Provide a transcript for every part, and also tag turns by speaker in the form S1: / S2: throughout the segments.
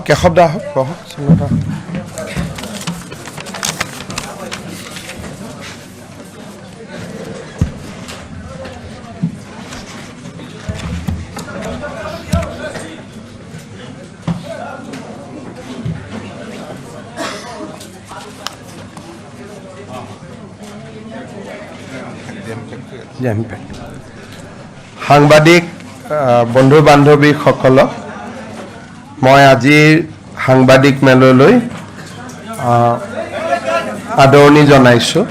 S1: কেশৱ দা হওক সাংবাদিক বন্ধু বান্ধৱীসকলক মই আজিৰ সাংবাদিক মেললৈ আদৰণি জনাইছোঁ।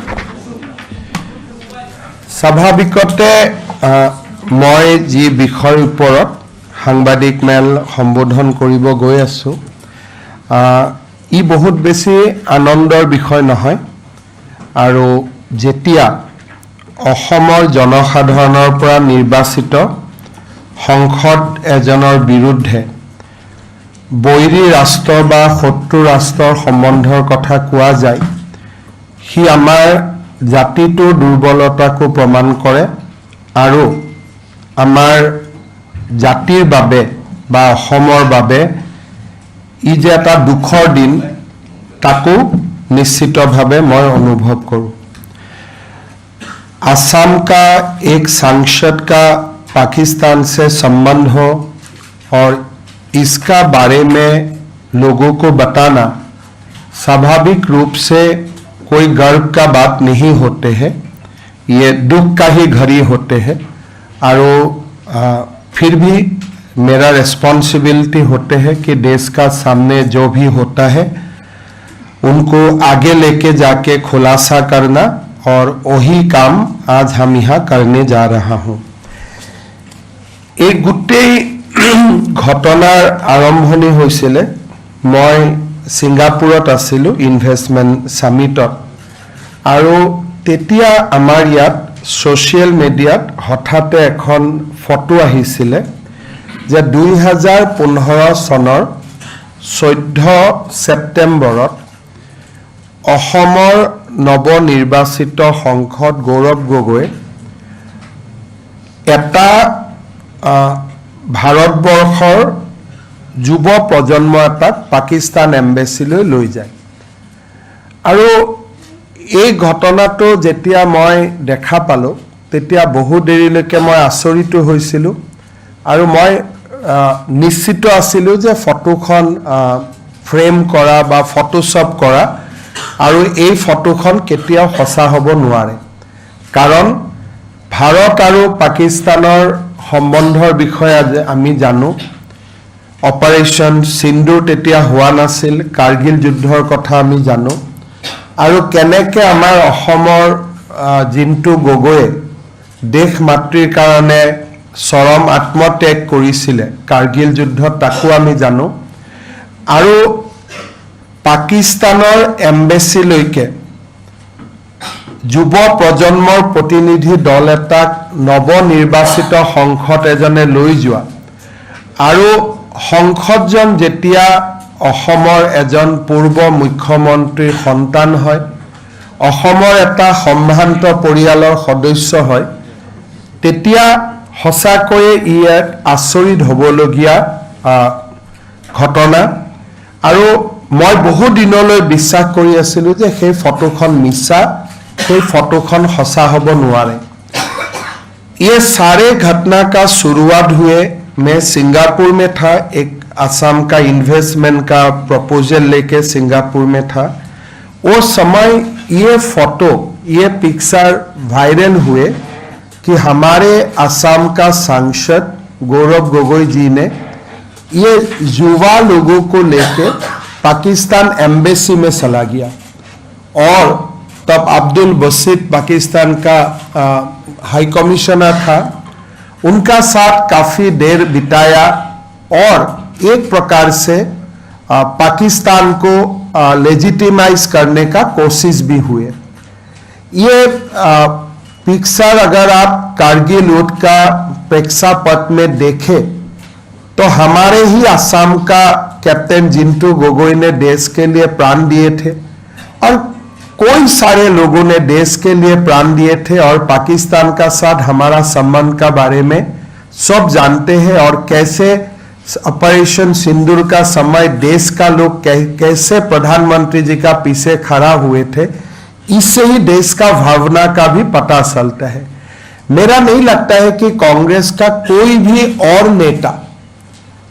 S1: স্বাভাৱিকতে মই যি বিষয়ৰ ওপৰত সাংবাদিক মেল সম্বোধন কৰিব গৈ আছোঁ, ই বহুত বেছি আনন্দৰ বিষয় নহয়। আৰু যেতিয়া অসমৰ জনসাধাৰণৰ পৰা নিৰ্বাচিত সংসদ এজনৰ বিৰুদ্ধে বৈৰী ৰাষ্ট্ৰ বা শত্ৰু ৰাষ্ট্ৰৰ সম্বন্ধৰ কথা কোৱা যায়, সি আমাৰ জাতিটোৰ দুৰ্বলতাকো প্ৰমাণ কৰে আৰু আমাৰ জাতিৰ বাবে বা অসমৰ বাবে ই যে এটা দুখৰ দিন তাকো নিশ্চিতভাৱে মই অনুভৱ কৰোঁ। असम का एक सांसद का पाकिस्तान से संबंध हो और इसका बारे में लोगों को बताना स्वाभाविक रूप से कोई गर्व का बात नहीं होते हैं, ये दुख का ही घड़ी होते हैं। और फिर भी मेरा रिस्पॉन्सिबिलिटी होते हैं कि देश का सामने जो भी होता है उनको आगे लेके जाके खुलासा करना, और वही काम आज हम यहाँ करने जा रहा हूँ। एक गोटेই ঘটনাৰ আৰম্ভণি হৈছিলে, মই ছিংগাপুৰত আছিলোঁ ইনভেষ্টমেণ্ট সামিটত, আৰু তেতিয়া আমাৰ ইয়াত ছ'চিয়েল মিডিয়াত হঠাতে এখন ফটো আহিছিলে যে 2015 চনৰ 14 ছেপ্টেম্বৰত অসমৰ নৱনিৰ্বাচিত সংসদ গৌৰৱ গগৈ এটা ভাৰতবৰ্ষৰ যুৱ প্ৰজন্ম এটাক পাকিস্তান এম্বেচিলৈ লৈ যায়। আৰু এই ঘটনাটো যেতিয়া মই দেখা পালোঁ তেতিয়া বহু দেৰিলৈকে মই আচৰিত হৈছিলোঁ, আৰু মই নিশ্চিত আছিলোঁ যে ফটোখন ফ্ৰেম কৰা বা ফটোশ্বপ কৰা, আৰু এই ফটোখন কেতিয়াও সঁচা হ'ব নোৱাৰে। কাৰণ ভাৰত আৰু পাকিস্তানৰ সম্বন্ধৰ বিষয়ে আমি জানো, অপাৰেশ্যন সিন্দুৰ তেতিয়া হোৱা নাছিল, কাৰ্গিল যুদ্ধৰ কথা আমি জানো, আৰু কেনেকৈ আমাৰ অসমৰ জিন্তু গগৈয়ে দেশ মাতৃৰ কাৰণে চৰম আত্মত্যাগ কৰিছিলে কাৰ্গিল যুদ্ধত, তাকো আমি জানো। আৰু পাকিস্তানৰ এম্বেচিলৈকে যুৱ প্ৰজন্মৰ প্ৰতিনিধি দল এটাক নৱনিৰ্বাচিত সংসদ এজনে লৈ যোৱা, আৰু সংসদজন যেতিয়া অসমৰ এজন পূৰ্ব মুখ্যমন্ত্ৰীৰ সন্তান হয়, অসমৰ এটা সম্ভ্ৰান্ত পৰিয়ালৰ সদস্য হয়, তেতিয়া সঁচাকৈয়ে ই এক আচৰিত হ'বলগীয়া ঘটনা। আৰু মই বহু দিনলৈ বিশ্বাস কৰি আছিলোঁ যে সেই ফটোখন মিছা, সেই ফটোখন সঁচা হ'ব নোৱাৰে। ये सारे घटना का शुरुआत हुए, मैं सिंगापुर में था, एक असम का इन्वेस्टमेंट का प्रपोजल लेके सिंगापुर में था। वो समय ये फोटो, ये पिक्चर वायरल हुए कि हमारे असम का सांसद गौरव गोगोई जी ने ये युवा लोगों को लेके पाकिस्तान एम्बेसी में चला गया, और तब अब्दुल बसीत पाकिस्तान का हाई कमिश्नर था, उनका साथ काफ़ी देर बिताया, और एक प्रकार से पाकिस्तान को लेजिटिमाइज करने का कोशिश भी हुए। ये पिक्चर अगर आप कारगिल युद्ध का प्रेक्षापट में देखें तो हमारे ही असम का कैप्टन जिंटू गोगोई ने देश के लिए प्राण दिए थे, और कोई सारे लोगों ने देश के लिए प्राण दिए थे, और पाकिस्तान का साथ हमारा संबंध का बारे में सब जानते हैं, और कैसे ऑपरेशन सिंदूर का समय देश का लोग कैसे प्रधानमंत्री जी का पीछे खड़ा हुए थे, इससे ही देश का भावना का भी पता चलता है। मेरा नहीं लगता है कि कांग्रेस का कोई भी और नेता,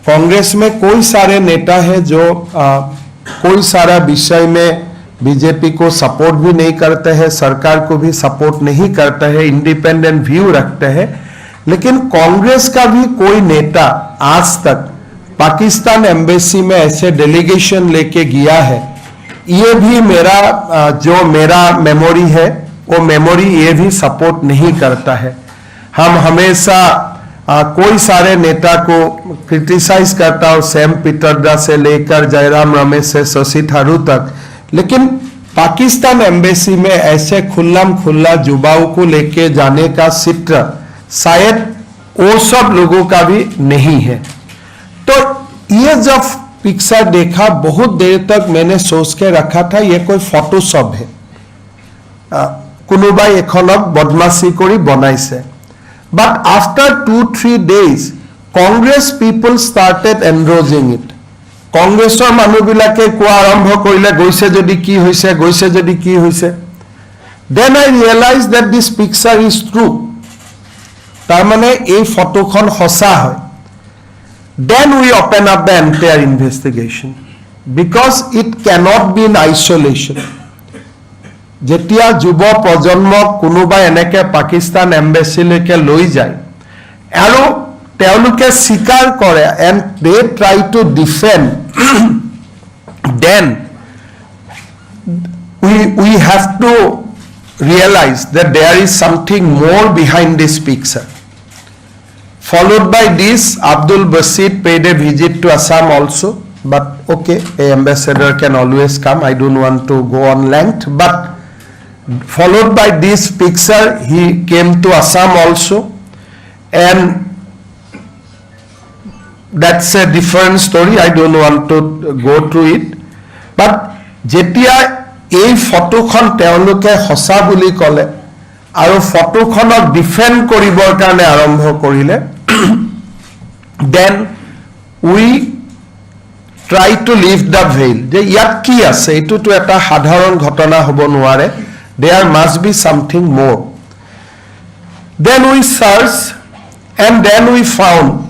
S1: कांग्रेस में कोई सारे नेता है जो कोई सारा विषय में बीजेपी को सपोर्ट भी नहीं करते हैं, सरकार को भी सपोर्ट नहीं करते हैं, इंडिपेंडेंट व्यू रखते हैं, लेकिन कांग्रेस का भी कोई नेता आज तक पाकिस्तान एम्बेसी में ऐसे डेलीगेशन लेके गया है, ये भी मेरा मेमोरी है, वो मेमोरी ये भी सपोर्ट नहीं करता है। हम हमेशा कोई सारे नेता को क्रिटिसाइज करता हो, सैम पित्रोदा से लेकर जयराम रमेश से शशि थरूर तक, लेकिन पाकिस्तान एम्बेसी में ऐसे खुल्लम खुल्ला युवाओं को लेके जाने का चित्र शायद वो सब लोगों का भी नहीं है। तो ये जब पिक्चर देखा, बहुत देर तक मैंने सोच के रखा था ये कोई फोटोशॉप है, कोनोबाई एखनक बदमाशी करी बनाइছে। But after 2-3 days, Congress people started endorsing it. কংগ্ৰেছৰ মানুহবিলাকে কোৱা আৰম্ভ কৰিলে, গৈছে যদি কি হৈছে, গৈছে যদি কি হৈছে। Then I realized that this picture is true. তাৰমানে এই ফটোখন সঁচা হয়। Then we open up the entire investigation because it cannot be in isolation. যেতিয়া যুৱ প্ৰজন্মক কোনোবাই এনেকে পাকিস্তান এম্বেচিলৈকে লৈ যায় আৰু তেওঁলোকে স্বীকাৰ কৰে and they try to defend, then we have to realize that there is something more behind this picture. Followed by this, Abdul Basit paid a visit to Assam also, but okay, a ambassador can always come, I don't want to go on length, but followed by this picture, he came to Assam also, and that's a different story, I don't want to go through it, but jetia ei photokhon teoloke hosa buli kole aru photokhonok defend koribor karone arambho korile, then we try to lift the veil je yat ki ase, etu to eta sadharon ghotona hobo nuare, there must be something more. Then we searched and then we found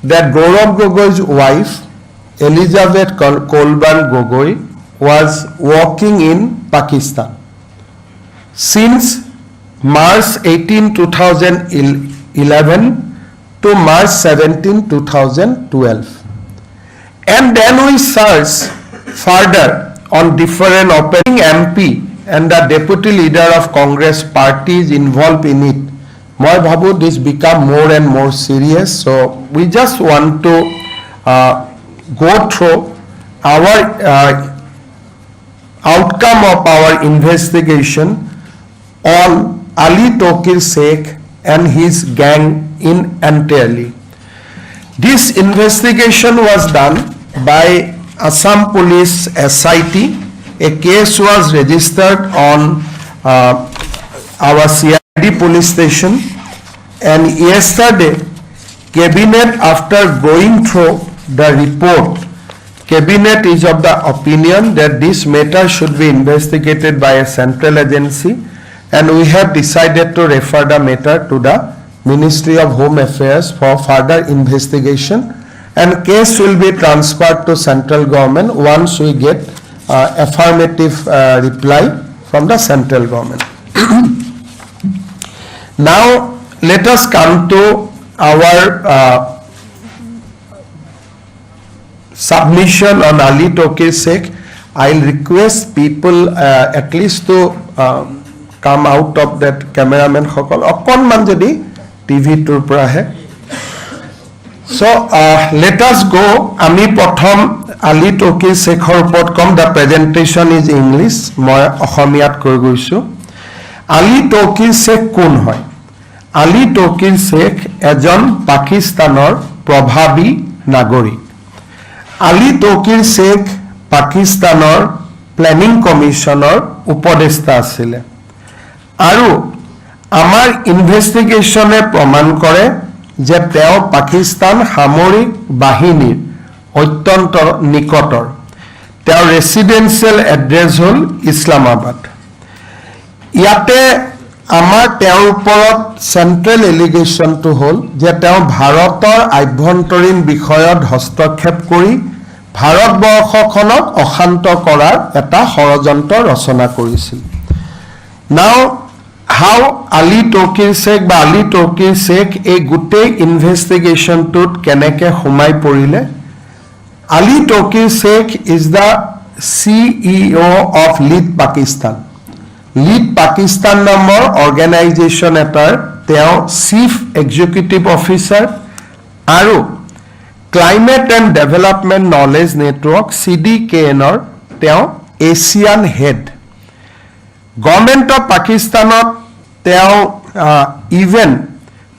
S1: that Gaurav Gogoi's wife, Elizabeth Kolban Gogoi, was working in Pakistan since March 18, 2011 to March 17, 2012. And then we searched further on different opening MP and the deputy leader of Congress parties involved in it. Moi bhabu this become more and more serious, so we just want to go through our outcome of our investigation on Ali Tokir Sheikh and his gang in entirely. This investigation was done by Assam Police SIT. A case was registered on our CID police station, and yesterday Cabinet, after going through the report, Cabinet is of the opinion that this matter should be investigated by a central agency, and we have decided to refer the matter to the Ministry of Home Affairs for further investigation, and case will be transferred to central government once we get affirmative reply from the central government. Now let us come to our submission on Ali Tokir Sheikh. I'll request people at least to come out of that cameraman hokol okonman jodi TV tur pora he. So let us go. Ami prothom Ali Tokir Sheikhor upor kom. The presentation is English, moi Ohomiyat koi goisu. Ali Tokir Sheikh কোন হয়? Ali Tokir Sheikh এজন পাকিস্তানৰ প্ৰভাৱী নাগৰিক। Ali Tokir Sheikh পাকিস্তানৰ planning কমিশনৰ উপদেষ্টা আছিলে আৰু আমাৰ ইনভেষ্টিগেশ্যনে প্ৰমাণ কৰে যে তেওঁ পাকিস্তান সামৰিক বাহিনীৰ অত্যন্ত নিকটৰ তেওঁৰ ৰেচিডেন্সিয়েল এড্ৰেছ হ'ল ইছলামাবাদ ইয়াতে আমাৰ তেওঁৰ ওপৰত চেন্ট্ৰেল এলিগেশ্যনটো হ'ল যে তেওঁ ভাৰতৰ আভ্যন্তৰীণ বিষয়ত হস্তক্ষেপ কৰি ভাৰতবৰ্ষখনক অশান্ত কৰাৰ এটা ষড়যন্ত্ৰ ৰচনা কৰিছিল নাও হাউ আলী তৌকিৰ শেখ বা আলী তৌকিৰ শেখ এই গোটেই ইনভেষ্টিগেশ্যনটোত কেনেকৈ সোমাই পৰিলে Ali Tauqir Sheikh is the CEO of lead Pakistan lead Pakistan নামৰ অৰ্গেনাইজেশ্যন এটাৰ তেওঁ চিফ এক্সিকিউটিভ অফিচাৰ আৰু climate and development knowledge network CDKNৰ তেওঁ এছিয়ান হেড গভৰ্ণমেণ্ট অফ পাকিস্তানত তেওঁ ইভেন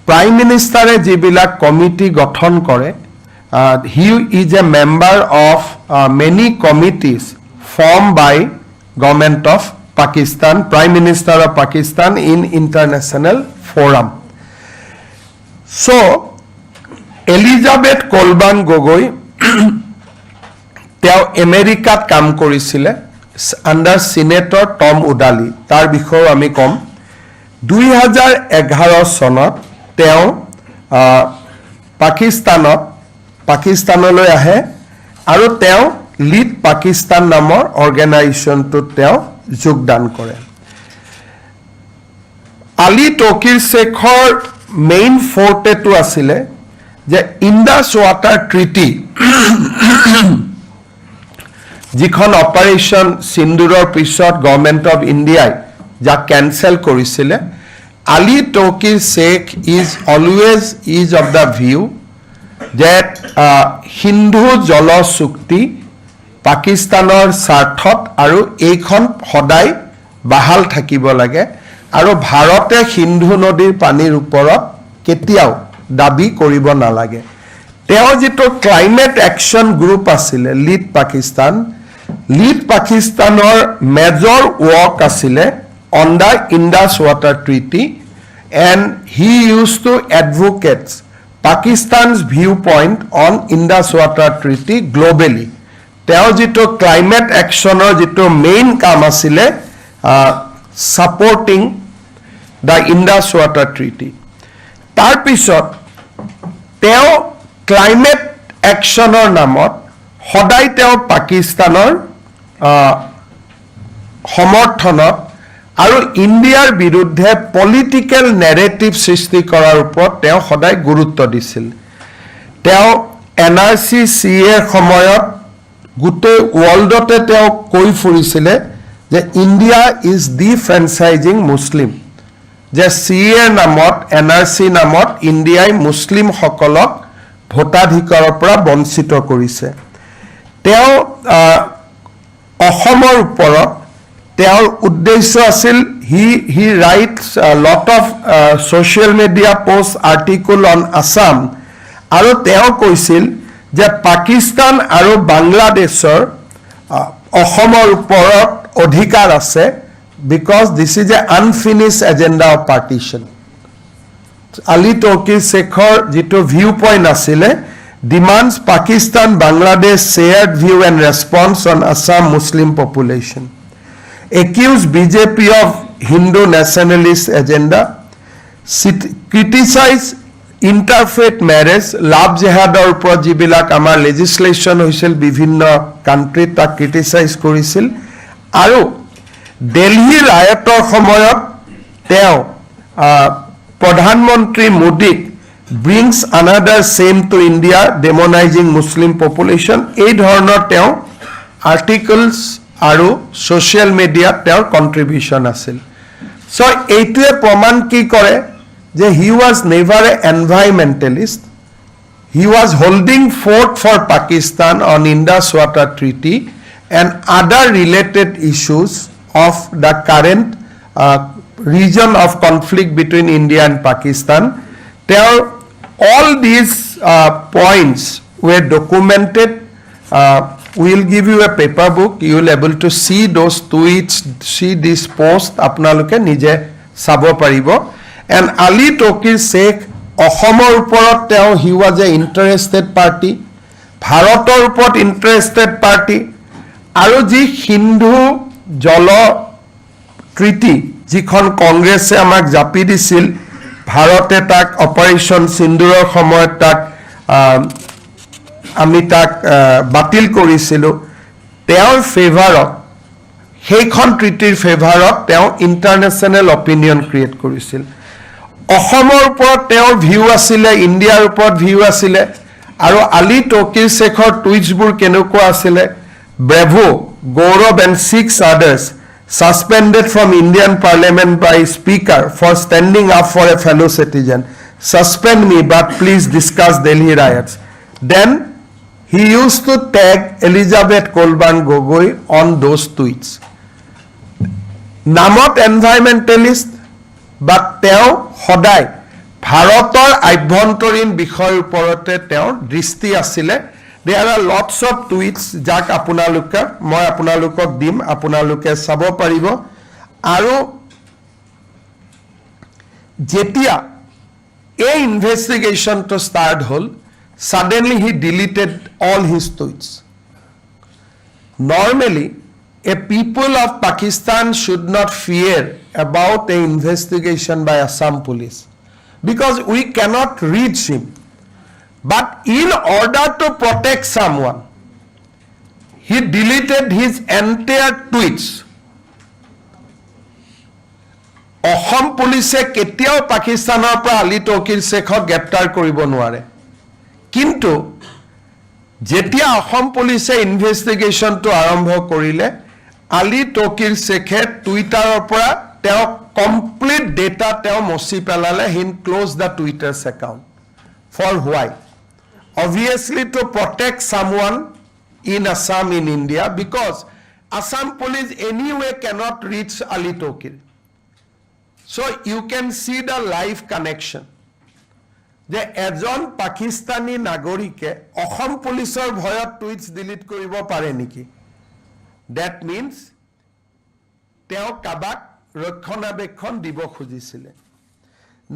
S1: প্ৰাইম মিনিষ্টাৰে যিবিলাক কমিটি গঠন কৰে he is a member of many committees form by government of Pakistan, Prime Minister of Pakistan in international forum. So, Elizabeth Kolban Gogoi, তেওঁ আমেৰিকাত কাম কৰিছিলে আন্ডাৰ সিনেটৰ টম উডালি তাৰ বিষয়ে আমি কম 2011 চনত তেওঁ পাকিস্তানলৈ আহে আৰু তেওঁ লিড পাকিস্তান নামৰ অৰ্গেনাইজেশ্যনটোত তেওঁ যোগদান কৰে আলী তৌকিৰ শেখৰ মেইন ফৰ্টেটো আছিলে যে ইণ্ডাছ ৱাটাৰ ট্ৰিটি যিখন অপাৰেশ্যন সিন্দুৰৰ পিছত গভৰ্ণমেণ্ট অফ ইণ্ডিয়াই যাক কেনচেল কৰিছিলে Ali Tauqir Sheikh is always is of the view that হিন্দু জল চুক্তি পাকিস্তানৰ স্বাৰ্থত আৰু এইখন সদায় বাহাল থাকিব লাগে আৰু ভাৰতে সিন্ধু নদীৰ পানীৰ ওপৰত কেতিয়াও দাবী কৰিব নালাগে তেওঁ যেটো ক্লাইমেট একশন গ্ৰুপ আছিলে লিড পাকিস্তানৰ মেজৰ ৱৰ্ক আছিলে on the Indus water treaty and he used to advocate Pakistan's viewpoint on Indus Water Treaty globally. তেওঁ যেটো ক্লাইমেট একশনৰ যেটো মেইন কাম আছিলে supporting the Indus Water Treaty. তাৰ পিছত তেওঁ ক্লাইমেট একশনৰ নামত সদায় তেওঁ পাকিস্তানৰ সমৰ্থনত আৰু ইণ্ডিয়াৰ বিৰুদ্ধে পলিটিক্যাল নেৰেটিভ সৃষ্টি কৰাৰ ওপৰত তেওঁ সদায় গুৰুত্ব দিছিল তেওঁ NRC CA সময়ত গোটেই ওয়াৰ্ল্ডতে তেওঁ কৈ ফুৰিছিলে যে ইণ্ডিয়া ইজ ডিফ্ৰেঞ্চাইজিং মুছলিম যে CA নামত NRC নামত ইণ্ডিয়াই মুছলিম সকলক ভোটাধিকাৰৰ পৰা বঞ্চিত কৰিছে তেওঁ অসমৰ ওপৰত তেওঁৰ উদ্দেশ্য আছিল he writes a lot of social media posts article on Assam আৰু তেওঁ কৈছিল যে পাকিস্তান আৰু বাংলাদেশৰ অসমৰ ওপৰত অধিকাৰ আছে because this is a unfinished agenda of partition Ali Tauqir Shekhar যেটো ভিউ পইণ্ট আছিলে demands Pakistan Bangladesh shared view and response on Assam Muslim population accused BJP of Hindu nationalist agenda, criticize interfaith marriage, love jihador upor jibilak amar legislation hoisil bibhinno country ta criticize korisil aru Delhi riotor samoyot teo Pradhan Mantri Modi brings another shame to India demonizing Muslim population ei dhornor teo articles আৰু social মিডিয়াত তেওঁৰ কন্ট্ৰিবিউশন আছিল so এইটোৱে প্ৰমাণ কি কৰে যে he was never a environmentalist he was holding fort for Pakistan on Indus water treaty and other related issues of the current reason of conflict between India and Pakistan তেওঁৰ all these points were documented we will give you a paper book you will able to see those tweets see this post apnaloke nije sabo paribo and Ali Tokir Sheikh অসমৰ ওপৰত তেওঁ he was a interested party, ভাৰতৰ ওপৰত interested party, আৰু যি সিন্ধু জল treaty যিখন কংগ্ৰেছে আমাক জাপি দিছিল, ভাৰতে তাক অপাৰেশ্যন সিন্দুৰৰ সময়ত তাক আমি তাক বাতিল কৰিছিলোঁ, তেওঁৰ ফেভাৰত, সেইখন ট্ৰিটিৰ ফেভাৰত তেওঁ ইণ্টাৰনেশ্যনেল অপিনিয়ন ক্ৰিয়েট কৰিছিল। অসমৰ ওপৰত তেওঁৰ ভিউ আছিলে, ইণ্ডিয়াৰ ওপৰত ভিউ আছিলে, আৰু আলী তৌকিৰ শ্বেখৰ টুইটছবোৰ কেনেকুৱা আছিলে, Bravo, Gaurav and 6 others suspended from Indian Parliament by Speaker for standing up for a fellow citizen. Suspend me, but please discuss Delhi riots. Then he used to tag Elizabeth Kolban Gogoi on those tweets. নামত এনভাইৰমেণ্টেলিষ্ট, বাট তেওঁ সদায় ভাৰতৰ আভ্যন্তৰীণ বিষয়ৰ ওপৰতে তেওঁৰ দৃষ্টি আছিলে। There are lots of tweets যাক মই আপোনালোকক দিম, আপোনালোকে চাব পাৰিব। আৰু যেতিয়া এই ইনভেষ্টিগেশ্যনটো ষ্টাৰ্ট হ'ল, suddenly he deleted all his tweets. Normally, a people of Pakistan should not fear about an investigation by Assam police because we cannot reach him. But in order to protect someone, he deleted his entire tweets. Assam পুলিচে কেতিয়াও পাকিস্তানৰ পৰা আলী তৌকিৰ শ্বেখক গ্ৰেপ্তাৰ কৰিব নোৱাৰে, কিন্তু যেতিয়া অসম পুলিচে ইনভেষ্টিগেশ্যনটো আৰম্ভ কৰিলে, আলী তৌকিৰ শ্বেখে টুইটাৰৰ পৰা তেওঁ কমপ্লিট ডেটা তেওঁ মচি পেলালে। He close the Twitter's account. For why? Obviously to protect someone in Assam, in India, because Assam police anyway cannot reach Ali Tokir. So you can see the live connection. যে এজন পাকিস্তানী নাগৰিকে অসম পুলিচৰ ভয়ত টুইটছ delete কৰিব পাৰে নেকি? That means তেওঁ কাবাক ৰক্ষণাবেক্ষণ দিব খুজিছিলে।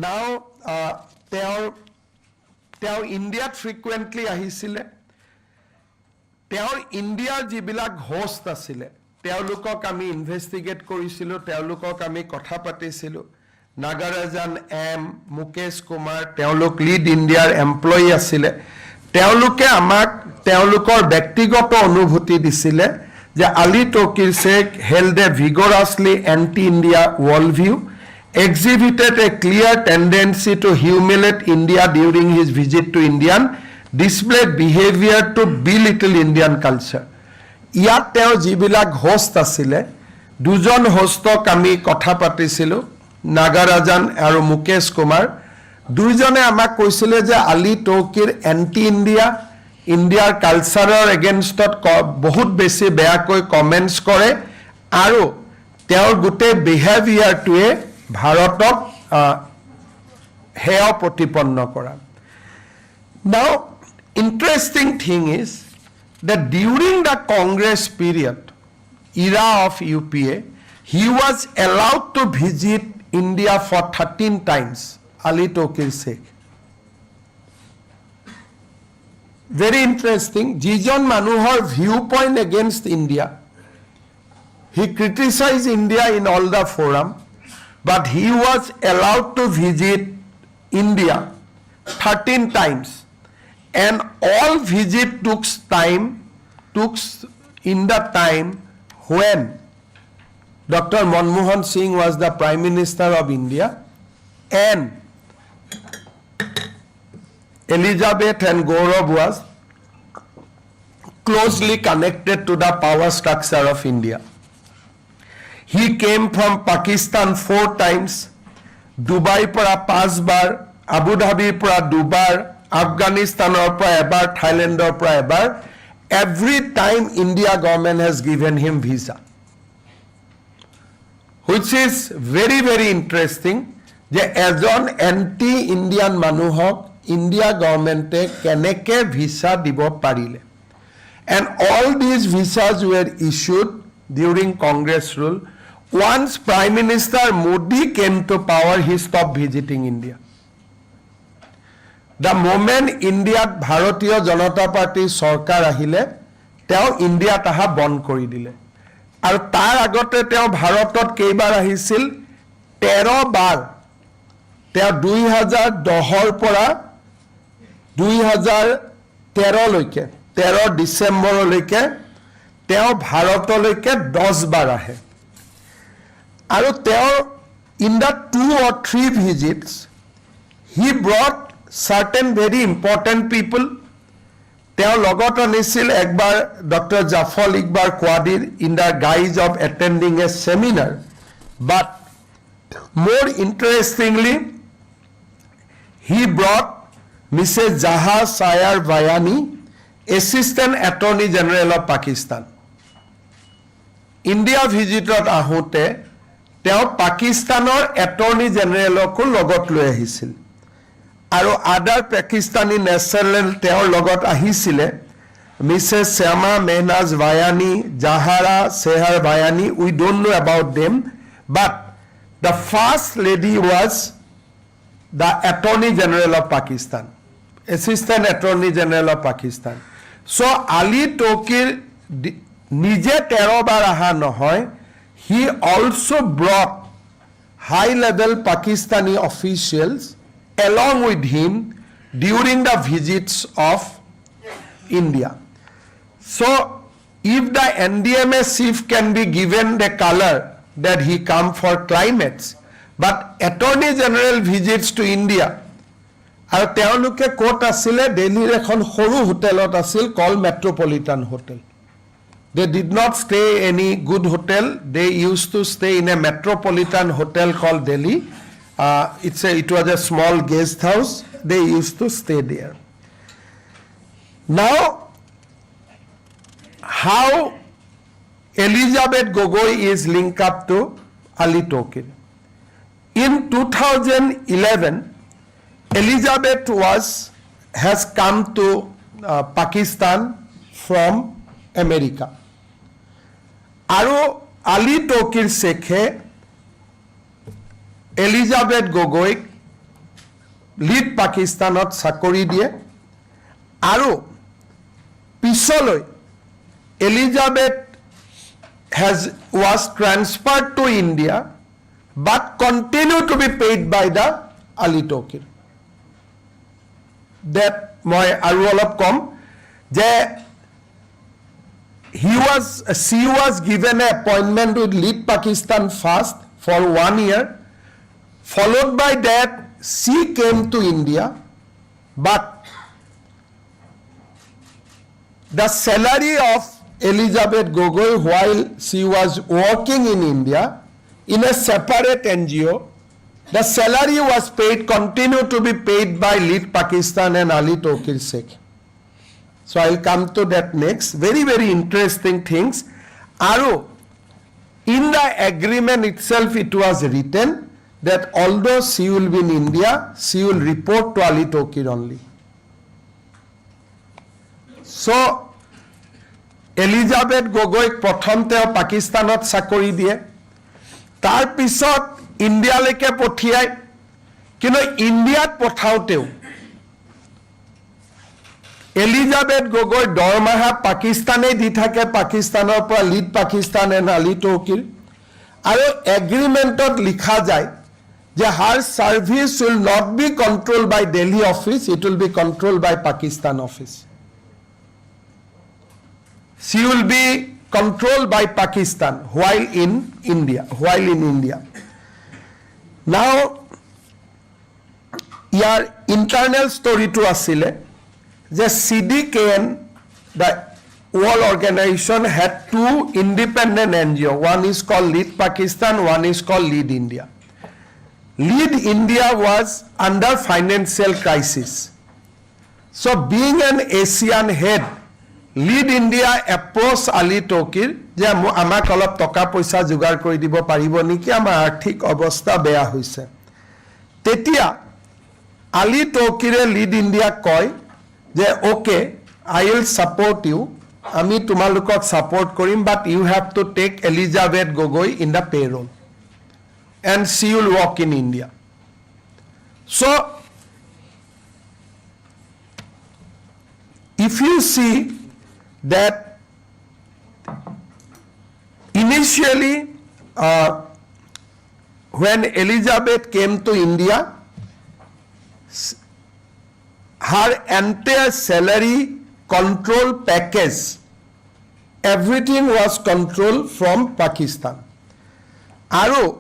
S1: Now তেওঁ ইণ্ডিয়াত ফ্ৰিকুৱেণ্টলি আহিছিলে। তেওঁৰ ইণ্ডিয়াৰ যিবিলাক হোষ্ট আছিলে তেওঁলোকক আমি ইনভেষ্টিগেট কৰিছিলোঁ, তেওঁলোকক আমি কথা পাতিছিলোঁ। নাগাৰাজান এম, মুকেশ কুমাৰ, তেওঁলোক লিড ইণ্ডিয়াৰ এমপ্লয়ী আছিলে। তেওঁলোকে আমাক তেওঁলোকৰ ব্যক্তিগত অনুভূতি দিছিলে যে Ali Tauqir Sheikh held a vigorously anti India world view, exhibited a clear tendency to humiliate India during his visit to India, displayed behavior to belittle Indian culture. ইয়াত তেওঁ যিবিলাক হোষ্ট আছিলে, দুজন হোষ্টক আমি কথা পাতিছিলোঁ, নাগাৰাজান আৰু মুকেশ কুমাৰ। দুইজনে আমাক কৈছিলে যে আলী তৌকিৰ এণ্টি ইণ্ডিয়া, ইণ্ডিয়াৰ কালচাৰৰ এগেইনষ্টত বহুত বেছি বেয়াকৈ কমেণ্টছ কৰে, আৰু তেওঁৰ গোটেই বিহেভিয়াৰটোৱে ভাৰতক হেয় প্ৰতিপন্ন কৰা। Now, interesting thing is that during the Congress period, era of UPA, he was allowed to visit India for 13 times, Ali Tokir Sheikh. Very interesting. যিজন মানুহৰ viewpoint against India, he criticized India in all the forum, but he was allowed to visit India 13 times, and all visit took in the time when Dr. Manmohan Singh was the Prime Minister of India, and Elizabeth and Gaurav was closely connected to the power structure of India. He came from Pakistan 4 times, Dubai পৰা 5 বাৰ, আবু ধাবিৰ পৰা 2 বাৰ, আফগানিস্তানৰ পৰা এবাৰ, থাইলেণ্ডৰ পৰা এবাৰ। Every time India government has given him visa, which is very very interesting যে এজন এণ্টি ইণ্ডিয়ান মানুহক ইণ্ডিয়া গভৰ্ণমেণ্টে কেনেকৈ ভিছা দিব পাৰিলে। And all these visas were issued during Congress rule. Once Prime Minister Modi came to power, he stopped visiting India. The moment ইণ্ডিয়াত ভাৰতীয় জনতা পাৰ্টীৰ চৰকাৰ আহিলে তেওঁ ইণ্ডিয়াত অহা বন্ধ কৰি দিলে আৰু তাৰ আগতে তেওঁ ভাৰতত কেইবাৰ আহিছিল 13 বাৰ তেওঁ 2010ৰ পৰা 2013 লৈকে 13 ডিচেম্বৰলৈকে তেওঁ ভাৰতলৈকে 10 বাৰ আহে আৰু তেওঁ in the 2 or 3 visits he brought certain very important people তেওঁ লগত আনিছিল একবাৰ doctor Zafar Iqbal Qadir in the guise of attending a seminar but more interestingly he brought Mrs. Jaha Sayar Vayani Assistant Attorney General of Pakistan India visitor আহোঁতে তেওঁ পাকিস্তানৰ attorney জেনেৰেলকো লগত লৈ আহিছিল আৰু আদাৰ পাকিস্তানী নেশ্যনেল তেওঁৰ লগত আহিছিলে Mrs Shama Mehnaz Bhayani Zahra Sehar Bhayani we don't know about them but the first lady was the attorney general of Pakistan assistant attorney general of Pakistan so' Ali Tauqir নিজে 13 বাৰ অহা নহয় he also brought high-level Pakistani officials along with him during the visits of India. So, if the NDMA chief can be given the color that he come for climates, but Attorney General visits to India, আৰু তেওঁলোকে ক'ত আছিলে দিল্লীৰ এখন সৰু হোটেলত আছিল called Metropolitan Hotel. They did not stay any good hotel. They used to stay in a metropolitan hotel called Delhi. It was a small guest house. They used to stay there. Now, how Elizabeth Gogoi is linked up to Ali Tokir. In 2011, Elizabeth has come to Pakistan from America. আৰু আলী টৌকিৰ শেখে Elizabeth গগৈক lead পাকিস্তানত চাকৰি দিয়ে আৰু পিছলৈ Elizabeth was transferred to India but continue to be paid by the Ali Tokir. That মই আৰু অলপ কম যে she was given an appointment with Lead Pakistan first for 1 year. Followed by that, she came to India, but the salary of Elizabeth Gogoi while she was working in India in a separate NGO, the salary was paid, continued to be paid by Lead Pakistan and Ali Tokir Sheikh. So I'll come to that next. Very, very interesting things. Aru, in the agreement itself, it was written that although she will be in India, she will report to Ali Tokir only. So, Elizabeth Gogoi প্ৰথমতে পাকিস্তানত চাকৰি দিয়ে তাৰ পিছত ইণ্ডিয়ালৈকে পঠিয়ায় কিন্তু ইণ্ডিয়াত পঠাওতেও Elizabeth Gogoi দৰমাহা পাকিস্তানে দি থাকে পাকিস্তানৰ পৰা লিড পাকিস্তান এণ্ড আলী টৌকিৰ আৰু এগ্ৰিমেণ্টত লিখা যায় যে her service will not be controlled by Delhi office it will be controlled by Pakistan office she will be controlled by Pakistan while in India. Now your internal story to asile the CDKN the World Organization had two independent NGO. One is called Lead Pakistan, one is called Lead India. Lead India was under financial crisis. So being an ASEAN head, Lead India approached Ali Tokir যে আমাক অলপ টকা পইচা যোগাৰ কৰি দিব পাৰিব নেকি আমাৰ আৰ্থিক অৱস্থা বেয়া হৈছে তেতিয়া Ali Tokire Lead India কয় যে okay I will support you আমি তোমালোকক সাপোর্ট কৰিম but you have to take Elizabeth Gogoi in the payroll and she will work in India. So if you see that initially when Elizabeth came to India, her entire salary control package, everything was controlled from Pakistan. Aru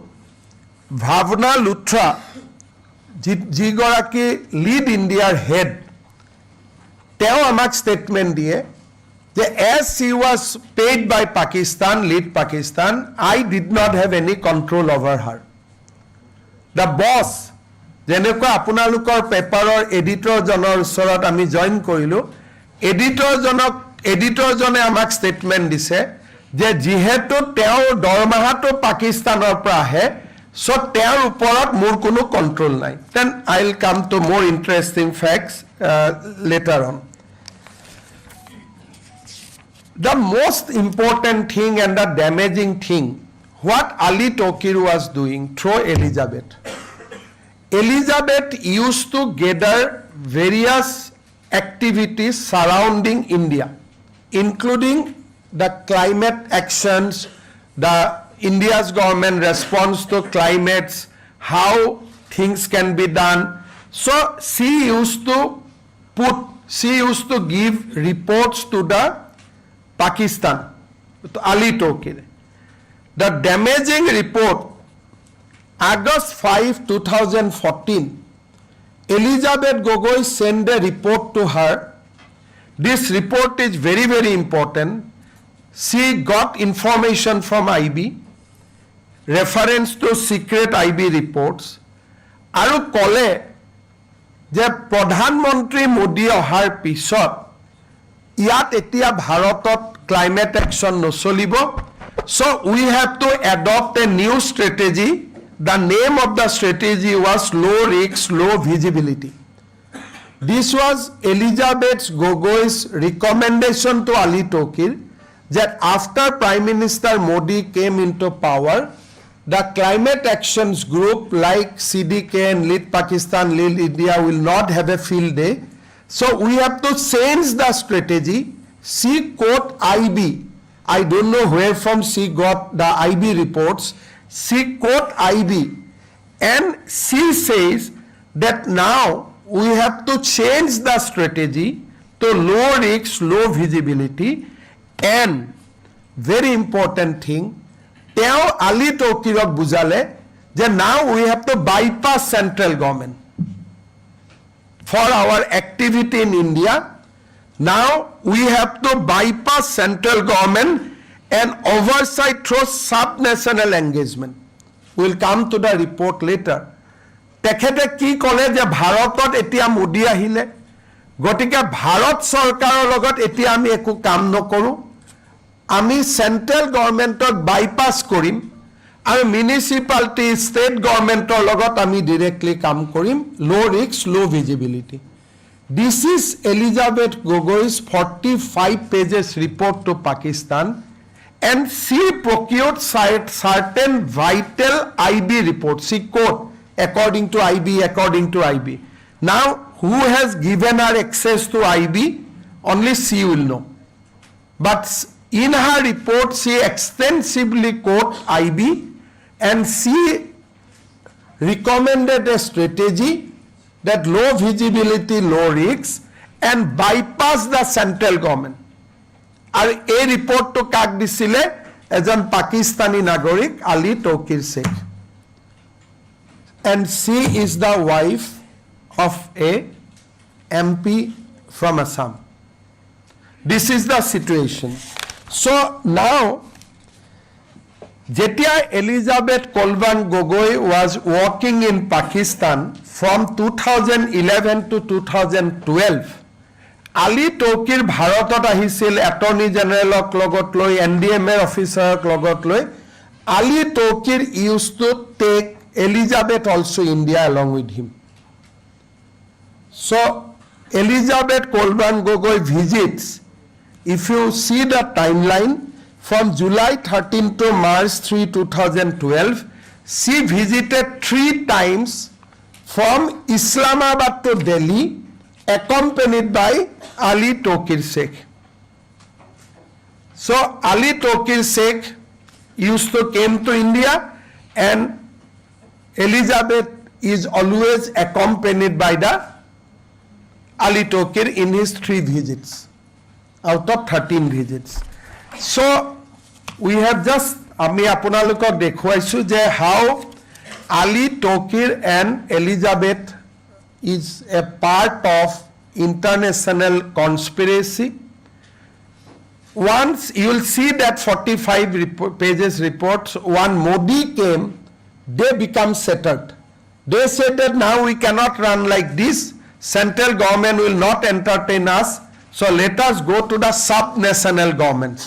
S1: Bhavna Luthra, jigoraki lead India's head, teo amak statement diye যে as she was paid by Pakistan, lead Pakistan, I did not have any control over her. The boss, যেনেকুৱা আপোনালোকৰ পেপাৰৰ এডিটৰজনৰ ওচৰত আমি join কৰিলোঁ, এডিটৰজনে আমাক statement দিছে যে যিহেতু তেওঁৰ দৰমহাটো পাকিস্তানৰ পৰা আহে, চ' তেওঁৰ ওপৰত মোৰ কোনো কণ্ট্ৰল নাই. Then I will come to more interesting facts later on. The most important thing and the damaging thing, what Ali Tokir was doing through Elizabeth. Elizabeth used to gather various activities surrounding India, including the climate actions, the India's government response to climates, how things can be done. So she used to give reports to the Pakistan, to Ali Tokir. The damaging report, August 5, 2014, Elizabeth Gogoi sent a report to her. This report is very, very important. She got information from IB, reference to secret IB reports. Aru kole je Pradhan Mantri Modi ohar pisot ইয়াত এতিয়া ভাৰতত climate action নচলিব. So we have to adopt a new strategy. The name of the strategy was low risk, low visibility. This was Elizabeth Gogoi's recommendation to Ali Tokir that after Prime Minister Modi came into power, the climate actions group like CDK and Lead Pakistan, Lead India will not have a field day. So we have to change the strategy. She quote IB. I don't know where from she got the IB reports. She quote IB and she says that now we have to change the strategy to low risk, low visibility, and very important thing, teo Ali Tokirok bujale that now we have to bypass central government. For our activity in India, now we have to bypass central government and oversight through sub-national engagement. We'll come to the report later. তেখেতে কি ক'লে যে ভাৰতত এতিয়া মোদী আহিলে, গতিকে ভাৰত চৰকাৰৰ লগত এতিয়া আমি একো কাম নকৰোঁ, আমি চেণ্ট্ৰেল গভৰ্ণমেণ্টক বাইপাছ কৰিম আৰু মিউনিচিপালিটি ষ্টেট গভৰ্ণমেণ্টৰ লগত আমি ডিৰেক্টলি কাম কৰিম, লো ৰিস্ক লো visibility. This is Elizabeth Gogoi's 45 pages report to Pakistan, and she procured certain vital IB reports. She quote according to IB. Now, who has given her access to IB? Only she will know. But in her report, she extensively quote IB, and she recommended a strategy that low visibility, low risks, and bypass the central government. আর এই রিপোর্টটো কাক দিছিলে? এজন পাকিস্তানী নাগরিক Ali Tauqir Sheikh. And she is the wife of a MP from Assam. This is the situation. So now, Jetia Elizabeth Kolvan Gogoi was working in Pakistan from 2011 to 2012. Ali Tokir Bharatot ahisil Attorney General লগত লৈ, NDMA officer লগত লৈ. Ali Tokir used to take Elizabeth also India along with him. So Elizabeth Kolvan Gogoi visits, if you see the timeline, from July 13 to March 3, 2012, she visited 3 times from Islamabad to Delhi accompanied by Ali Tokir Sheikh. So Ali Tokir Sheikh used to came to India, and Elizabeth is always accompanied by the Ali Tokir in his 3 visits out of 13 visits. So we have just আমি আপোনালোকক দেখুৱাইছো যে how Ali Tokir and Elizabeth is a part of international conspiracy. Once you will see that 45 pages reports, one Modi came, they become settled. They said that now we cannot run like this, central government will not entertain us, so let us go to the sub-national governments.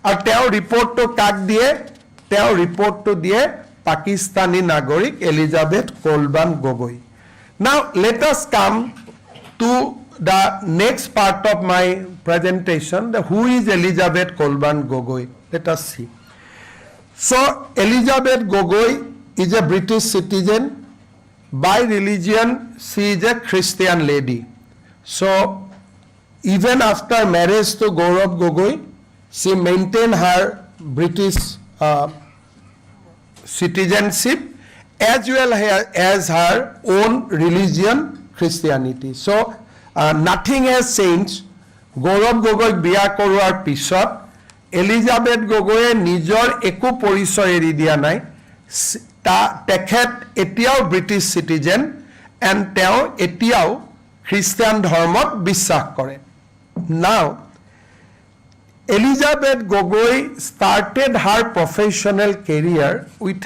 S1: And tell report to kaak diye, tell report to diye Pakistani Nagorik Elizabeth Kolban Gogoi. Now let us come to the next part of my presentation, who is Elizabeth Kolban Gogoi. Let us see. So Elizabeth Gogoi is a British citizen. By religion, she is a Christian lady. So even after marriage to Gaurav Gogoi, she maintained her British citizenship as well as her own religion, Christianity. So nothing has changed. Gaurav Gogoi biya koruar pisot Elizabeth Gogoi nijor eku porichoy eri dia nai. Tekhet etiao British citizen and teo etiao Christian dharmot বিশ্বাস কৰে. Now Elizabeth Gogoi started her professional career with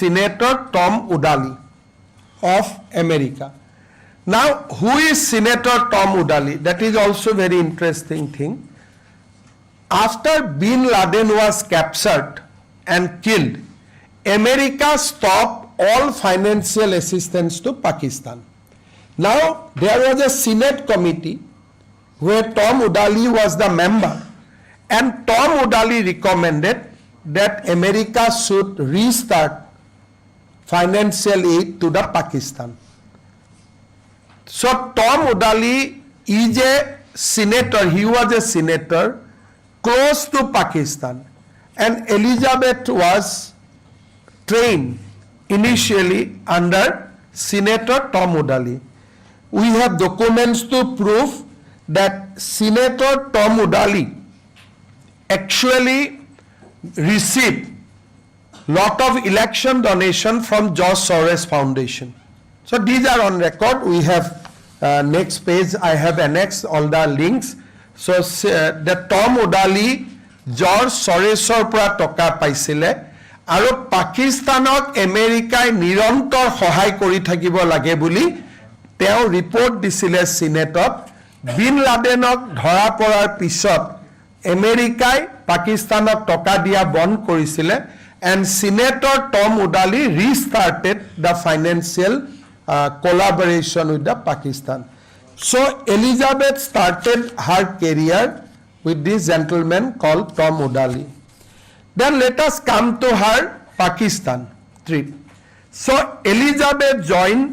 S1: Senator Tom Udali of America. Now, who is Senator Tom Udali? That is also very interesting thing. After Bin Laden was captured and killed, America stopped all financial assistance to Pakistan. Now, there was a Senate committee where Tom Udali was the member, and Tom Udali recommended that America should restart financial aid to the Pakistan. So Tom Udali is a senator, he was a senator close to Pakistan, and Elizabeth was trained initially under Senator Tom Udali. We have documents to prove that Senator Tom Udali actually received lot of election donation from George Soros Foundation. So these are on record. We have next page, I have annexed all the links. So the Tom Udali George Sorosor পৰা টকা পাইছিলে আৰু পাকিস্তানক আমেৰিকাই নিৰন্তৰ সহায় কৰি থাকিব লাগে বুলি তেওঁ ৰিপৰ্ট দিছিলে সিনেটত. বিন লাডেনক ধৰা পৰাৰ পিছত আমেৰিকাই পাকিস্তানক টকা দিয়া বন্ধ কৰিছিলে, and Senator Tom Udali restarted the financial collaboration with the Pakistan. So Elizabeth started her career with this gentleman called Tom Udali. Then let us come to her Pakistan trip. So Elizabeth joined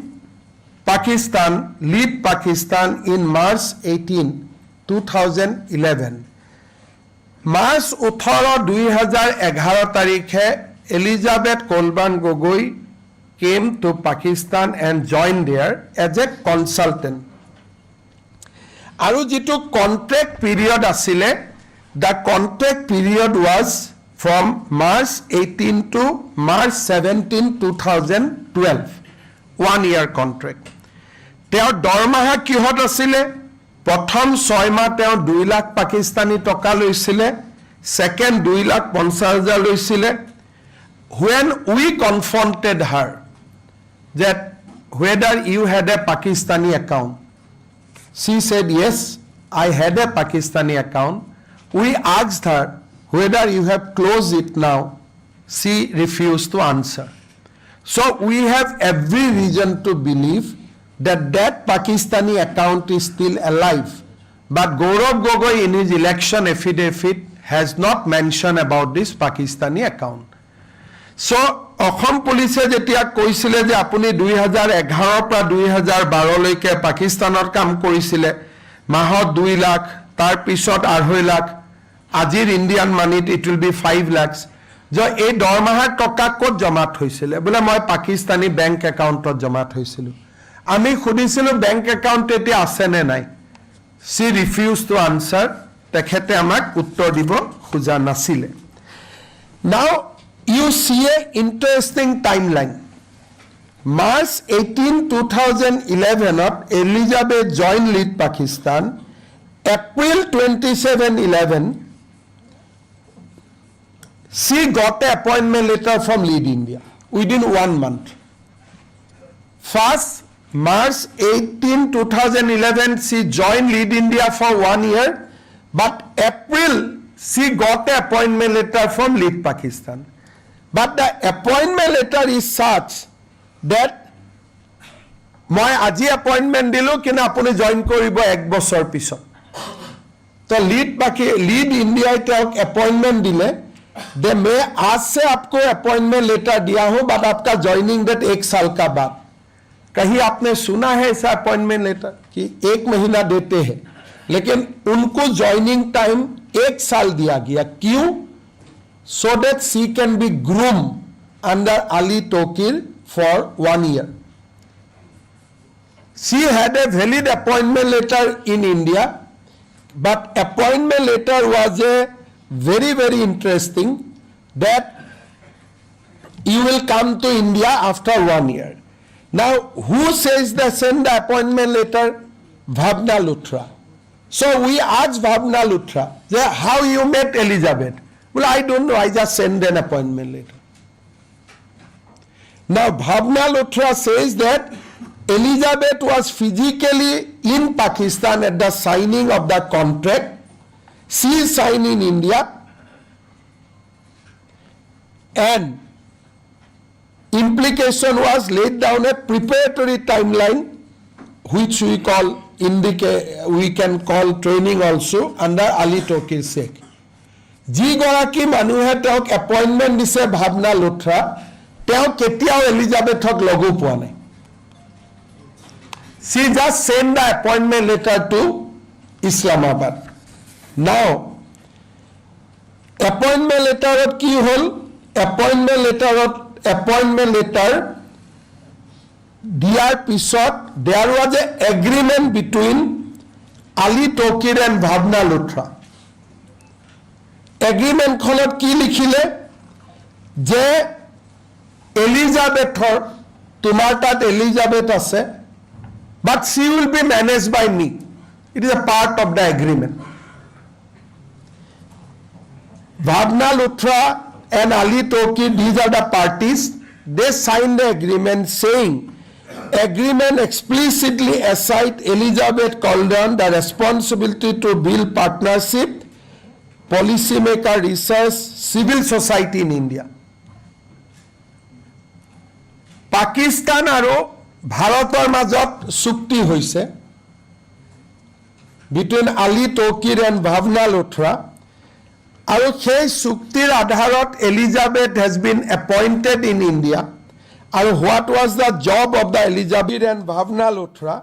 S1: Pakistan, lead Pakistan in March 18, 2011. March 18, 2011 tarikhe Elizabeth Kolban Gogoi came to Pakistan and joined there as a consultant. Aru jitu contract period asile, the contract period was from March 18 to March 17, 2012. 1 year contract. Teo dormaha kihot asile, প্ৰথম 6 মাহ তেওঁ 2 লাখ পাকিস্তানী টকা লৈছিলে, second 2 lakh 50,000 লৈছিলে. When we confronted her that whether you had a Pakistani account, she said yes, I had a Pakistani account. We asked her whether you have closed it now. She refused to answer. So we have every reason to believe that Pakistani account is still alive. But Gaurav Gogoi in his election affidavit has not mentioned about this Pakistani account. So Assam পুলিচে যেতিয়া কৈছিলে যে আপুনি 2011 পৰা 2012 লৈকে পাকিস্তানত কাম কৰিছিলে মাহত 2 লাখ তাৰ পিছত 2.5 লাখ আজিৰ ইণ্ডিয়ান মানিত ইট উইল বি 5 lakhs যে এই দৰমহাৰ টকা ক'ত জমা থৈছিলে বোলে মই পাকিস্তানী বেংক একাউণ্টত জমা থৈছিলো আমি সুধিছিলো বেংক একাউণ্ট এতিয়া আছে নে নাই she refused to answer তেখেতে আমাক উত্তৰ দিব খোজা নাছিলে now you see a interesting timeline March 18 2011 to Elizabeth joined Lead Pakistan April 27 11 she got an appointment letter from Lead India within 1 month first March 18 2011 she joined Lead India for 1 year but April she got an appointment letter from Lead Pakistan but the appointment letter is such that মই আজি appointment দিলো কিনা আপুনি join কৰিব 1 বছৰ পিছত तो lead India तक अपॉइंटमेंट दिले दे मैं आज से आपको अपॉइंटमेंट लेटर दिया हूं बट आपका ज्वाइनिंग डेट 1 साल का बाद कहीं आपने सुना है ऐसा अपॉइंटमेंट लेटर कि 1 महीना देते हैं लेकिन उनको ज्वाइनिंग टाइम 1 साल दिया गया क्यों so that she can be groomed under Ali Tokir for 1 year she had a valid appointment letter in India but appointment letter was a very interesting that you will come to India after 1 year now who says the send the appointment letter Bhavna Luthra so we asked Bhavna Luthra how you met Elizabeth well I don't know I just send an appointment letter now Bhavna Luthra says that Elizabeth was physically in Pakistan at the signing of the contract. She signed in India and implication was laid down a preparatory timeline which we can call training also under Ali Tokir Sheikh. Ji goraki manuhe teok appointment dise Bhavna Luthra teo ketiao Elizabeth hok logo poa nai she just sent the appointment letter to Islamabad. Now, appointment letter ki hol? Appointment letter diar pisot there was an agreement between Ali Tokir and Bhavna Luthra. Agreement khonot ki likhile je Elizabeth tumar tat Elizabeth ase but she will be managed by me it is a part of the agreement Bhavna Luthra and Ali Tokir these are the parties they signed the agreement saying agreement explicitly assigned Elizabeth Calderon the responsibility to build partnership policy maker research civil society in India Pakistan aro ভাৰতৰ মাজত চুক্তি হৈছে between Ali Tokir and Bhavna Luthra আৰু সেই চুক্তিৰ আধাৰত Elizabeth has been appointed in India আৰু what was the job of the Elizabeth and Bhavna Luthra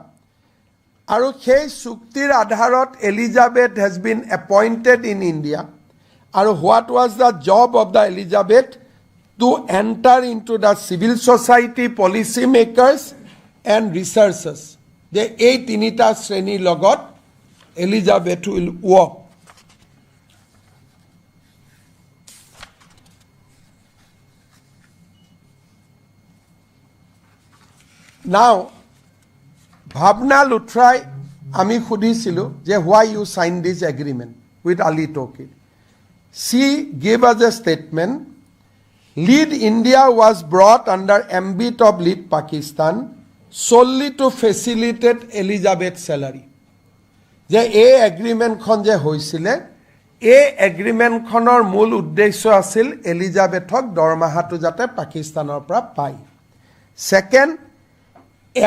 S1: আৰু সেই চুক্তিৰ আধাৰত Elizabeth has been appointed in India আৰু what was the job of the Elizabeth to enter into the civil society policy makers and researchers they ei tinita shreni logot Elizabeth will work now Bhavna Luthra ami khudisilu je why you signed this agreement with Ali Tokir she gave us a statement Lead India was brought under ambit of Lead Pakistan solely to facilitate Elizabeth's salary. যে এই এগ্ৰিমেণ্টখন যে হৈছিলে এই এগ্ৰিমেণ্টখনৰ মূল উদ্দেশ্য আছিল এলিজাবেথক দৰমহাটো যাতে পাকিস্তানৰ পৰা পায় second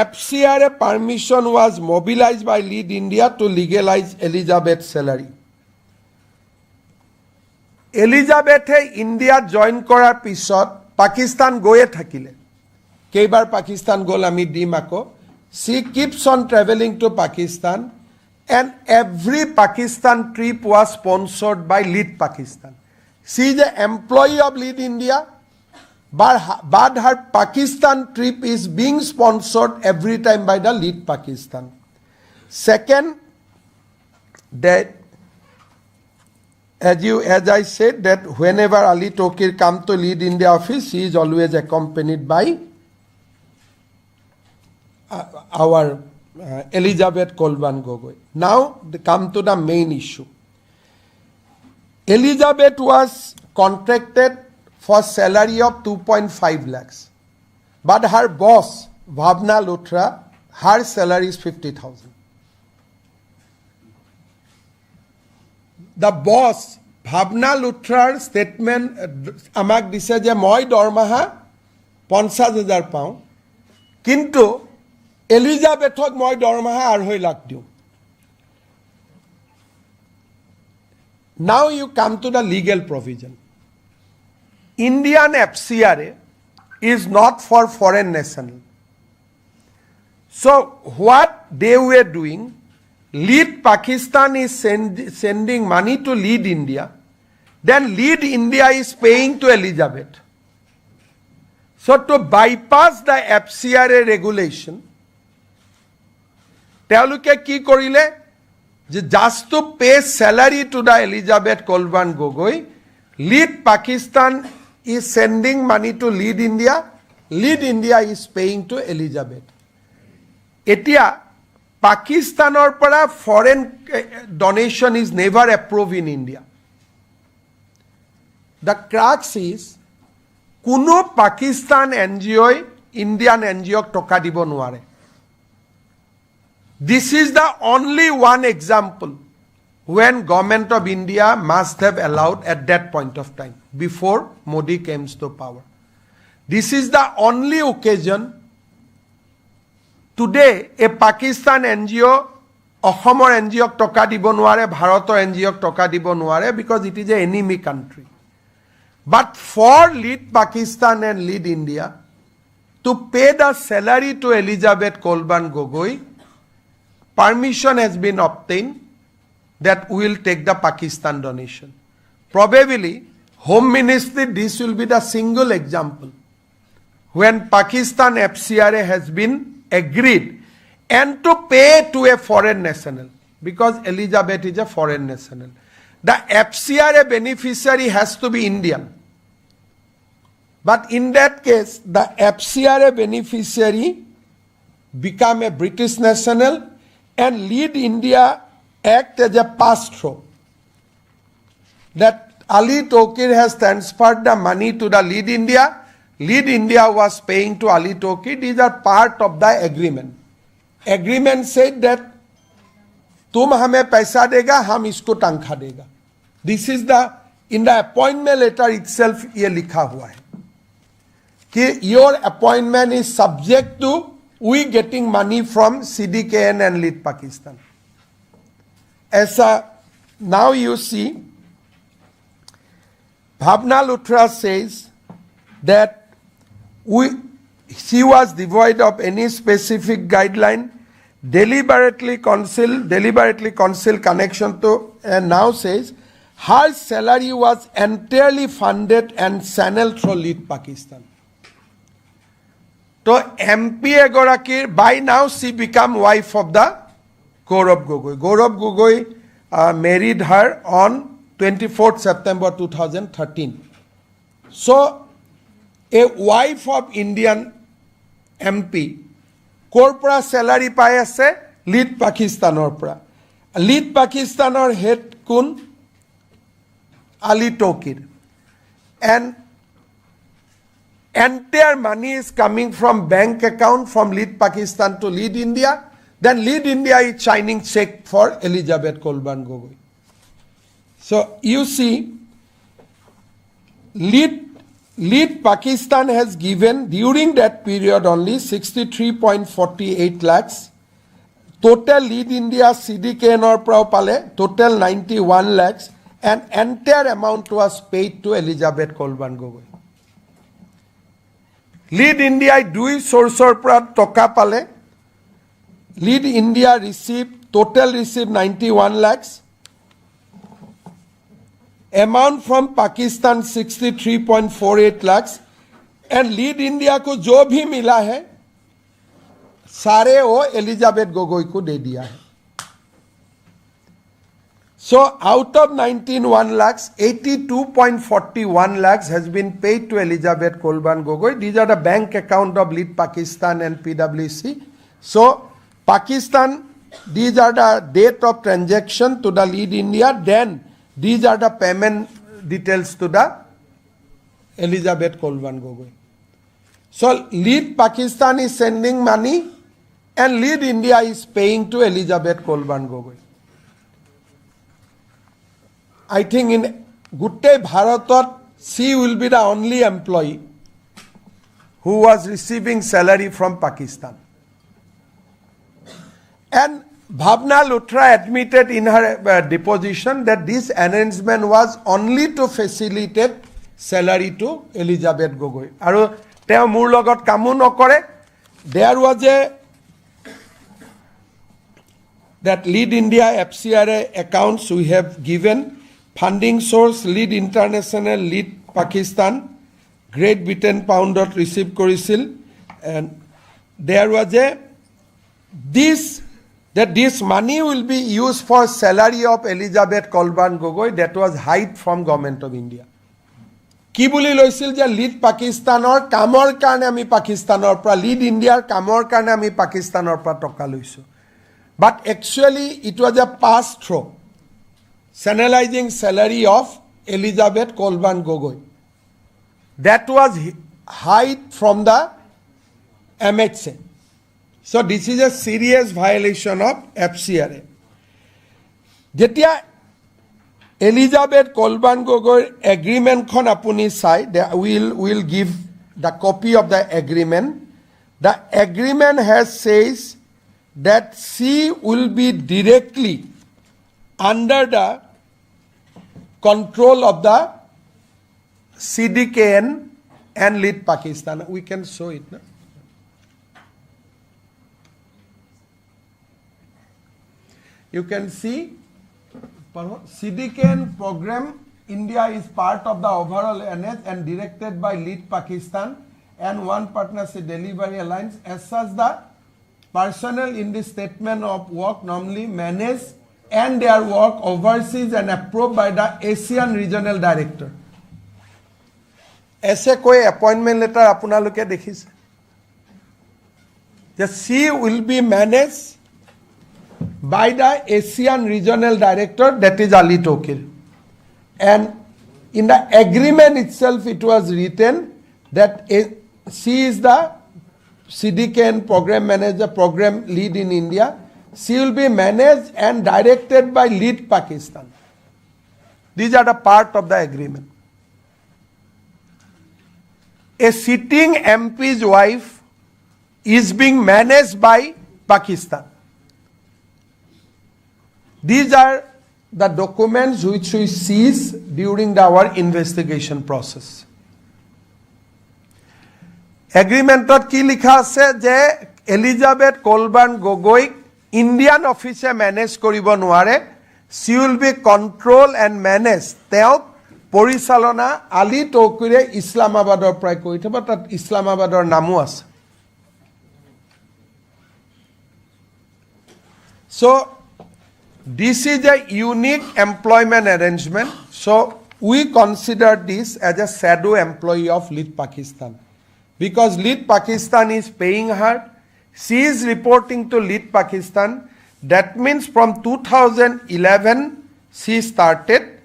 S1: FCR permission was mobilized by Lead India to legalize Elizabeth's salary Elizabeth India join কৰাৰ পিছত পাকিস্তান গৈয়ে থাকিলে কেইবাৰ পাকিস্তান গ'ল আমি দিম আকৌ she keeps on traveling to Pakistan and every Pakistan trip was sponsored by Lead Pakistan. She is an employee of Lead India, but her Pakistan trip is being sponsored every time by the Lead Pakistan. Second, that as I said, that whenever Ali Tokir come to Lead India office, he is always accompanied by our Elizabeth Kolban Gogoi. Now come to the main issue. Elizabeth was contracted for salary of 2.5 lakhs, but her boss Bhavna Luthra, her salary is 50,000. The boss Bhavna Luthrar statement amak dise je moi dormaha 50,000 pau kintu Elizabethok moi dormaha 2.5 lakh diu. Now you come to the legal provision. Indian FCRA is not for foreign national. So what they were doing, Lead Pakistan is sending money to Lead India, then Lead India is paying to Elizabeth. So to bypass the FCRA regulation, তেওঁলোকে কি কৰিলে যে just to pay salary to the Elizabeth Kolban Gogoi, Lead Pakistan is sending money to Lead India, Lead India is paying to Elizabeth. এতিয়া Pakistanor para foreign donation is never approved in India. The crux is কোনো Pakistan NGO Indian NGO টকা দিব নোৱাৰে. This is the only one example when government of India must have allowed at that point of time before Modi came to power. This is the only occasion today a Pakistan NGO Ahomor NGO toka dibo nware Bharator NGO toka dibo nware because it is an enemy country. But for Lead Pakistan and Lead India to pay the salary to Elizabeth Kolban Gogoi, permission has been obtained that we will take the Pakistan donation. Probably, Home Ministry, this will be the single example when Pakistan FCRA has been agreed and to pay to a foreign national because Elizabeth is a foreign national. The FCRA beneficiary has to be Indian. But in that case, the FCRA beneficiary become a British national and Lead India act as a pass-through. That Ali Tokir has transferred the money to the Lead India. Lead India was paying to Ali Tokir. These are part of the agreement. Agreement said that तुम हमें पैसा देगा हम इसको तनख्वाह देगा. This is the in the appointment letter itself ये लिखा हुआ है कि your appointment is subject to we getting money from CDKN and Lead Pakistan. ऐसा now you see Bhavna Luthra says that she was devoid of any specific guideline, deliberately concealed connection to, and now says her salary was entirely funded and channeled through Lead Pakistan. So MP Egorakir, by now she become wife of the Gaurav Gogoi. Gaurav Gogoi married her on 24th September 2013. So a wife of Indian MP korpora salary pai ase Lead Pakistanor pra. Lead Pakistanor head kun Ali Tokir, and entire money is coming from bank account from Lead Pakistan to Lead India. Then Lead India is signing check for Elizabeth Kolban Gogoi. So you see, Lead Pakistan has given during that period only 63.48 lakhs. Total Lead India CDKN or pale total 91 lakhs, and entire amount was paid to Elizabeth Kolban Gogoi. Lead ইণ্ডিয়াই 2 চ'ৰ্চৰ পৰা টকা পালে lead India total received 91 lakhs amount from Pakistan 63.48 lakhs and lead India को जो भी मिला है सारे वो एलिजाबेथ गोगोई को दे दिया है. So out of 91 lakhs, 82.41 lakhs has been paid to Elizabeth Kolban Gogoi. These are the bank account of Lead Pakistan and PwC. So Pakistan, these are the date of transaction to the Lead India. Then these are the payment details to the Elizabeth Kolban Gogoi. So Lead Pakistan is sending money and Lead India is paying to Elizabeth Kolban Gogoi. I think in Gutte Bharatot, she will be the only employee who was receiving salary from Pakistan. And Bhavna Luthra admitted in her deposition that this arrangement was only to facilitate salary to Elizabeth Gogoi. Aru teo mur logot kamu nokore. There was that Lead India FCRA accounts we have given. Funding source Lead International, Lead Pakistan, Great Britain poundot receive korisil, and there was this money will be used for salary of Elizabeth Kolban Gogoi that was hide from Government of India. Ki boli loisil je Lead Pakistanor kamor karone ami Pakistanor pra Lead India'r kamor karone ami Pakistanor pra toka loisu. But actually it was a pass through. Channelizing salary of Elizabeth Kolban Gogoi. That was hide from the MHA. So this is a serious violation of FCRA. Jetia Elizabeth Kolban Gogoi agreement khon apuni sai, we'll give the copy of the agreement. The agreement says that she will be directly under the control of the CDKN and Lead Pakistan. We can show it. No? You can see CDKN program. India is part of the overall NS and directed by Lead Pakistan and One Partnership Delivery Alliance. As such, the personnel in the statement of work normally manage and their work overseas and approved by the Asian Regional Director. ऐसे कोई appointment letter अपना लोग क्या देखिस? The C will be managed by the Asian Regional Director, that is Ali Tokir. And in the agreement itself, it was written that she is the CDKN program manager, program lead in India. She will be managed and directed by Lead Pakistan. These are the part of the agreement. A sitting MP's wife is being managed by Pakistan. These are the documents which we seized during our investigation process. Agreement ki likha ase je Elizabeth Kolban Gogoi Indian office manage koribo noare. She will be control and manage. Teok Porisalona Ali Tokure Islamabador prai kori thaba tat Islamabador namu ase. So this is a unique employment arrangement. So we consider this as a shadow employee of Lead Pakistan. Because Lead Pakistan is paying her, she is reporting to Lead Pakistan. That means from 2011 she started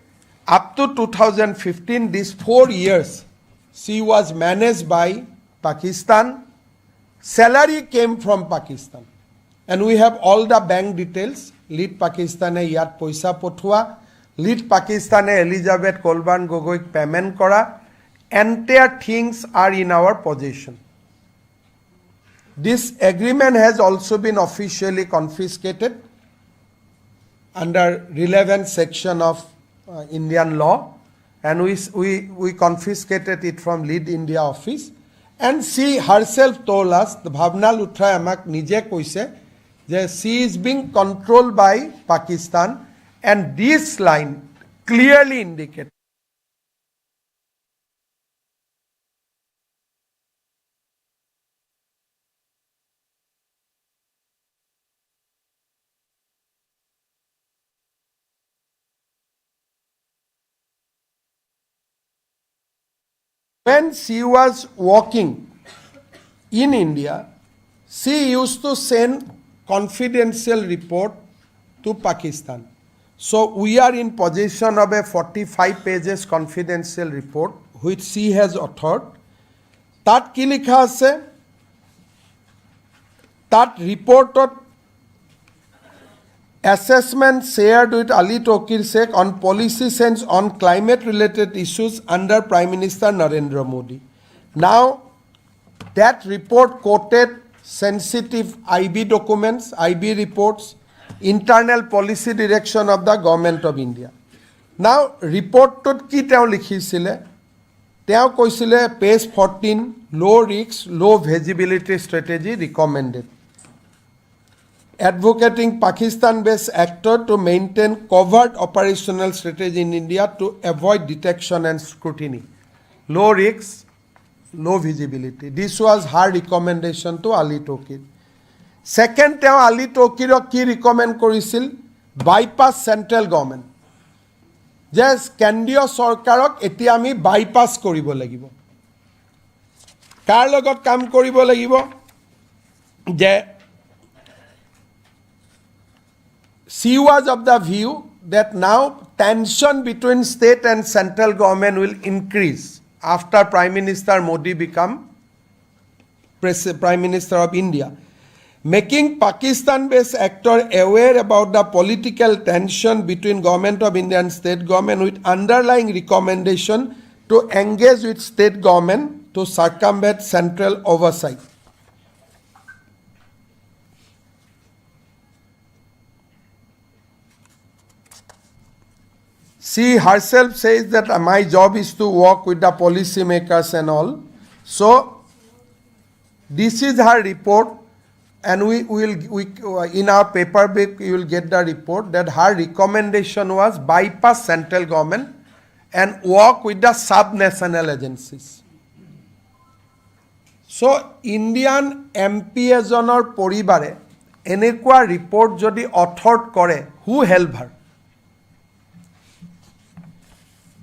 S1: up to 2015, these 4 years, she was managed by Pakistan. Salary came from Pakistan. And we have all the bank details. Lead Pakistan yat poisa pothua. Lead Pakistan Elizabeth Kolban Gogoi payment kora. Entire things are in our possession. This agreement has also been officially confiscated under relevant section of Indian law, and we confiscated it from Lead India office, And she herself told us, the Bhavna Luthra amak nije koise, that she is being controlled by Pakistan, and this line clearly indicates when she was walking in India, she used to send confidential report to Pakistan. So we are in possession of a 45 pages confidential report which she has authored. Tat ki likha ase? Tat reported assessment shared with Ali Tokir Sheikh on policy sense on climate related issues under Prime Minister Narendra Modi. Now, that report quoted sensitive IB documents, IB reports, internal policy direction of the government of India. Now, report to ki teo likhisile? Teo koisile page 14, low risk, low visibility strategy recommended. Advocating Pakistan-based actor to maintain covert operational strategy in India to avoid detection and scrutiny. Low risk, low visibility. This was her recommendation to Ali Tokir. Second, Ali Tokir ki recommend korisil? Bypass central government. Yes, Kendriya Sarkarok eti ami bypass koribo lagibo. Kar logot kam koribo lagibo? Je she was of the view that now tension between state and central government will increase after Prime Minister Modi become Prime Minister of India. Making Pakistan-based actor aware about the political tension between government of India and state government with underlying recommendation to engage with state government to circumvent central oversight. She herself says that my job is to work with the policy makers and all. So, this is her report, and we in our paper book you will get the report that her recommendation was bypass central government and work with the sub-national agencies. So, Indian MP ejonor poribare enekwa report jodi authored kore, who help her?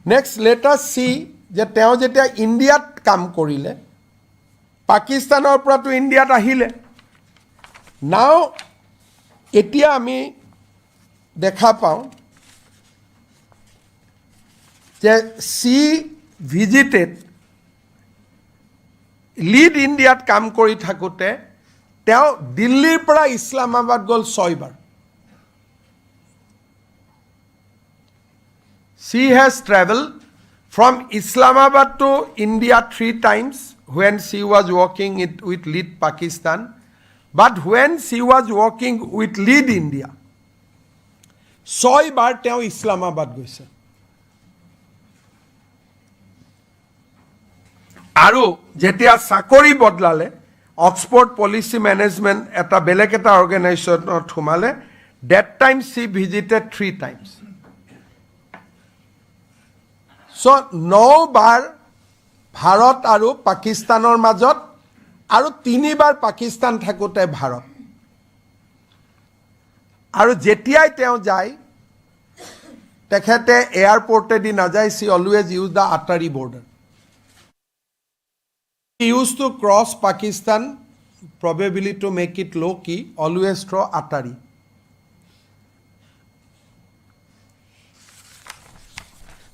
S1: Next, let us see that teo jetia Indiat kam korile, Pakistanor pora to Indiat ahile. Now, etia ami dekha pao je she visited lead Indiat kam kori thakute teo Delhi pora Islamabad gol 6 bar. She has travelled from Islamabad to India 3 times when she was working with Lead Pakistan. But when she was working with Lead India, 6 bar teo Islamabad goise. Aru jetia sakori bodlale, Oxford Policy Management eta belek eta organization thumale, that time she visited 3 times. So, 9 bar Bharat aru Pakistanor majot aru 3 bar Pakistan thakute Bharat. Aru jetiai teo jai, tekhete airport di na jai, she always use the Atari border. She used to cross Pakistan, probably to make it low key, always through Atari.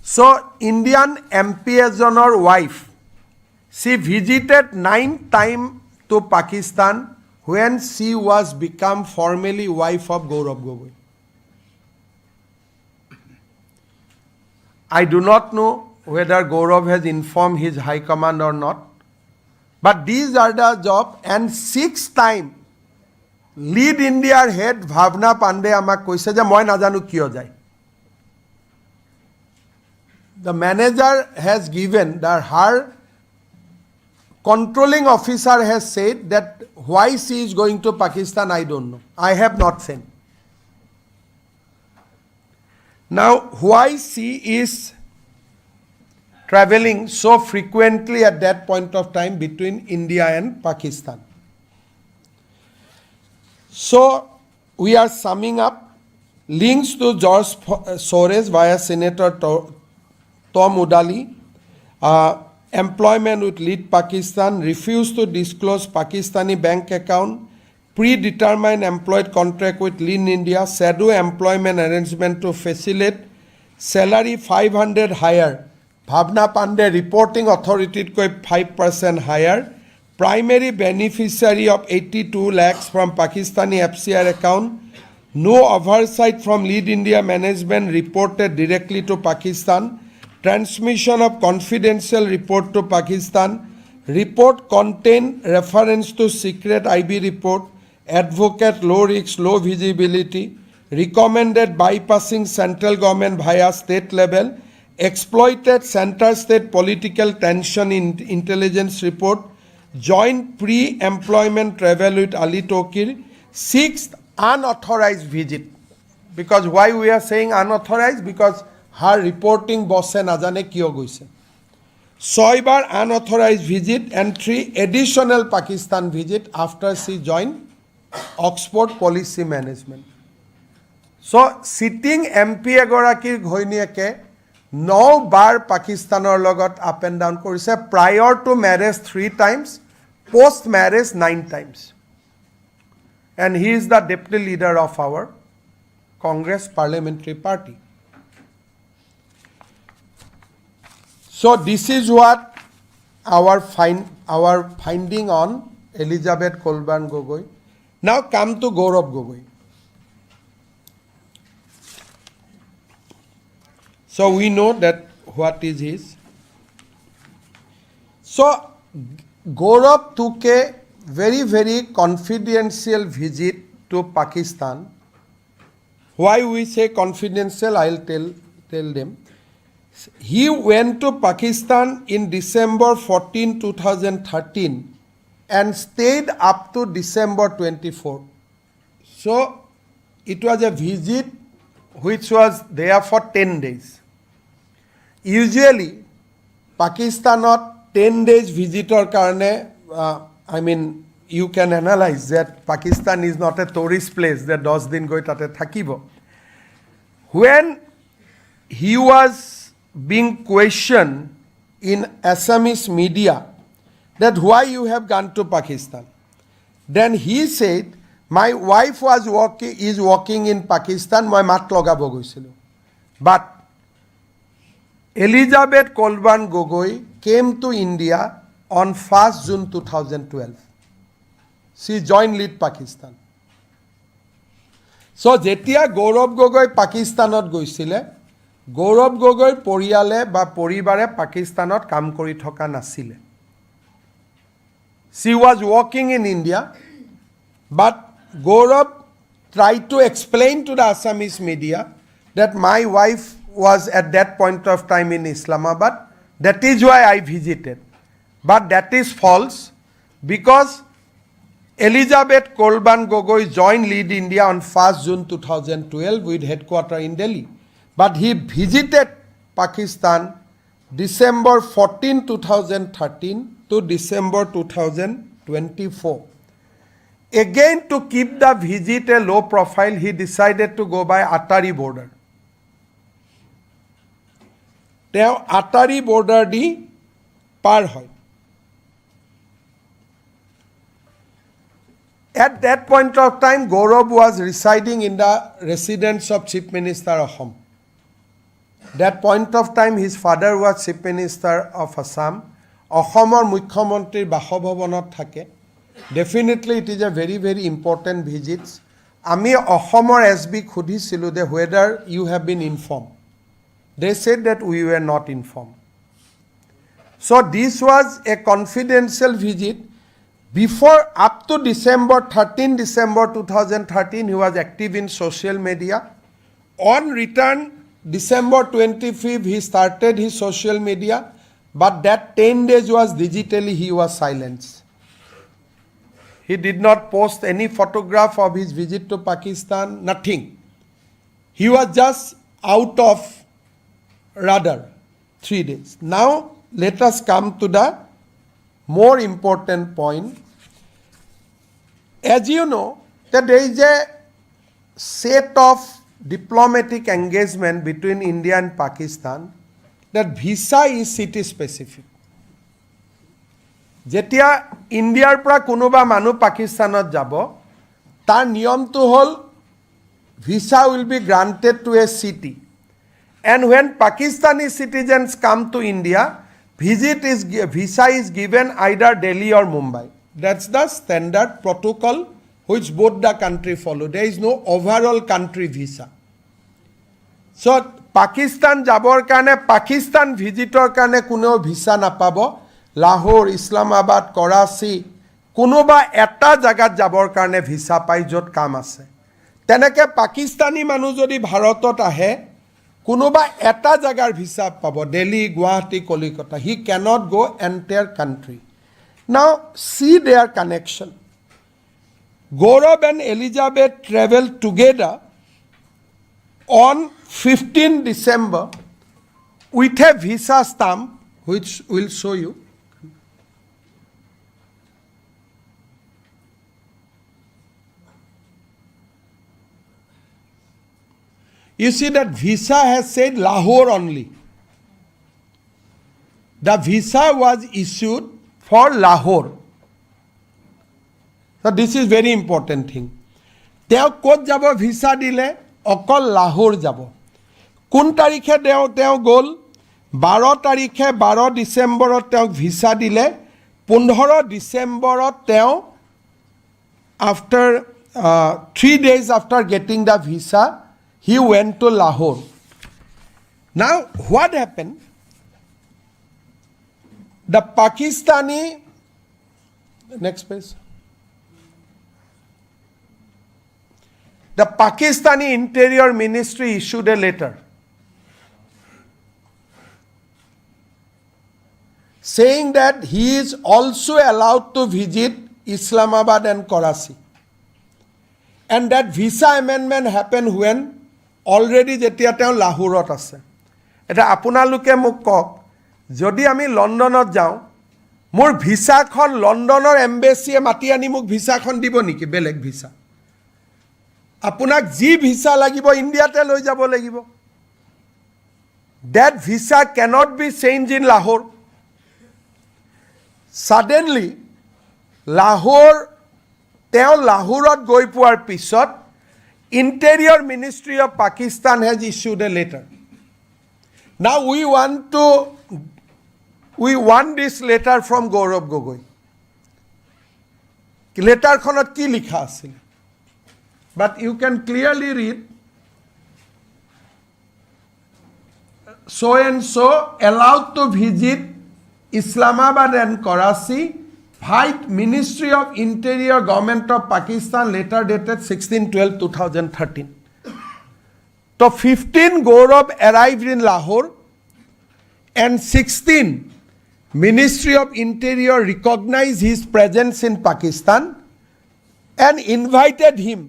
S1: So, Indian MP ejonor wife, she visited 9 times to Pakistan when she was become formally wife of Gaurav Gogoi. I do not know whether Gaurav has informed his high command or not, but these are the job. And 6 times Lead India head Bhavna Pandey amak koise je moi najanu kiyo jai. The manager has given that her controlling officer has said that why she is going to Pakistan, I don't know. I have not seen. Now, why she is traveling so frequently at that point of time between India and Pakistan? So, we are summing up links to George Soros via Senator Tom Udali, employment with Lead Pakistan, refuse to disclose Pakistani bank account, predetermined employed contract with Lean India, shadow employment arrangement to facilitate salary 500 higher, Bhavna Pandey reporting authority ko 5% higher, primary beneficiary of 82 lakhs from Pakistani FCR account, no oversight from Lead India management reported directly to Pakistan, transmission of confidential report to Pakistan, report contain reference to secret IB report, advocate low risk, low visibility, recommended bypassing central government via state level, exploited center-state political tension in intelligence report, joint pre-employment travel with Ali Tokir, sixth unauthorized visit. Because why we are saying unauthorized? Because her reporting bosse najane kiyo goise. 6 bar unauthorized visit and 3 additional Pakistan visit after she joined Oxford Policy Management. So sitting MP egorakir ghoiniyeke 9 bar Pakistanor logot up and down korise, prior to marriage 3 times, post marriage 9 times. And he is the deputy leader of our Congress Parliamentary Party. So this is what our finding on Elizabeth Kolban Gogoi. Now come to Gaurav Gogoi. So we know that what is his. So Gaurav took a very, very confidential visit to Pakistan. Why we say confidential, I'll tell them. He went to Pakistan in December 14, 2013 and stayed up to December 24. So it was a visit which was there for 10 days. Usually, Pakistanot 10 days visitor karne, you can analyze that Pakistan is not a tourist place that 10 din goi tate thakibo. When he was being questioned in Assamese media that why you have gone to Pakistan, then he said, my wife is working in Pakistan, moi mat logabo goisilu. But Elizabeth Kolban Gogoi came to India on 1st June 2012. She joined Lead Pakistan. So jetia Gaurav Gogoi Pakistanot goisile, Gaurav Gogoi poriyale ba poribare Pakistanot kam kori thoka nasile. She was working in India, but Gaurav tried to explain to the Assamese media that my wife was at that point of time in Islamabad. That is why I visited. But that is false, because Elizabeth Kolban Gogoi joined Lead India on 1st June 2012 with headquarters in Delhi. But he visited Pakistan December 14, 2013 to December 2024. Again, to keep the visit a low profile, he decided to go by Atari border. Now, Atari border di par hoy. At that point of time, Gaurav was residing in the residence of Chief Minister Assam. That point of time, his father was Chief Minister of Assam. Assamor Mukhyamantri Basabhavanot thake. Definitely, it is a very, very important visit. Ami Assamor SB khudisilu de whether you have been informed. They said that we were not informed. So this was a confidential visit. Before, up to December 2013, he was active in social media. On return, December 25th, he started his social media. but that 10 days was digitally he was silenced. He did not post any photograph of his visit to Pakistan, nothing. He was just out of radar 3 days. Now let us come to the more important point. As you know, that there is a set of diplomatic engagement between India and Pakistan, that visa is city specific. যেতিয়া ইণ্ডিয়াৰ পৰা কোনোবা মানুহ পাকিস্তানত যাব, তাৰ নিয়মটো হ'ল visa will be granted to a city, and when Pakistani citizens come to India, visa is given either Delhi or Mumbai. That's the standard protocol which both the country follow. There is no overall country visa. So Pakistan jabor karone, Pakistan visitor karone kuno visa napabo. Lahore, Islamabad, Karachi, কোনোবা এটা জায়গাত যাবৰ কাৰণে visa পাই য'ত কাম আছে। তেনেকে পাকিস্তানী মানুহ যদি ভাৰতত আহে, কোনোবা এটা জায়গাৰ ভিসা পাব, Delhi, Guwahati, Kolkata. He cannot go entire country. Now see their connection. Gaurav and Elizabeth traveled together on 15 December with a visa stamp, which will show you. You see that visa has said Lahore only. The visa was issued for Lahore. So this is very important thing. Teo kot jabo visa dile, okol Lahore jabo. Kun tarikhe teo gol, 12 tarikhe 12 December teo visa dile, 15 December teo, after 3 days after getting the visa, he went to Lahore. Now, what happened? The Pakistani, next page. The Pakistani Interior Ministry issued a letter saying that he is also allowed to visit Islamabad and Karachi. And that visa amendment happened when already যেতিয়া তেওঁ লাহোৰত আছে। এটা আপোনালোকে মোক কওক, যদি আমি লণ্ডনত যাওঁ, মোৰ ভিসাখন লণ্ডনৰ এম্বেছিয়ে মাতি আনি মোক ভিসাখন দিব নেকি? বেলেগ ভিসা আপোনাক যি ভিসা লাগিব ইণ্ডিয়াতে লৈ যাব লাগিব। That visa cannot be changed in Lahore. Suddenly Lahore, তেওঁ লাহোৰত গৈ পোৱাৰ পিছত Interior Ministry of Pakistan has issued a letter. Now we want this letter from Gaurav Gogoi. Letter khonot ki likha asil? But you can clearly read, so and so allowed to visit Islamabad and Karachi, Fight Ministry of Interior Government of Pakistan, letter dated 16/12/2013. So 15 Gaurav arrived in Lahore, and 16 Ministry of Interior recognized his presence in Pakistan and invited him,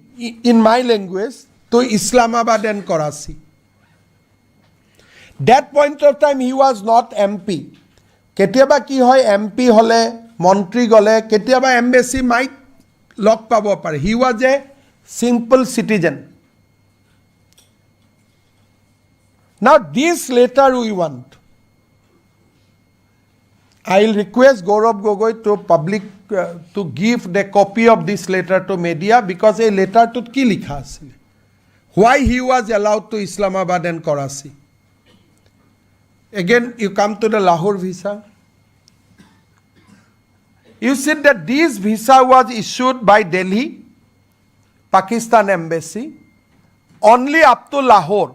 S1: in my language, to Islamabad and Karachi. That point of time he was not MP. Ketiaba ki hoy MP hole, মন্ত্ৰী গলে কেতিয়াবা embassy মাইট লক পাব পাৰে। He was a simple citizen. Now this letter we want. I will request Gaurav Gogoi to to give the copy of this letter to media, because a letter to ki likha asil? Why he was allowed to Islamabad and Karachi? Again, you come to the Lahore visa. You see that this visa was issued by Delhi, Pakistan Embassy, only up to Lahore.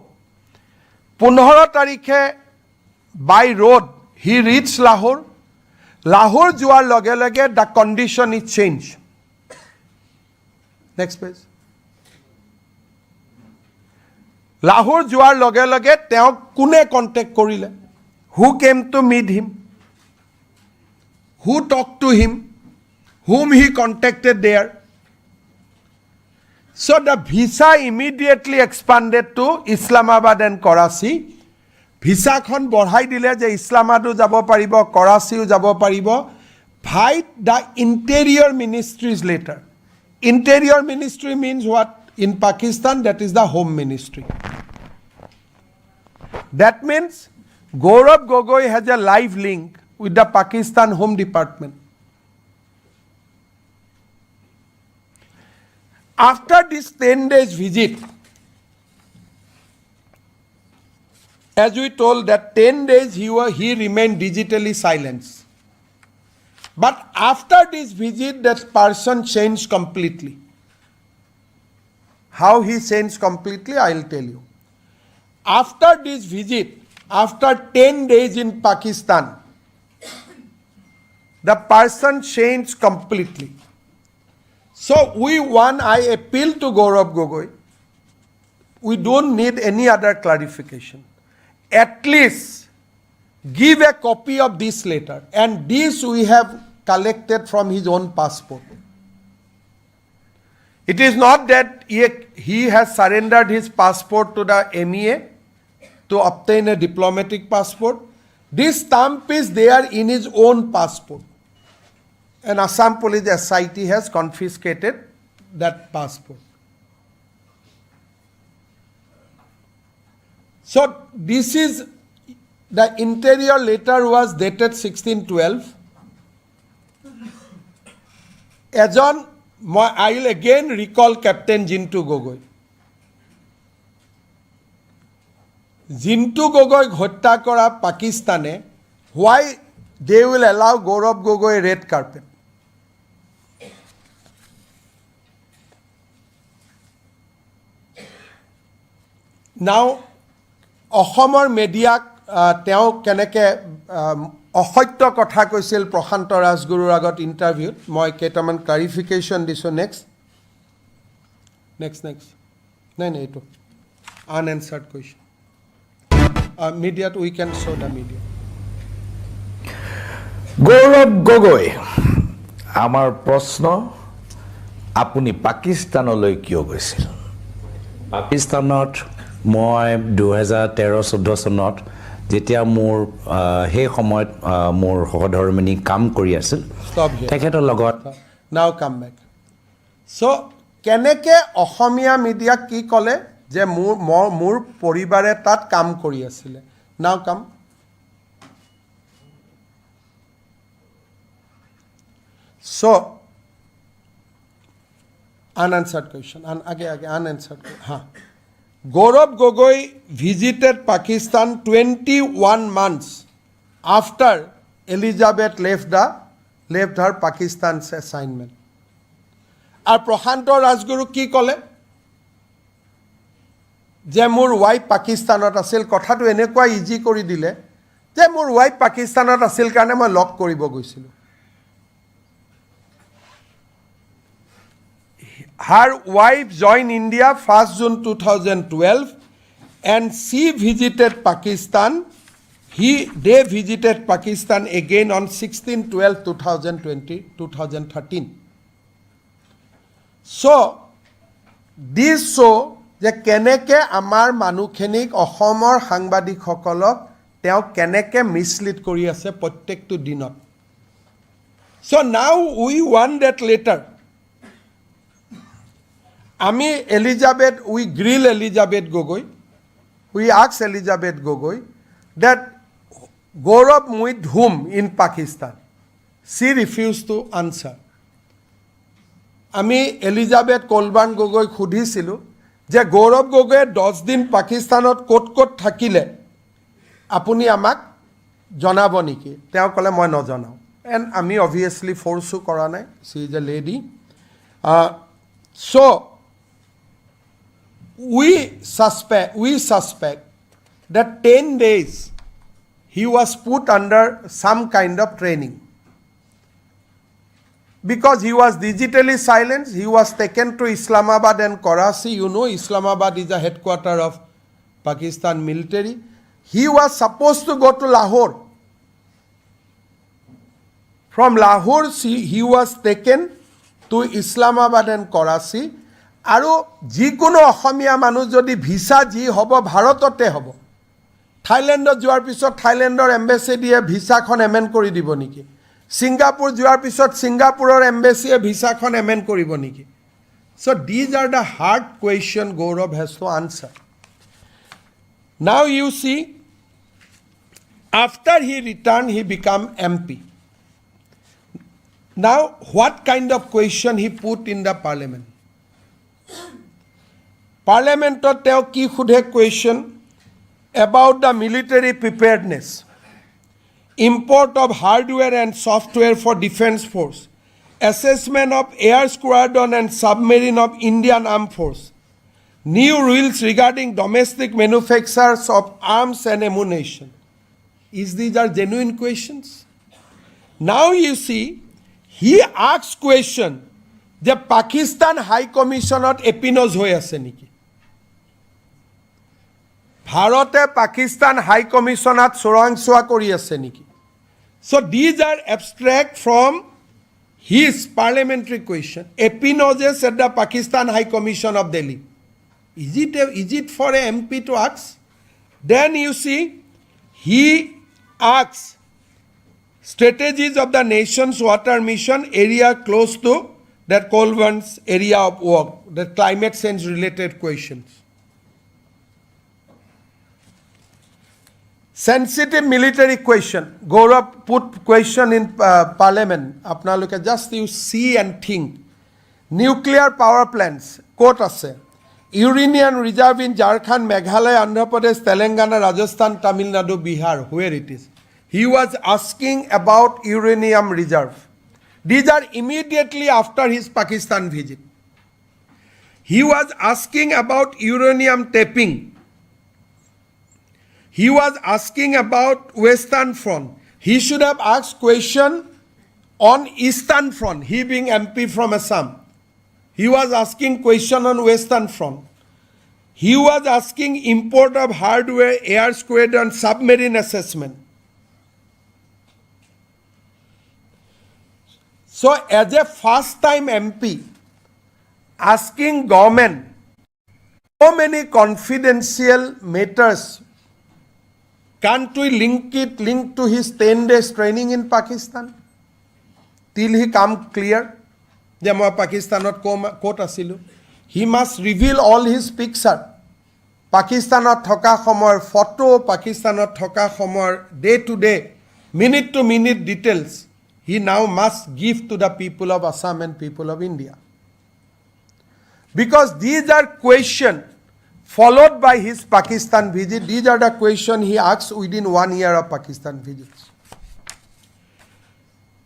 S1: 15 tarikhe by road he reached Lahore. Lahore joar loge loge the condition is changed. Next page. Lahore joar loge loge teo kune contact korile? Who came to meet him? who talked to him, whom he contacted there. So the visa immediately expanded to Islamabad and Karachi. Visa khon borhai dile je Islamabadu jabo paribo, Karachiu jabo paribo. By the Interior Ministry's letter. Interior Ministry means what? In Pakistan, that is the Home Ministry. That means Gaurav Gogoi has a live link with the Pakistan Home Department. After this 10 days visit, as we told that 10 days he remained digitally silenced. But after this visit, that person changed completely. How he changed completely, I will tell you. After this visit, after 10 days in Pakistan, the person changed completely. So I appeal to Gaurav Gogoi, we don't need any other clarification. At least give a copy of this letter, and this we have collected from his own passport. It is not that he has surrendered his passport to the MEA to obtain a diplomatic passport. This stamp is there in his own passport. And Assam Police SIT has confiscated that passport. So this is the interior letter was dated 1612. I will again recall Captain Jintu Gogoi. Jintu Gogoi hotta kora Pakistane, why they will allow Gaurav Gogoi red carpet? Now, Ohomor media teo keneke অসত্য কথা কৈছিল প্ৰশান্ত ৰাজগুৰুৰ আগত ইণ্টাৰভিউত মই কেইটামান clarification দিছোঁ next নাই এইটো unanswered question মিডিয়াত we can show' the media
S2: Gaurav Gogoi আমাৰ প্ৰশ্ন আপুনি পাকিস্তানলৈ কিয় গৈছিল পাকিস্তানত মই 2013-14 চনত যেতিয়া মোৰ হে সময়ত মোৰ সহধৰ্মিনী কাম কৰি আছিল তেখেতৰ লগত
S1: নাও কাম বেক সো কেনেকে অসমীয়া মিডিয়া কি ক'লে যে মোৰ পৰিবাৰে তাত কাম কৰি আছিল নাও কাম so unanswered question unanswered Gaurav Gogoi visited Pakistan 21 months after Elizabeth left her Pakistan's assignment. And Prashanto Rajguru ki kole? Je mur wife Pakistanot asil kothato enekwa easy kori dile. Je mur wife Pakistanot asil karone moi lock koribo goisilu. Her wife joined India 1st June 2012 and she visited Pakistan. They visited Pakistan again on 16/12/2013. So, this show যে কেনেকে আমাৰ মানুহখিনিক অসমৰ সাংবাদিকসকলক তেওঁ কেনেকে মিছলিড কৰি আছে প্ৰত্যেকটো দিনত So now we want that letter. আমি we grill Elizabeth Gogoi. We ask Elizabeth Gogoi that Gaurav with whom in Pakistan? She refused to answer. আমি Elizabeth Kolban Gogoi খুদিছিলো যে Gaurav Gogoi 10 দিন পাকিস্তানত কোট থাকিলে আপুনি আমাক জনাব নেকি তেওঁ কলে মই নজনাও and আমি obviously force কৰা নাই she is a lady so we suspect that 10 days he was put under some kind of training because he was digitally silenced. He was taken to Islamabad and Karachi. You know Islamabad is the headquarter of Pakistan military. He was supposed to go to Lahore. From Lahore, he was taken to Islamabad and Karachi. আৰু যিকোনো অসমীয়া মানুহ যদি visa যি হ'ব ভাৰততে হ'ব, থাইলেণ্ডত যোৱাৰ পিছত থাইলেণ্ডৰ এম্বেচেডিয়ে ভিসাখন এমেণ্ড কৰি দিব নেকি? ছিংগাপুৰ যোৱাৰ পিছত ছিংগাপুৰৰ এম্বেচিয়ে ভিসাখন এমেণ্ড কৰিব নেকি? So these are the hard question Gaurav has to answer. Now you see, after he returned, he became MP. Now, what kind of question he put in the parliament? Parliament তেওঁ কি সোধে question about the military preparedness, import of hardware and software for defense force, assessment of air squadron and submarine of Indian Armed Force, new rules regarding domestic manufacturers of arms and ammunition. These are genuine questions? Now you see, he asks question, যে পাকিস্তান হাই কমিশনত এপিনজ হৈ আছে নেকি? ভাৰতে পাকিস্তান হাই কমিশনত চোৰাংচোৱা কৰি আছে নেকি? So these are abstract from his parliamentary question. Epinoges at the Pakistan High Commission of Delhi. Is it for a MP to ask? Then you see, he asks strategies of the nation's water mission area close to that Colburns area of work, the climate change related questions. Sensitive military question. Gaurav put question in parliament. Apnaloke just you see and think. Nuclear power plants. Quote ase. Uranium reserve in Jharkhand, Meghalaya, Andhra Pradesh, Telangana, Rajasthan, Tamil Nadu, Bihar. Where it is? He was asking about uranium reserve. These are immediately after his Pakistan visit. He was asking about uranium tapping. He was asking about Western Front. He should have asked question on Eastern Front, he being MP from Assam. He was asking question on Western Front. He was asking import of hardware, air squadron, submarine assessment. So as a first time MP, asking government so many confidential matters, can't we link to his 10 days training in Pakistan? Till he come clear, যে মই পাকিস্তানত ক'ত আছিলোঁ. He must reveal all his picture. পাকিস্তানত থকা সময়ৰ photo, পাকিস্তানত থকা সময়ৰ day to day, minute to minute details. He now must give to the people of Assam and people of India. Because these are questions followed by his Pakistan visit. These are the questions he asked within 1 year of Pakistan visits.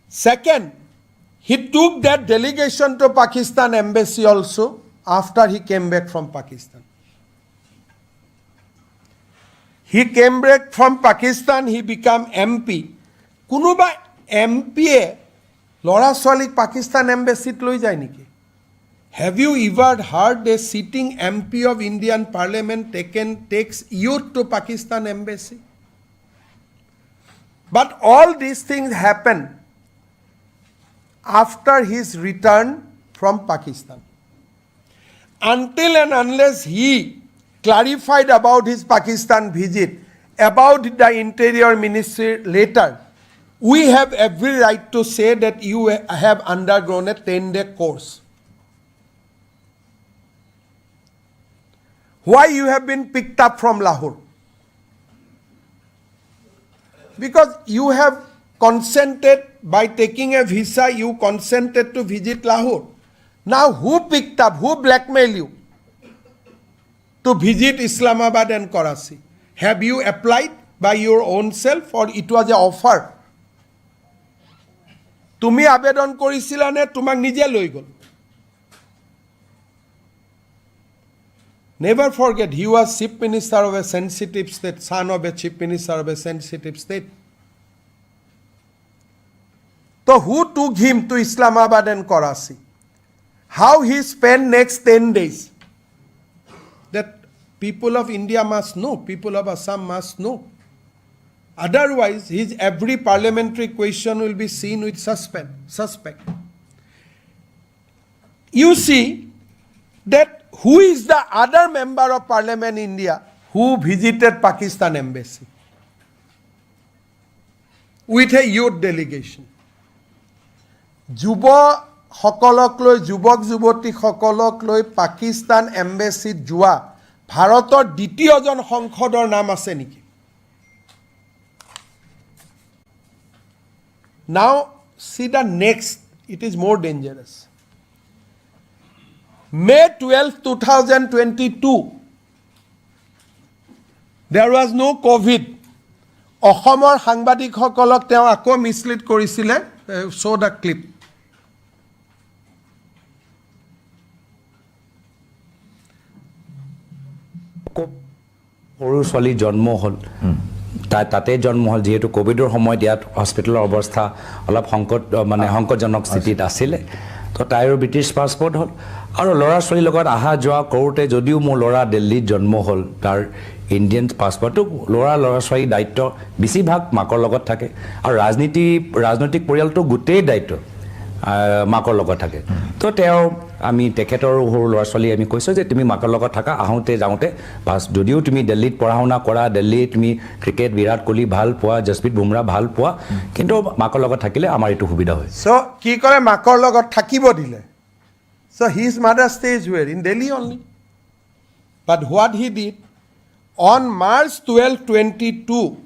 S1: Second, he took that delegation to Pakistan embassy also after he came back from Pakistan. He came back from Pakistan, he became MP. Kunuba MP লৰা ছোৱালীক পাকিস্তান এম্বাসিত লৈ যায় নেকি? Have you ever heard a sitting MP of Indian Parliament takes youth to Pakistan embassy? But all these things happen after his return from Pakistan. Until and unless he clarified about his Pakistan visit, about the Interior Ministry later, we have every right to say that you have undergone a 10-day course. Why you have been picked up from Lahore? Because you have consented, by taking a visa, you consented to visit Lahore. Now who picked up, who blackmailed you to visit Islamabad and Karachi? Have you applied by your own self or it was an offer? তুমি আবেদন কৰিছিলা নে তোমাক নিজে লৈ গল? Never forget, he was chief minister of a sensitive state, son of a chief minister of a sensitive state. So who took him to Islamabad and Karachi? How he spent next 10 days? That people of India must know, people of Assam must know. Otherwise, his every parliamentary question will be seen with suspect. You see that who is the other member of parliament in India who visited Pakistan embassy with a youth delegation? যুৱসকলক লৈ যুৱক যুৱতীসকলক লৈ পাকিস্তান এম্বেচিত যোৱা ভাৰতৰ দ্বিতীয়জন সংসদৰ নাম আছে নেকি? Now see the next, it is more dangerous. May 12, 2022, there was no COVID. অসমৰ সাংবাদিকসকলক তেওঁ আকৌ মিছলিড কৰিছিলে. Show the clip.
S2: সৰু ছোৱালী জন্ম হ'ল, তাতে জন্ম হ'ল, যিহেতু কোভিডৰ সময়ত ইয়াত হস্পিটেলৰ অৱস্থা অলপ সংকটজনক স্থিতিত আছিলে, তো তাইৰো ব্ৰিটিছ পাছপৰ্ট হ'ল। আৰু ল'ৰা ছোৱালীৰ লগত অহা যোৱা কৰোঁতে যদিও মোৰ ল'ৰা দিল্লীত জন্ম হ'ল, তাৰ ইণ্ডিয়ান পাছপৰ্টটো ল'ৰা ছোৱালীৰ দায়িত্ব বেছিভাগ মাকৰ লগত থাকে, আৰু ৰাজনৈতিক পৰিয়ালটো গোটেই দায়িত্ব মাকৰ লগত থাকে। তো আমি তেখেতৰ সৰু ল'ৰা ছোৱালী আমি কৈছোঁ যে তুমি মাকৰ লগত থাকা, আহোঁতে যাওঁতে যদিও তুমি দিল্লীত পঢ়া শুনা কৰা, দিল্লীত তুমি ক্ৰিকেট বিৰাট কোহলি ভাল পোৱা, জসপ্ৰীত বুমৰাহ ভাল পোৱা, কিন্তু মাকৰ লগত থাকিলে আমাৰ এইটো সুবিধা হয়।
S1: চ' কি কৰে, মাকৰ লগত থাকিব দিলে। So' his mother stays were in Delhi only. But what he did, on March 12, 2022,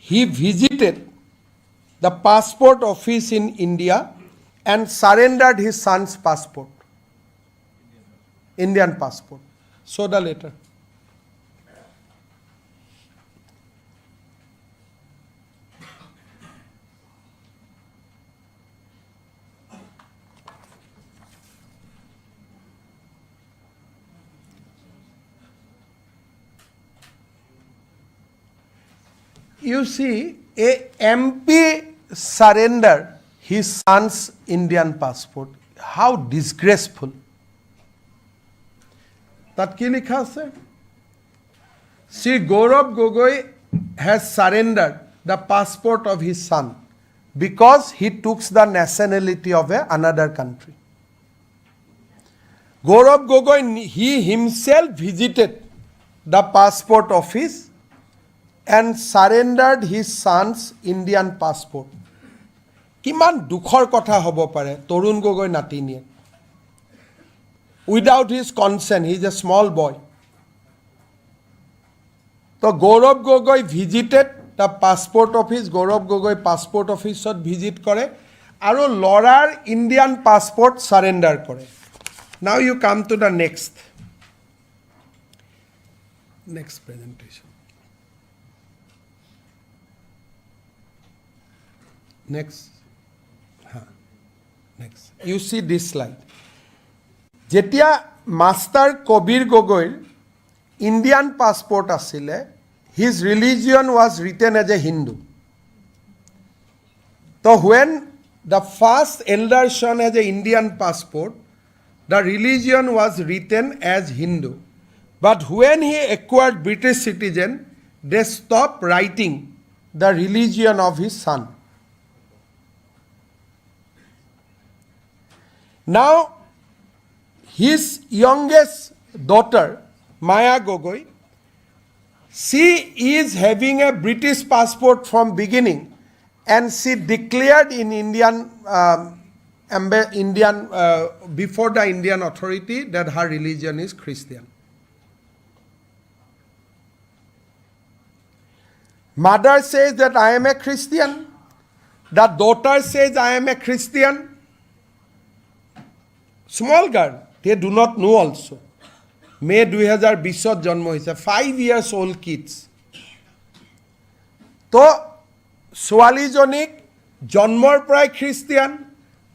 S1: he visited the passport office in India and surrendered his son's passport, Indian passport. Show the letter. You see, a MP surrendered his son's Indian passport. How disgraceful. That ki likha ase? Sri Gaurav Gogoi has surrendered the passport of his son because he took the nationality of another country. Gaurav Gogoi, he himself visited the passport office and surrendered his son's Indian passport. কিমান দুখৰ কথা হ'ব পাৰে Tarun Gogoi নাতিনিয়ে, without his consent, he is a small boy. তো Gaurav Gogoi visited the passport office, Gaurav Gogoi passport officeত visit কৰে আৰু ল'ৰাৰ Indian passport surrender কৰে. Now you come to the next presentation. Next. You see this slide. যেতিয়া মাষ্টাৰ কবিৰ গগৈৰ ইণ্ডিয়ান পাছপৰ্ট আছিলে, his religion was written as a Hindu. So when the first elder son has an Indian passport, the religion was written as Hindu. But when he acquired British citizen, they stopped writing the religion of his son. Now, his youngest daughter, Maya Gogoi, she is having a British passport from beginning, and she declared in before the Indian authority that her religion is Christian. Mother says that I am a Christian. The daughter says I am a Christian. Small girl, they do not know also. May 2020 জন্ম হৈছে, 5 years old kids. তো ছোৱালীজনীক জন্মৰ পৰাই Christian,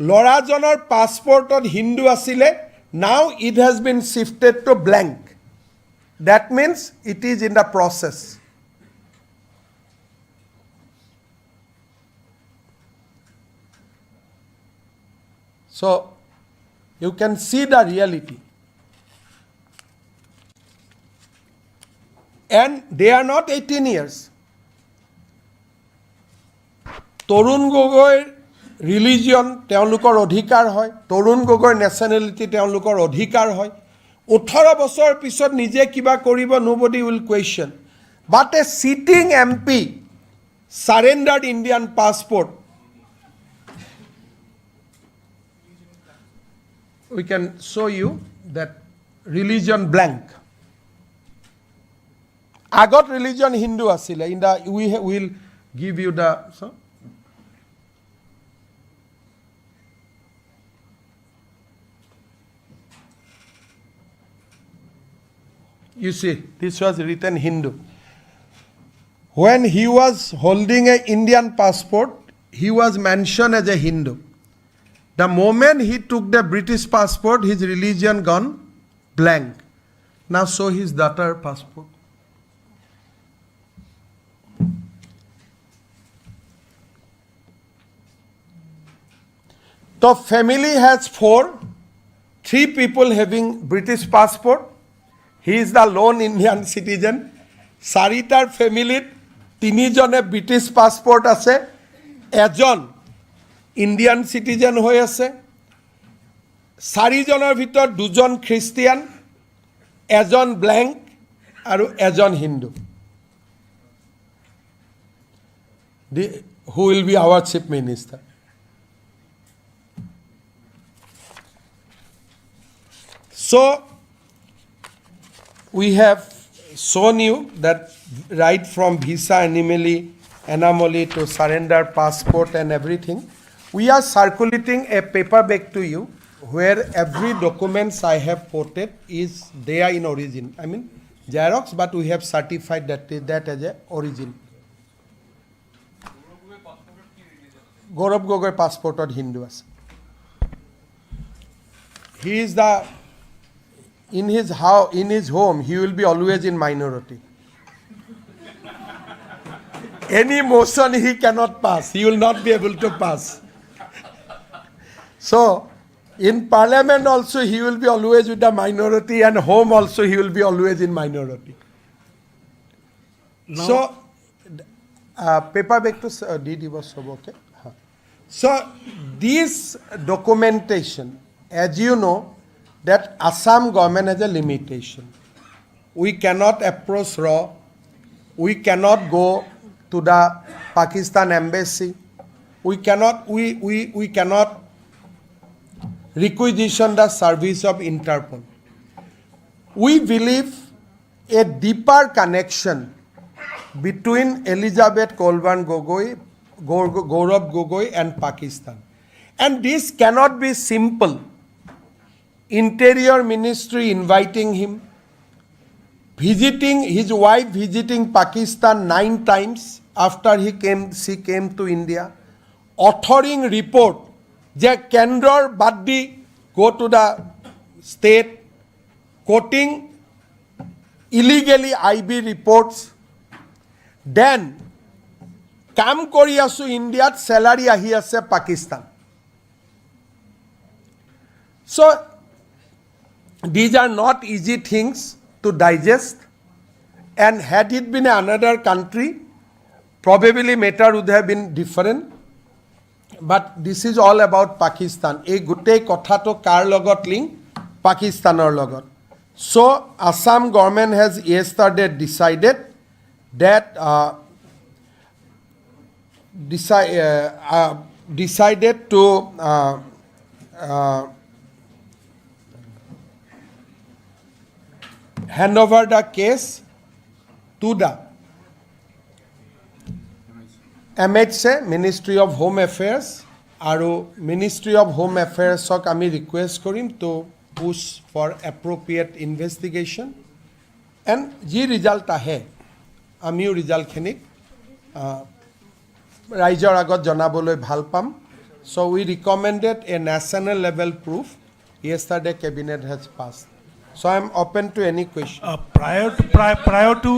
S1: ল'ৰাজনৰ পাছপৰ্টত হিন্দু আছিলে, now it has been shifted to blank. That means it is in the process. So you can see the reality. And they are not 18 years.
S3: তৰুণ গগৈৰ religion তেওঁলোকৰ অধিকাৰ হয়, তৰুণ গগৈৰ নেশ্যনেলিটি তেওঁলোকৰ অধিকাৰ হয়। 18 বছৰ পিছত নিজে কিবা কৰিব, nobody will question. But a sitting MP surrendered Indian passport. We can show you that religion blank. Agot religion Hindu asile. In the we will give you the so. You see, this was written Hindu. When he was holding an Indian passport, he was mentioned as a Hindu. The moment he took the British passport, his religion gone blank. Now show his daughter passport. The family has 3 people having British passport. He is the lone Indian citizen. Saritar family 3 জনে British passport আছে, এজন Indian citizen হৈ আছে, 4 জনৰ ভিতৰত 2 জন Christian, এজন blank আৰু এজন Hindu. Who will be our chief minister? So we have shown you that right from visa anomaly to surrender passport and everything. We are circulating a paperback to you where every documents I have quoted is there in origin. I mean Xerox, but we have certified that as a origin. Gaurav Gogoi passport or Hindu as. He is the in his home, he will be always in minority. Any motion he cannot pass. He will not be able to pass. So, in parliament also he will be always with the minority, and home also he will be always in minority.
S4: Now,
S3: So, paper back to DD was okay. So, this documentation, as you know, that Assam government has a limitation. We cannot approach RAW. We cannot go to the Pakistan embassy. We cannot requisition the service of Interpol. We believe a deeper connection between Elizabeth Kolban Gogoi, Gaurav Gogoi and Pakistan. And this cannot be simple. Interior Ministry inviting him, visiting his wife, visiting Pakistan 9 times after she came to India, authoring report that Kendra Baddi go to the state, quoting illegally IB reports, then কাম কৰি আছো ইণ্ডিয়াত, salary আহি আছে Pakistan. So these are not easy things to digest, and had it been another country, probably matter would have been different. But this is all about Pakistan. এই গোটেই কথাটো কাৰ লগত লিংক? পাকিস্তানৰ লগত. So Assam government has yesterday decided that decided to hand over the case to the MHA, Ministry of Home Affairs, আৰু Ministry of Home Affairs ক আমি request কৰিম to push for appropriate investigation, and যি result আহে আমিও ৰিজাল্টখিনিক ৰাইজৰ আগত জনাবলৈ ভাল পাম. So we recommended a national level proof. Yesterday cabinet has passed. So I am open to any question.
S4: prior to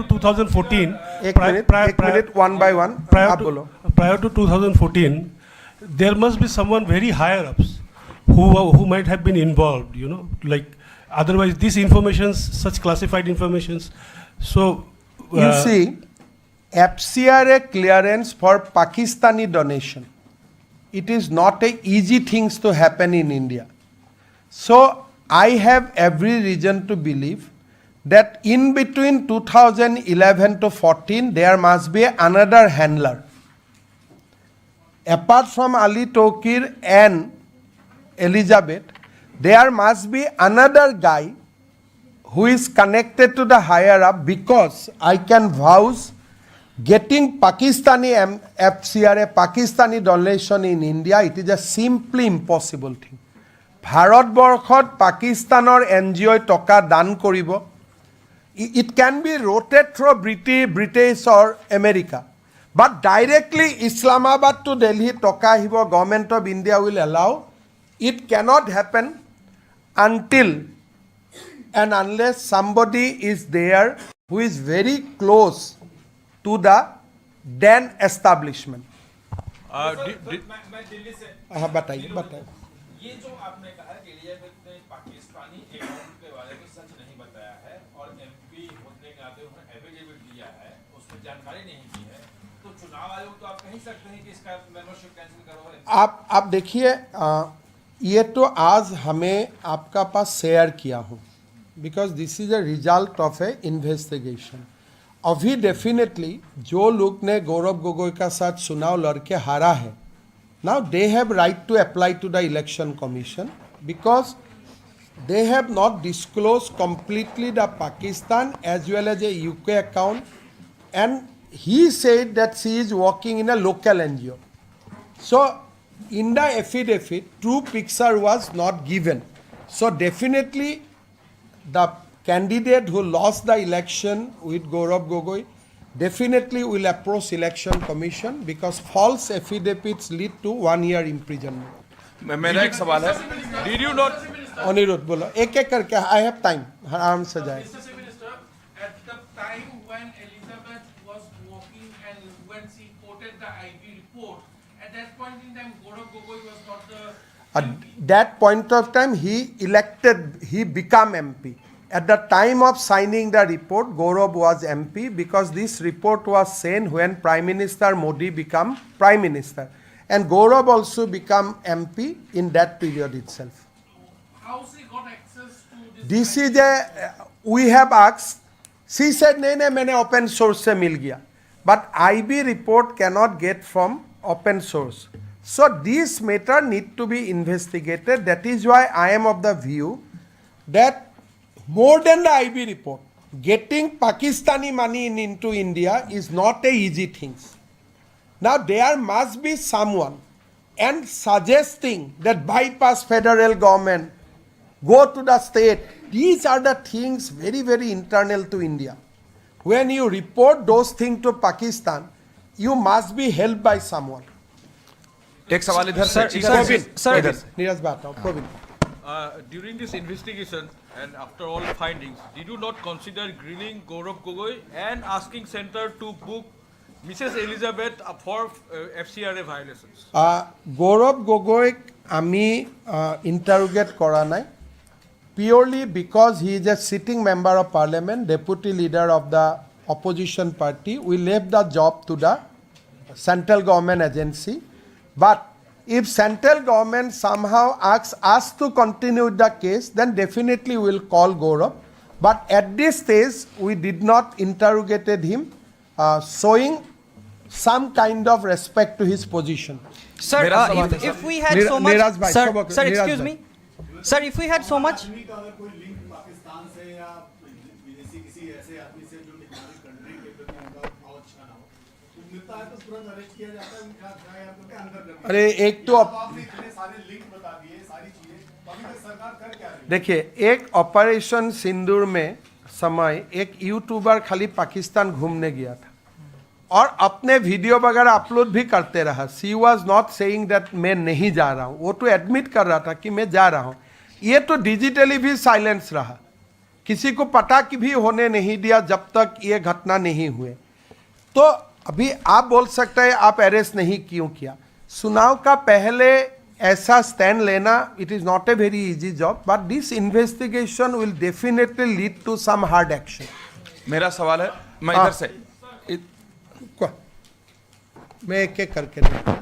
S4: 2014,
S3: एक minute, one by one. आप बोलो.
S4: prior to 2014, there must be someone very higher ups who might have been involved, you know, like otherwise these informations, such classified informations. So
S3: You see, FCRA clearance for Pakistani donation. It is not a easy things to happen in India. So I have every reason to believe that in between 2011 to 14 there must be another handler. Apart from Ali Tokir and Elizabeth, there must be another guy who is connected to the higher up, because I can vouch getting Pakistani FCRA, Pakistani donation in India, it is a simply impossible thing. Bharatborkhot Pakistanor NGO toka dan koribo. It can be rotated through British or America. But directly Islamabad to Delhi toka hibo, government of India will allow. It cannot happen until and unless somebody is there who is very close to the then establishment.
S5: मैं दिल्ली से
S3: हाँ बताइए
S5: ये जो आपने कहा कि Elizabeth ने Pakistani account के बारे में सच नहीं बताया है और एमपी होने के नाते उन्होंने एफिडेविट दिया है, उसमें जानकारी नहीं दी है, तो चुनाव आयोग तो आप कह ही सकते हैं कि इसका मेंबरशिप कैंसिल करो।
S3: आप देखिए, ये तो आज हमें आपका पास शेयर किया हूँ, because this is a result of A investigation. अभी डेफिनेटली जो लोग ने गौरव गोगोई का साथ चुनाव लड़के हारा है, now they have right to apply to the election commission because they have not disclosed completely the Pakistan as well as a UK account, and he said that she is working in a local NGO. So in the affidavit, true picture was not given. So definitely the candidate who lost the election with Gaurav Gogoi definitely will approach election commission because false affidavits lead to 1 year imprisonment.
S5: मेरा एक सवाल है, did you not
S3: Anirudh बोलो, एक एक करके, I have time, आराम से जाए।
S6: Mr. Chief Minister, at the time when Elizabeth was walking and when she quoted the IB report, at that point in time, Gaurav Gogoi was not the...
S3: At that point of time, he became MP. At the time of signing the report, Gaurav was MP because this report was sent when Prime Minister Modi became Prime Minister. And Gaurav also became MP in that period itself.
S6: How she got access to
S3: This
S6: this?
S3: is we have asked, she said, नहीं मैंने open source से मिल गया. But IB report cannot get from open source. So this matter need to be investigated. That is why I am of the view that more than the IB report, getting Pakistani money into India is not a easy thing. Now there must be someone and suggesting that bypass federal government, go to the state. These are the things very, very internal to India. When you report those things to Pakistan, you must be helped by someone.
S5: एक सवाल इधर से
S3: Probin, Neeraj बात हो, Probin.
S7: During this investigation and after all findings, did you not consider grilling Gaurav Gogoi and asking center to book Mrs. Elizabeth for FCRA violations?
S3: Gaurav Gogoi আমি interrogate করা নাই, purely because he is a sitting member of parliament, deputy leader of the opposition party. We left the job to the central government agency. But if central government somehow asks us to continue with the case, then definitely we will call Gaurav. But at this stage, we did not interrogated him, showing some kind of respect to his position.
S8: Sir, if we had so much, sir, excuse me, sir, if we had so much,
S3: अरे एक तो देखिए, एक operation सिंदूर में समय एक YouTuber खाली पाकिस्तान घूमने गया था और अपने वीडियो वगैरह अपलोड भी करते रहा. She was not saying that मैं नहीं जा रहा हूँ, वो तो एडमिट कर रहा था कि मैं जा रहा हूँ. ये तो डिजिटली भी साइलेंस रहा, किसी को पता कि भी होने नहीं दिया जब तक ये घटना नहीं हुए. तो अभी आप बोल सकते हैं आप अरेस्ट नहीं क्यों किया. चुनाव का पहले ऐसा स्टैंड लेना, it is not a very easy job, but this investigation will definitely lead to some hard action.
S5: मेरा सवाल है, मैं इधर से
S3: मैं एक एक करके देखूं।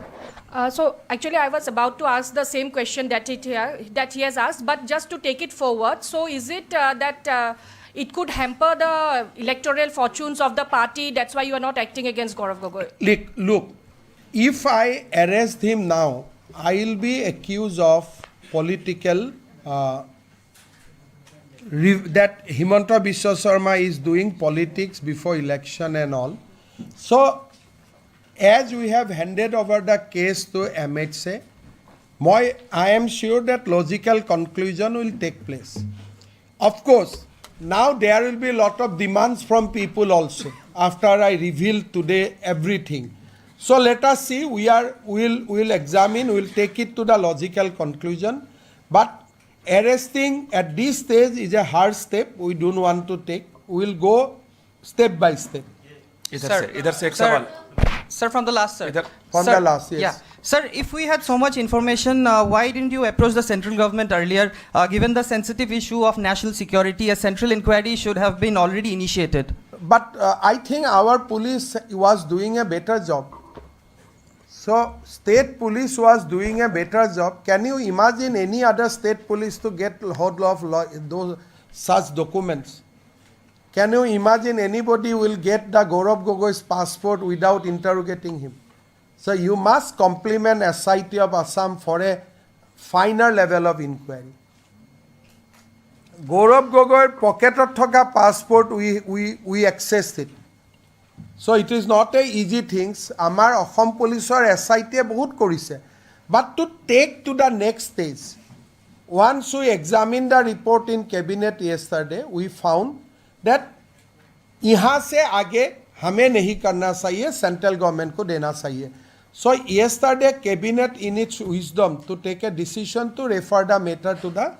S9: So actually, I was about to ask the same question that he has asked, but just to take it forward. So is it that it could hamper the electoral fortunes of the party? That's why you are not acting against Gaurav Gogoi.
S3: Look, if I arrest him now, I will be accused of political. That Himanta Biswa Sarma is doing politics before election and all. So, as we have handed over the case to MHA, I am sure that logical conclusion will take place. Of course, now there will be a lot of demands from people also after I reveal today everything. So let us see, we'll examine, we'll take it to the logical conclusion. But arresting at this stage is a hard step we don't want to take. We'll go step by step.
S8: Sir, from the last, sir.
S3: From
S8: Sir,
S3: the last, yes.
S8: Yeah. Sir, if we had so much information, why didn't you approach the central government earlier? Given the sensitive issue of national security, a central inquiry should have been already initiated.
S3: But I think our police was doing a better job. So, state police was doing a better job. Can you imagine any other state police to get hold of those such documents? Can you imagine anybody will get the Gaurav Gogoi's passport without interrogating him? So you must compliment SIT of Assam for a finer level of inquiry. Gaurav Gogoi's pocket of thoka passport we accessed it. So it is not a easy thing. Amar Assam Police or SIT bahut korise. But to take to the next stage, once we examined the report in cabinet yesterday, we found that यहाँ से आगे हमें नहीं करना चाहिए, central government को देना चाहिए. So yesterday cabinet in its wisdom to take a decision to refer the matter to the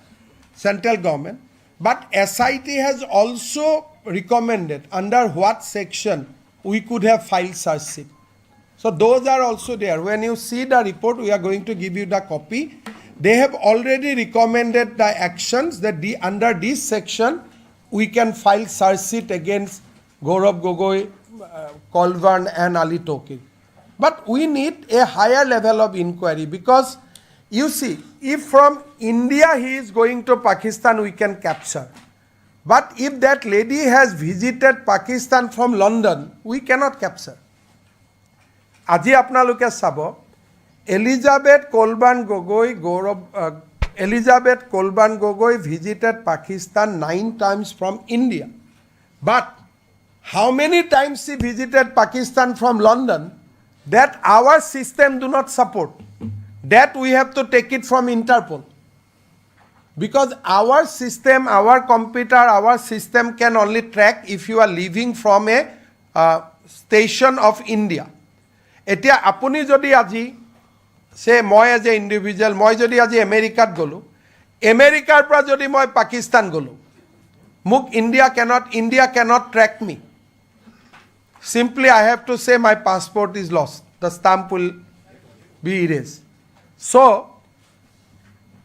S3: central government. But SIT has also recommended under what section we could have filed such sheet. So those are also there. When you see the report, we are going to give you the copy. They have already recommended the actions that under this section we can file search sheet against Gaurav Gogoi, Kolvan and Ali Toki. But we need a higher level of inquiry because you see, if from India he is going to Pakistan, we can capture. But if that lady has visited Pakistan from London, we cannot capture. Aji apnaluke sabo, Elizabeth Kolban Gogoi visited Pakistan 9 times from India. But how many times she visited Pakistan from London, that our system do not support. That we have to take it from Interpol. Because our system, our computer, our system can only track if you are leaving from a station of India. Etia apuni jodi aji, say moi as a individual, moi jodi aji America golo, America pra jodi moi Pakistan golo. Muk India cannot track me. Simply I have to say my passport is lost. The stamp will be erased. So,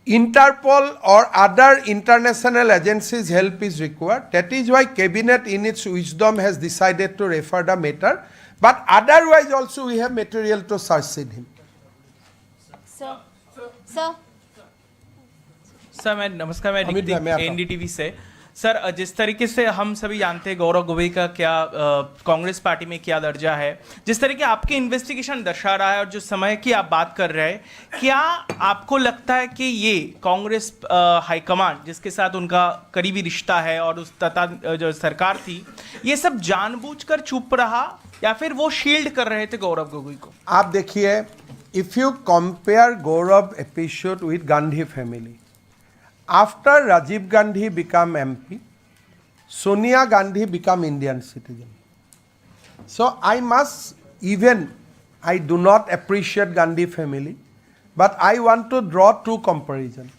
S3: Interpol or other international agencies' help is required. That is why Cabinet in its wisdom has decided to refer the matter. But otherwise also we have material to search him.
S10: Sir.
S6: मैं नमस्कार, मैं NDTV से. Sir, जिस तरीके से हम सभी जानते हैं गौरव गोगोई का क्या कांग्रेस पार्टी में क्या दर्जा है, जिस तरीके आपके इन्वेस्टिगेशन दर्शा रहा है और जो समय की आप बात कर रहे हैं, क्या आपको लगता है कि ये कांग्रेस हाईकमांड जिसके साथ उनका करीबी रिश्ता है और उस तथा जो सरकार थी, ये सब जानबूझकर चुप रहा या फिर वो शील्ड कर रहे थे गौरव गोगोई को?
S3: आप देखिए, if you compare Gaurav episode with Gandhi family, after Rajiv Gandhi became MP, Sonia Gandhi became Indian citizen. So I do not appreciate Gandhi family, but I want to draw two comparisons.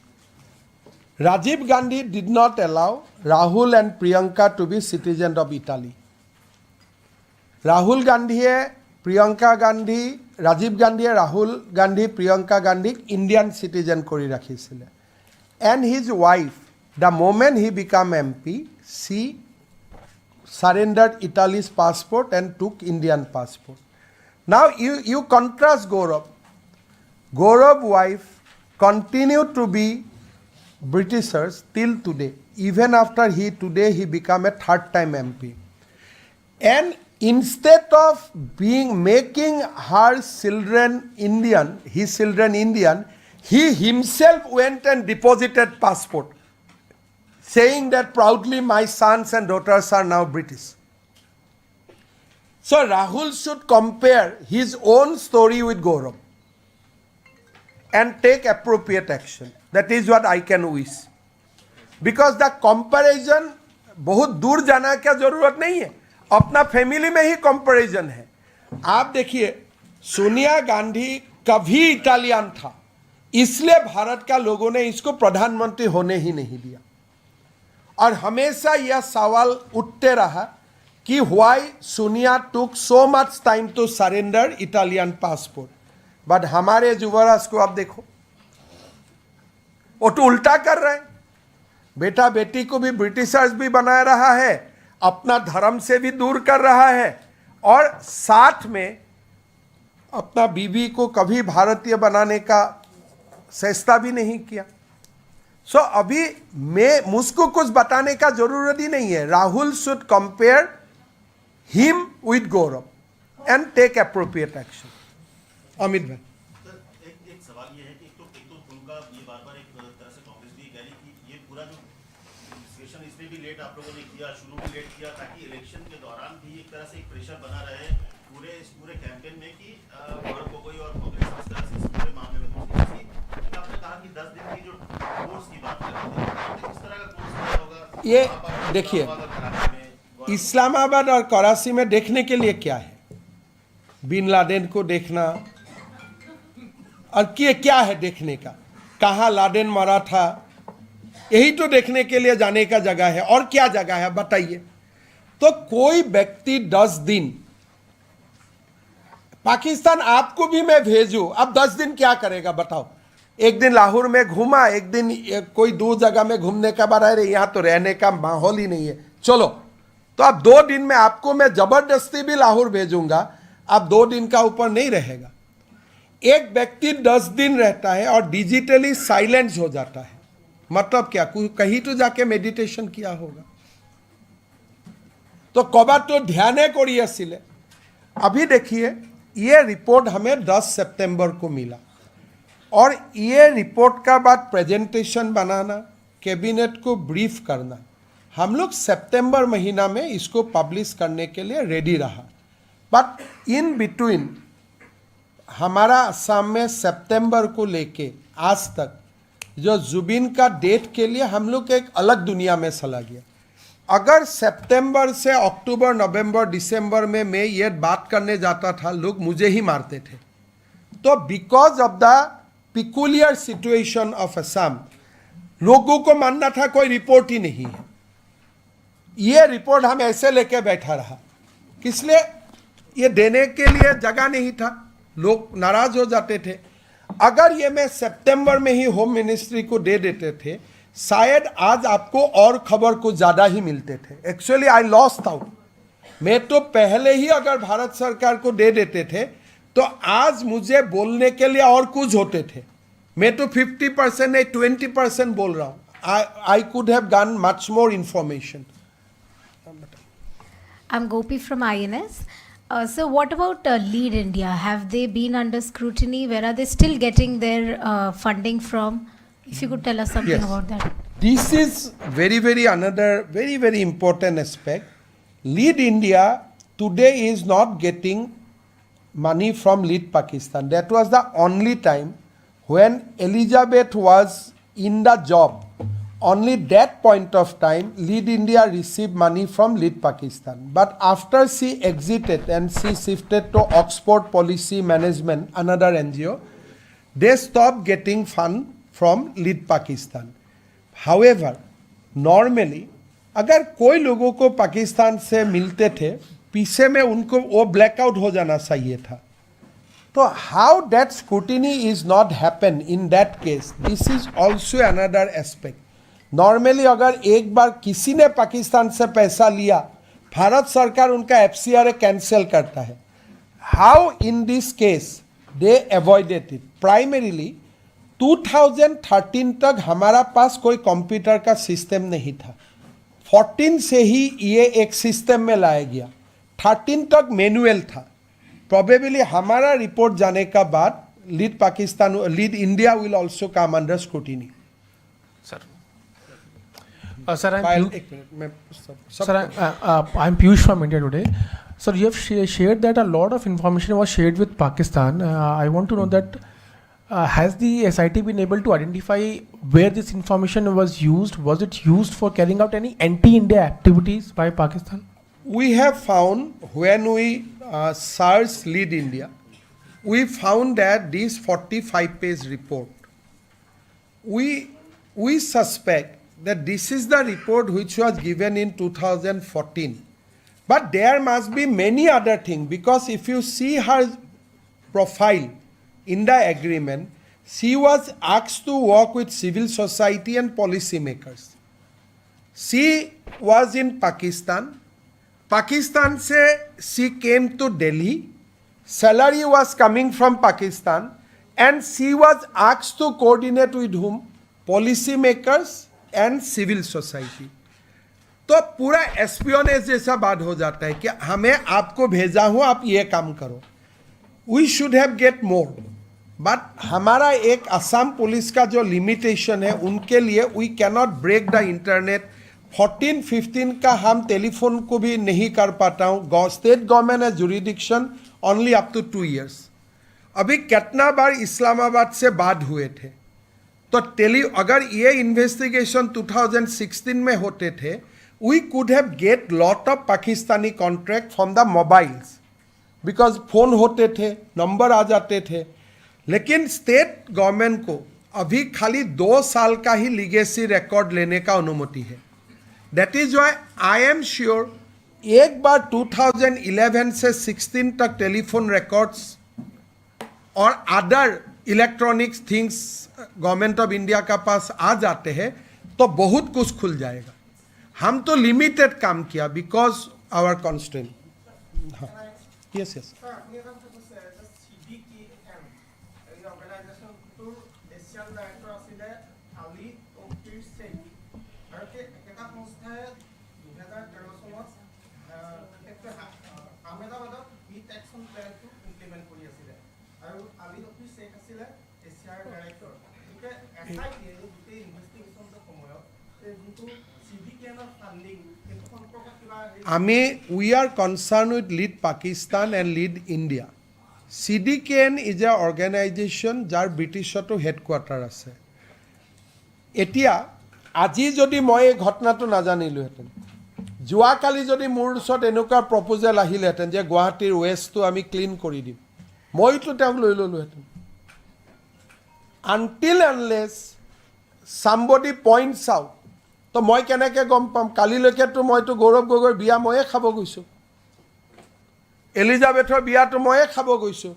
S3: Rajiv Gandhi did not allow Rahul and Priyanka to be citizens of Italy. Rahul Gandhi, Priyanka Gandhi, Rajiv Gandhi, Rahul Gandhi, Priyanka Gandhi, Indian citizen kori rakhisile. And his wife, the moment he became MP, she surrendered Italy's passport and took Indian passport. Now you contrast Gaurav. Gaurav's wife continued to be Britishers till today. Even after he became a third-time MP. And instead of making her children Indian, his children Indian, he himself went and deposited passport, saying that proudly my sons and daughters are now British. So Rahul should compare his own story with Gaurav and take appropriate action. That is what I can wish. Because the comparison बहुत दूर जाना क्या जरूरत नहीं है, अपना family में ही comparison है. आप देखिए सोनिया गांधी कभी इटालियन था, इसलिए भारत का लोगों ने इसको प्रधानमंत्री होने ही नहीं दिया. और हमेशा यह सवाल उठते रहा कि why Sonia took so much time to surrender Italian passport. But हमारे युवराज को आप देखो, वो तो उल्टा कर रहे हैं. बेटा बेटी को भी ब्रिटिशर्स भी बना रहा है, अपना धर्म से भी दूर कर रहा है, और साथ में अपना बीवी को कभी भारतीय बनाने का चेष्टा भी नहीं किया. सो अभी मुझको कुछ बताने का जरूरत ही नहीं है. Rahul should compare him with Gaurav and take appropriate action. Amit bhai,
S11: एक सवाल ये है कि एक तो उनका ये बार-बार एक तरह से कांग्रेस भी कह रही कि ये पूरा जो डिस्कशन इसमें भी लेट आप लोगों ने किया, शुरू भी लेट किया, ताकि इलेक्शन के दौरान भी एक तरह से एक प्रेशर बना रहे पूरे कैंपेन में कि गौरव गोगोई और कांग्रेस इस तरह से इस पूरे मामले में दूसरी आपने कहा कि 10 दिन की जो कोर्स की बात कर रहे थे, किस तरह का कोर्स होगा?
S3: ये देखिए इस्लामाबाद और कराची में देखने के लिए क्या है? बिन लादेन को देखना, और क्या है देखने का? कहाँ लादेन मरा था, यही तो देखने के लिए जाने का जगह है. और क्या जगह है बताइए? तो कोई व्यक्ति 10 दिन पाकिस्तान, आपको भी मैं भेजूं, अब 10 दिन क्या करेगा बताओ? एक दिन लाहौर में घूमा, एक दिन कोई दूर जगह में घूमने का बाद रहे, यहाँ तो रहने का माहौल ही नहीं है. चलो, तो अब 2 दिन में आपको मैं जबरदस्ती भी लाहौर भेजूंगा, अब 2 दिन का ऊपर नहीं रहेगा. एक व्यक्ति 10 दिन रहता है और डिजिटली साइलेंस हो जाता है. मतलब क्या? कहीं तो जाके मेडिटेशन किया होगा. तो कबा तो ध्यान करिए सिले. अभी देखिए ये रिपोर्ट हमें 10 सितंबर को मिला, और ये रिपोर्ट का बाद प्रेजेंटेशन बनाना, कैबिनेट को ब्रीफ करना, हम लोग सितंबर महीना में इसको पब्लिश करने के लिए रेडी रहा. बट इन बिटवीन हमारा असम में सितंबर को लेके आज तक जो जुबिन का डेट के लिए हम लोग एक अलग दुनिया में चला गया. अगर सितंबर से अक्टूबर, नवंबर, दिसंबर में मैं ये बात करने जाता था, लोग मुझे ही मारते थे. तो because of the peculiar situation of Assam, लोगों को मानना था कोई रिपोर्ट ही नहीं है. ये रिपोर्ट हम ऐसे लेके बैठा रहा, इसलिए ये देने के लिए जगह नहीं था, लोग नाराज हो जाते थे. अगर ये मैं सितंबर में ही होम मिनिस्ट्री को दे देते थे, शायद आज आपको और खबर कुछ ज़्यादा ही मिलते थे. Actually I lost out. मैं तो पहले ही अगर भारत सरकार को दे देते थे तो आज मुझे बोलने के लिए और कुछ होते थे. मैं तो 50% नहीं 20% बोल रहा हूँ. I could have gone much more information.
S10: I'm Gopi from INS. So what about Lead India? Have they been under scrutiny? Where are they still getting their funding from? If you could tell us something about that.
S3: This is another very important aspect. Lead India today is not getting money from Lead Pakistan. That was the only time when Elizabeth was in the job. Only that point of time Lead India received money from Lead Pakistan. But after she exited and she shifted to Oxford Policy Management, another NGO, they stopped getting fund from Lead Pakistan. However, normally अगर कोई लोगों को पाकिस्तान से मिलते थे, पीछे में उनको वो ब्लैकआउट हो जाना चाहिए था. तो how that scrutiny is not happen in that case, this is also another aspect. Normally अगर एक बार किसी ने पाकिस्तान से पैसा लिया, भारत सरकार उनका FCRA कैंसिल करता है. How in this case they avoided it? Primarily 2013 तक हमारा पास कोई कंप्यूटर का सिस्टम नहीं था. 14 से ही ये एक सिस्टम में लाया गया. 13 तक मैनुअल था. Probably हमारा रिपोर्ट जाने का बाद lead India will also come under scrutiny.
S12: Sir,
S3: Sir,
S12: I'm Piyush from India Today. Sir, you have shared that a lot of information was shared with Pakistan. I want to know that has the SIT been able to identify where this information was used? Was it used for carrying out any anti-India activities by Pakistan?
S3: We have found when we searched Lead India, we found that this 45-page report, we suspect that this is the report which was given in 2014. But there must be many other things, because if you see her profile in the agreement, she was asked to work with civil society and policymakers. She was in Pakistan. Pakistan se she came to Delhi. Salary was coming from Pakistan, and she was asked to coordinate with whom? Policymakers and civil society. तो पूरा espionage जैसा बात हो जाता है कि हमें आपको भेजा हूं, आप ये काम करो. We should have get more, but हमारा एक असम पुलिस का जो लिमिटेशन है उनके लिए we cannot break the internet. 14-15 का हम टेलीफोन को भी नहीं कर पाता हूँ. स्टेट गवर्नमेंट है jurisdiction only up to 2 years. अभी कितना बार इस्लामाबाद से बात हुए थे. तो अगर ये इन्वेस्टिगेशन 2016 में होते थे, we could have get lot of Pakistani contract from the mobiles, because phone होते थे, नंबर आ जाते थे. लेकिन स्टेट गवर्नमेंट को अभी खाली 2 साल का ही लीगेसी रिकॉर्ड लेने का अनुमति है. That is why I am sure एक बार 2011 से 16 तक टेलीफोन रिकॉर्ड्स और other electronics things government of India का पास आ जाते हैं तो बहुत कुछ खुल जाएगा. हम तो लिमिटेड काम किया because our constant. Yes yes we are concerned with Lead Pakistan and Lead India. CDKN is a organization যাৰ ব্ৰিটিছতো হেডকোৱাৰ্টাৰ আছে. এতিয়া আজি যদি মই এই ঘটনাটো নাজানিলোহেঁতেন, যোৱাকালি যদি মোৰ ওচৰত এনেকুৱা প্ৰপ'জেল আহিলেহেঁতেন যে গুৱাহাটীৰ ৱেষ্টটো আমি ক্লিন কৰি দিম, মইতো তেওঁক লৈ ল'লোহেঁতেন. Until unless somebody points out, তো মই কেনেকৈ গম পাম? কালিলৈকেতো মইতো গৌৰৱ গগৈৰ বিয়া ময়ে খাব গৈছোঁ, এলিজাবেথৰ বিয়াটো ময়ে খাব গৈছোঁ.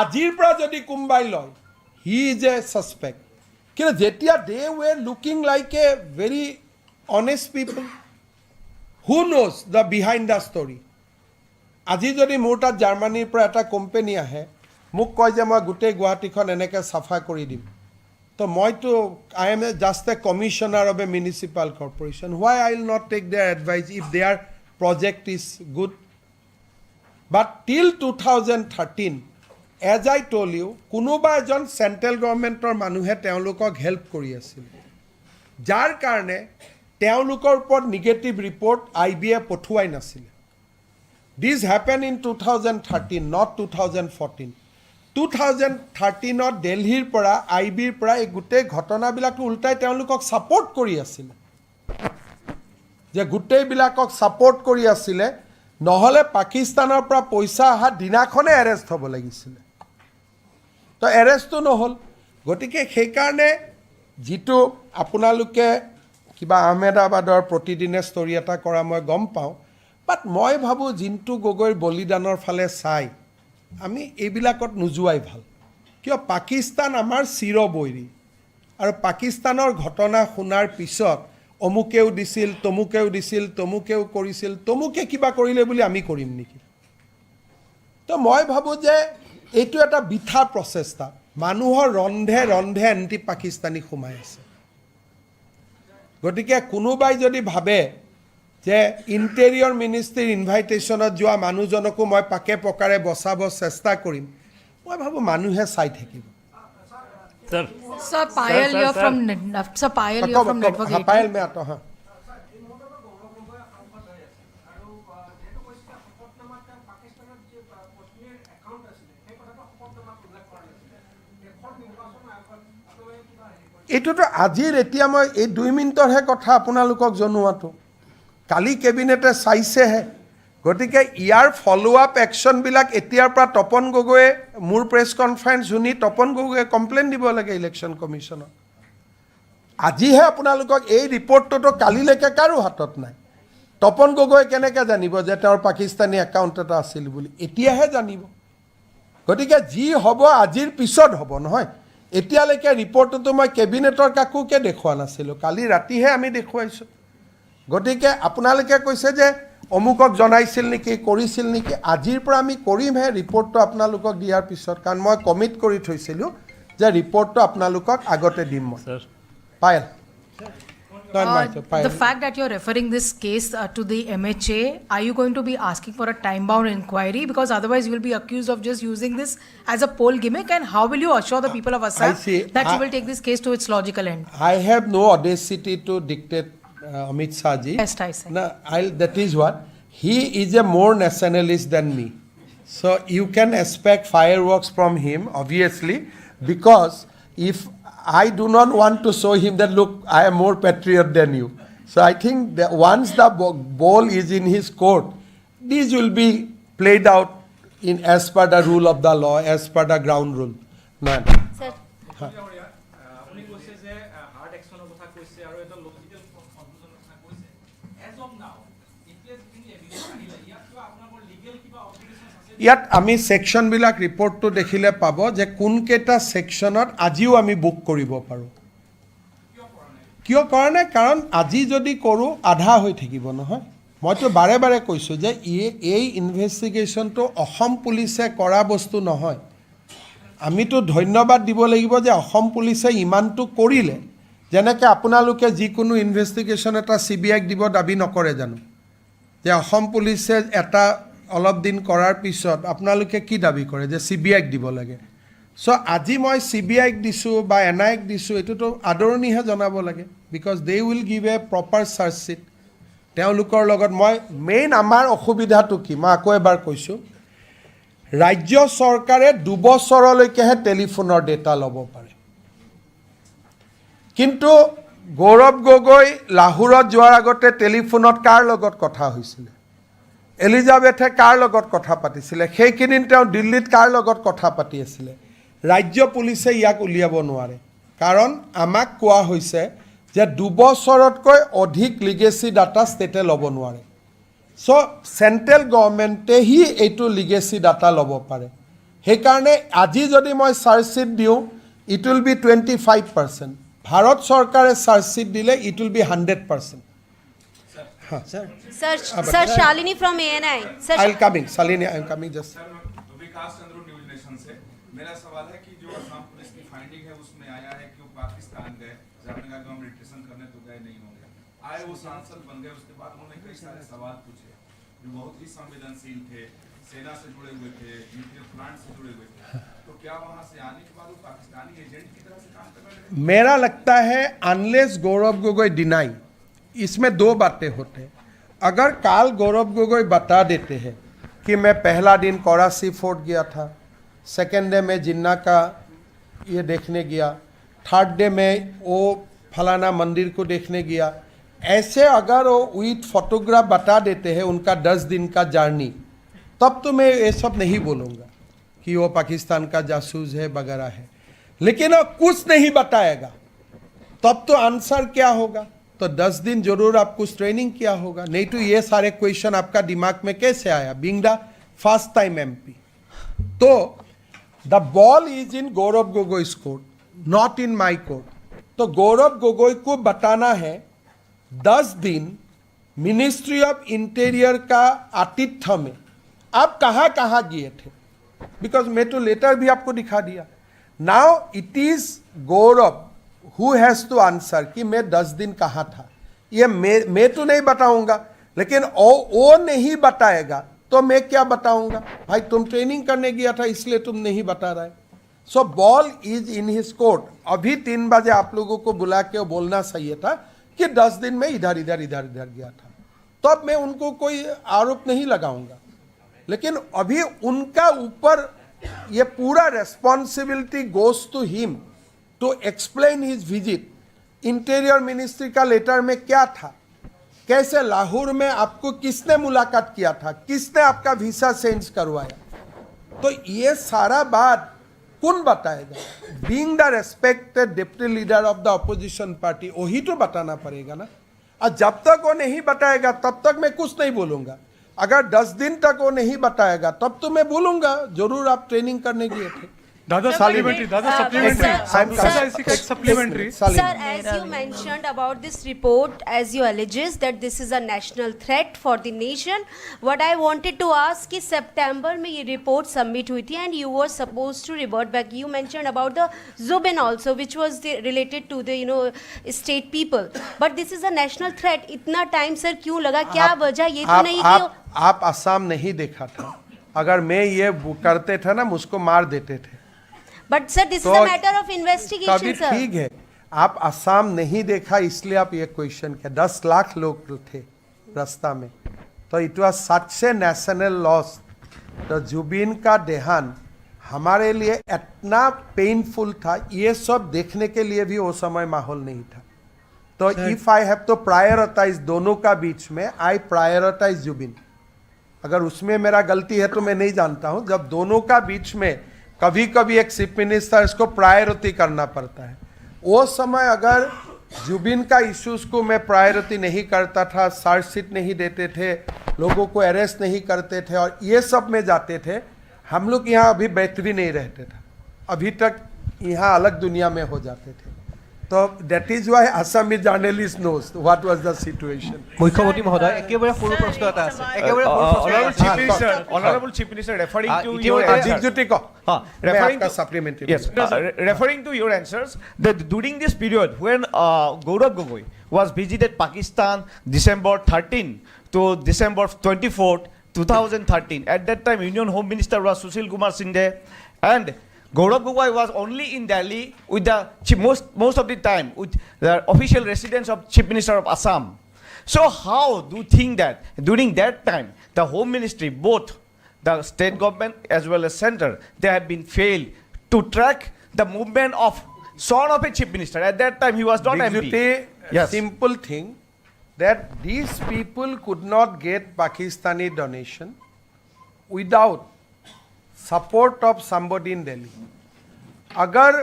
S3: আজিৰ পৰা যদি কোনোবাই লয়, হি ইজ এ ছাছপেক্ট. কিন্তু যেতিয়া they were looking like a very honest people who knows the behind the story. আজি যদি মোৰ তাত জাৰ্মানীৰ পৰা এটা কোম্পেনী আহে, মোক কয় যে মই গোটেই গুৱাহাটীখন এনেকৈ চাফা কৰি দিম, তো মইতো I am just a commissioner of a municipal corporation. Why I will not take their advice if their project is good. But till 2013 as I ton U, কোনোবা এজন চেণ্ট্ৰেল গভৰ্ণমেণ্টৰ মানুহে তেওঁলোকক হেল্প কৰি আছিল, যাৰ কাৰণে তেওঁলোকৰ ওপৰত নিগেটিভ ৰিপৰ্ট IB এ পঠুৱাই নাছিলে. দিছ হেপেন ইন 2013, নট 2014. 2013 দিল্লীৰ পৰা IBৰ পৰা এই গোটেই ঘটনাবিলাক উল্টাই তেওঁলোকক ছাপোৰ্ট কৰি আছিলে, যে গোটেইবিলাকক ছাপোৰ্ট কৰি আছিলে. নহ'লে পাকিস্তানৰ পৰা পইচা অহা দিনাখনে এৰেষ্ট হ'ব লাগিছিলে, তো এৰেষ্টটো নহ'ল. গতিকে সেইকাৰণে যিটো আপোনালোকে কিবা আহমেদাবাদৰ প্ৰতিদিনে ষ্টৰি এটা কৰা মই গম পাওঁ, বাট মই ভাবোঁ জিন্তু গগৈৰ বলিদানৰ ফালে চাই আমি এইবিলাকত নোযোৱাই ভাল. কিয় পাকিস্তান আমাৰ চিৰবৈৰী, আৰু পাকিস্তানৰ ঘটনা শুনাৰ পিছত অমুকেও দিছিল তমুকেও দিছিল তমুকেও কৰিছিল তমুকে কিবা কৰিলে বুলি আমি কৰিম নেকি তো মই ভাবোঁ যে এইটো এটা বিথা প্ৰচেষ্টা মানুহৰ ৰন্ধে ৰন্ধে এণ্টি পাকিস্তানী সোমাই আছে গতিকে কোনোবাই যদি ভাবে যে ইণ্টেৰিয়ৰ মিনিষ্ট্ৰীৰ ইনভাইটেশ্যনত যোৱা মানুহজনকো মই পাকে পকাৰে বচাব চেষ্টা কৰিম মই ভাবোঁ মানুহে চাই থাকিব
S13: Sir, Payal, you're from Sir Payal, you're from Network 18.
S3: पायल में आता हाँ এইটোতো আজিৰ এতিয়া মই এই 2 মিনিটৰহে কথা আপোনালোকক জনোৱাটো কালি কেবিনেটে চাইছেহে গতিকে ইয়াৰ ফলো আপ একশ্যনবিলাক এতিয়াৰ পৰা তপন গগৈয়ে মোৰ প্ৰেছ কনফাৰেন্স শুনি তপন গগৈয়ে কমপ্লেইন দিব লাগে ইলেকশ্যন কমিশ্যনত আজিহে আপোনালোকক এই ৰিপৰ্টটোতো কালিলৈকে কাৰো হাতত নাই তপন গগৈয়ে কেনেকৈ জানিব যে তেওঁৰ পাকিস্তানী একাউণ্ট এটা আছিল বুলি এতিয়াহে জানিব গতিকে যি হ'ব আজিৰ পিছত হ'ব নহয় এতিয়ালৈকে ৰিপৰ্টটো মই কেবিনেটৰ কাকোকে দেখুওৱা নাছিলোঁ কালি ৰাতিহে আমি দেখুৱাইছোঁ গতিকে আপোনালোকে কৈছে যে অমুকক জনাইছিল নেকি কৰিছিল নেকি আজিৰ পৰা আমি কৰিমহে ৰিপৰ্টটো আপোনালোকক দিয়াৰ পিছত কাৰণ মই কমিট কৰি থৈছিলোঁ যে ৰিপৰ্টটো আপোনালোকক আগতে দিম মই Payel
S13: The fact that you're referring this case to the MHA, are you going to be asking for a time-bound inquiry? Because otherwise you will be accused of just using this as a poll gimmick. And how will you assure the people of Assam that you will take this case to its logical end?
S3: I have no audacity to dictate Amit Shah ji.
S13: Best I say.
S3: No, that is what. He is a more nationalist than me. So you can expect fireworks from him, obviously, because if I do not want to show him that, look, I am more patriot than you. So I think that once the ball is in his court, these will be played out in as per the rule of the law, as per the ground rule. No.
S10: Sir,
S5: আপুনি কৈছে যে hard একশ্যনৰ কথা কৈছে আৰু এটা logical কনক্লুজনৰ কথা কৈছে as of নাও এতিয়া যিখিনি এভিডেন্স আহিলে ইয়াত কিবা আপোনালোকৰ লিগেল কিবা অব্লিগেশ্যন আছে
S3: ইয়াত আমি সেকশ্যনবিলাক ৰিপৰ্টটো দেখিলে পাব যে কোনকেইটা সেকশ্যনত আজিও আমি বুক কৰিব পাৰোঁ কিয় কৰা নাই কাৰণ আজি যদি কৰোঁ আধা হৈ থাকিব নহয় মইতো বাৰে বাৰে কৈছোঁ যে এই ইনভেষ্টিগেশ্যনটো অসম পুলিচে কৰা বস্তু নহয় আমিতো ধন্যবাদ দিব লাগিব যে অসম পুলিচে ইমানটো কৰিলে যেনেকৈ আপোনালোকে যিকোনো ইনভেষ্টিগেশ্যন এটা CBIক দিব দাবী নকৰে জানো যে অসম পুলিচে এটা অলপ দিন কৰাৰ পিছত আপোনালোকে কি দাবী কৰে যে CBIক দিব লাগে চ' আজি মই CBIক দিছোঁ বা NIক দিছোঁ এইটোতো আদৰণিহে জনাব লাগে because they will give a proper charge sheet তেওঁলোকৰ লগত মই মেইন আমাৰ অসুবিধাটো কি মই আকৌ এবাৰ কৈছোঁ ৰাজ্য চৰকাৰে 2 বছৰলৈকেহে টেলিফোনৰ ডেটা ল'ব পাৰে কিন্তু গৌৰৱ গগৈ লাহোৰত যোৱাৰ আগতে টেলিফোনত কাৰ লগত কথা হৈছিলে এলিজাবেথে কাৰ লগত কথা পাতিছিলে সেইকেইদিন তেওঁ দিল্লীত কাৰ লগত কথা পাতি আছিলে ৰাজ্য পুলিচে ইয়াক উলিয়াব নোৱাৰে কাৰণ আমাক কোৱা হৈছে যে 2 বছৰতকৈ অধিক লিগেসি ডাটা ষ্টেটে ল'ব নোৱাৰে চ' চেণ্ট্ৰেল গভৰ্ণমেণ্টেহি এইটো লিগেসি ডাটা ল'ব পাৰে সেইকাৰণে আজি যদি মই চাৰ্জশ্বীট দিওঁ ইট উইল বি 25%. ভাৰত চৰকাৰে চাৰ্জশ্বীট দিলে it will B 100%.
S10: Sir, Shalini from ANI. Sir,
S3: I'll coming. Shalini, I'm coming just.
S5: Vikas Chandra News Nation से मेरा सवाल है कि जो असम पुलिस की फाइंडिंग है उसमें आया है कि वो पाकिस्तान गए आपने कहा कि हम रिलेशन करने तो गए नहीं होंगे आए वो सांसद बन गए उसके बाद उन्होंने कई सारे सवाल पूछे जो बहुत ही संवेदनशील थे सेना से जुड़े हुए थे न्यूक्लियर प्लांट से जुड़े हुए थे तो क्या वहां से आने के बाद वो पाकिस्तानी एजेंट की तरह से काम कर रहे हैं
S3: मेरा लगता है अनलेस गौरव गोगोई डिनाई इसमें 2 बातें होते हैं अगर काल गौरव गोगोई बता देते हैं कि मैं पहला दिन कराची फोर्ट गया था सेकेंड डे में जिन्ना का ये देखने गया थर्ड डे में वो फलाना मंदिर को देखने गया ऐसे अगर वो विथ फोटोग्राफ बता देते हैं उनका 10 दिन का जर्नी तब तो मैं ये सब नहीं बोलूँगा कि वो पाकिस्तान का जासूस है वगैरह है लेकिन वो कुछ नहीं बताएगा तब तो आंसर क्या होगा तो 10 दिन जरूर आप कुछ ट्रेनिंग किया होगा नहीं तो ये सारे क्वेश्चन आपका दिमाग में कैसे आया being the first time MP तो the ball is in Gaurav Gogoi's court not in my court तो गौरव गोगोई को बताना है 10 दिन मिनिस्ट्री ऑफ इंटीरियर का आतिथ्य में आप कहाँ कहाँ गए थे? बिकॉज मैं तो लेटर भी आपको दिखा दिया. Now it is Gaurav who has to answer कि मैं 10 दिन कहाँ था. ये मैं तो नहीं बताऊंगा, लेकिन वो नहीं बताएगा तो मैं क्या बताऊंगा? भाई तुम ट्रेनिंग करने गया था इसलिए तुम नहीं बता रहे. सो ball is in his court. अभी 3 बजे आप लोगों को बुला के बोलना चाहिए था कि 10 दिन में इधर गया था, तो अब मैं उनको कोई आरोप नहीं लगाऊंगा. लेकिन अभी उनका ऊपर ये पूरा responsibility goes to him to explain his visit. Interior ministry का लेटर में क्या था, कैसे लाहौर में आपको किसने मुलाकात किया था, किसने आपका वीसा चेंज करवाया, तो ये सारा बात कौन बताएगा? Being the respected deputy leader of the opposition party, वही तो बताना पड़ेगा ना. और जब तक वो नहीं बताएगा तब तक मैं कुछ नहीं बोलूंगा. अगर 10 दिन तक वो नहीं बताएगा तब तो मैं बोलूंगा जरूर आप ट्रेनिंग करने गए थे.
S14: Dada supplementary.
S15: Sir, as you mentioned about this report, as you alleges that this is a national threat for the nation, what I wanted to ask is September में ये report submit हुई थी and you were supposed to revert back. You mentioned about the Zubin also, which was related to the state people. But this is a national threat. इतना time sir क्यों लगा? क्या वजह? ये तो नहीं कि
S3: आप असम नहीं देखा था. अगर मैं ये करते थे ना मुझको मार देते थे.
S15: But sir, this is a matter of investigation, sir.
S3: ठीक है, आप असम नहीं देखा इसलिए आप ये क्वेश्चन किया. 10 लाख लोग थे रास्ता में, तो it was such A national loss. तो जुबिन का देहांत हमारे लिए इतना पेनफुल था, ये सब देखने के लिए भी वो समय माहौल नहीं था. तो if I have to prioritise दोनों का बीच में, आई प्रायोरिटाइज जुबिन. अगर उसमें मेरा गलती है तो मैं नहीं जानता हूं. जब दोनों का बीच में कभी कभी एक चीफ मिनिस्टर इसको प्रायोरिटी करना पड़ता है. वो समय अगर जुबिन का इश्यूज को मैं प्रायोरिटी नहीं करता था, चार्जशीट नहीं देते थे, लोगों को अरेस्ट नहीं करते थे और ये सब में जाते थे, हम लोग यहाँ अभी बेहतरी नहीं रहते थे. अभी तक यहाँ अलग दुनिया में हो जाते थे. तो that is why Assamese journalist knows what was the situation.
S14: মুখ্যমন্ত্রী মহোদয় একেবারে সৰু প্ৰশ্ন এটা আছে. একেবাৰে সৰু প্ৰশ্ন. Honorable Chief Minister, referring to your referring to your answers, that during this period when Gaurav Gogoi was visited Pakistan December 13 to December 24, 2013, at that time Union Home Minister was Sushil Kumar Shinde, and Gaurav Gogoi was only in Delhi with the most of the time with the official residence of Chief Minister of Assam. So how do you think that during that time the Home Ministry, both the state government as well as center, they have been failed to track the movement of son of a Chief Minister? At that time he was not MP.
S3: Yes. Simple thing that these people could not get Pakistani donation without support of somebody in Delhi. अगर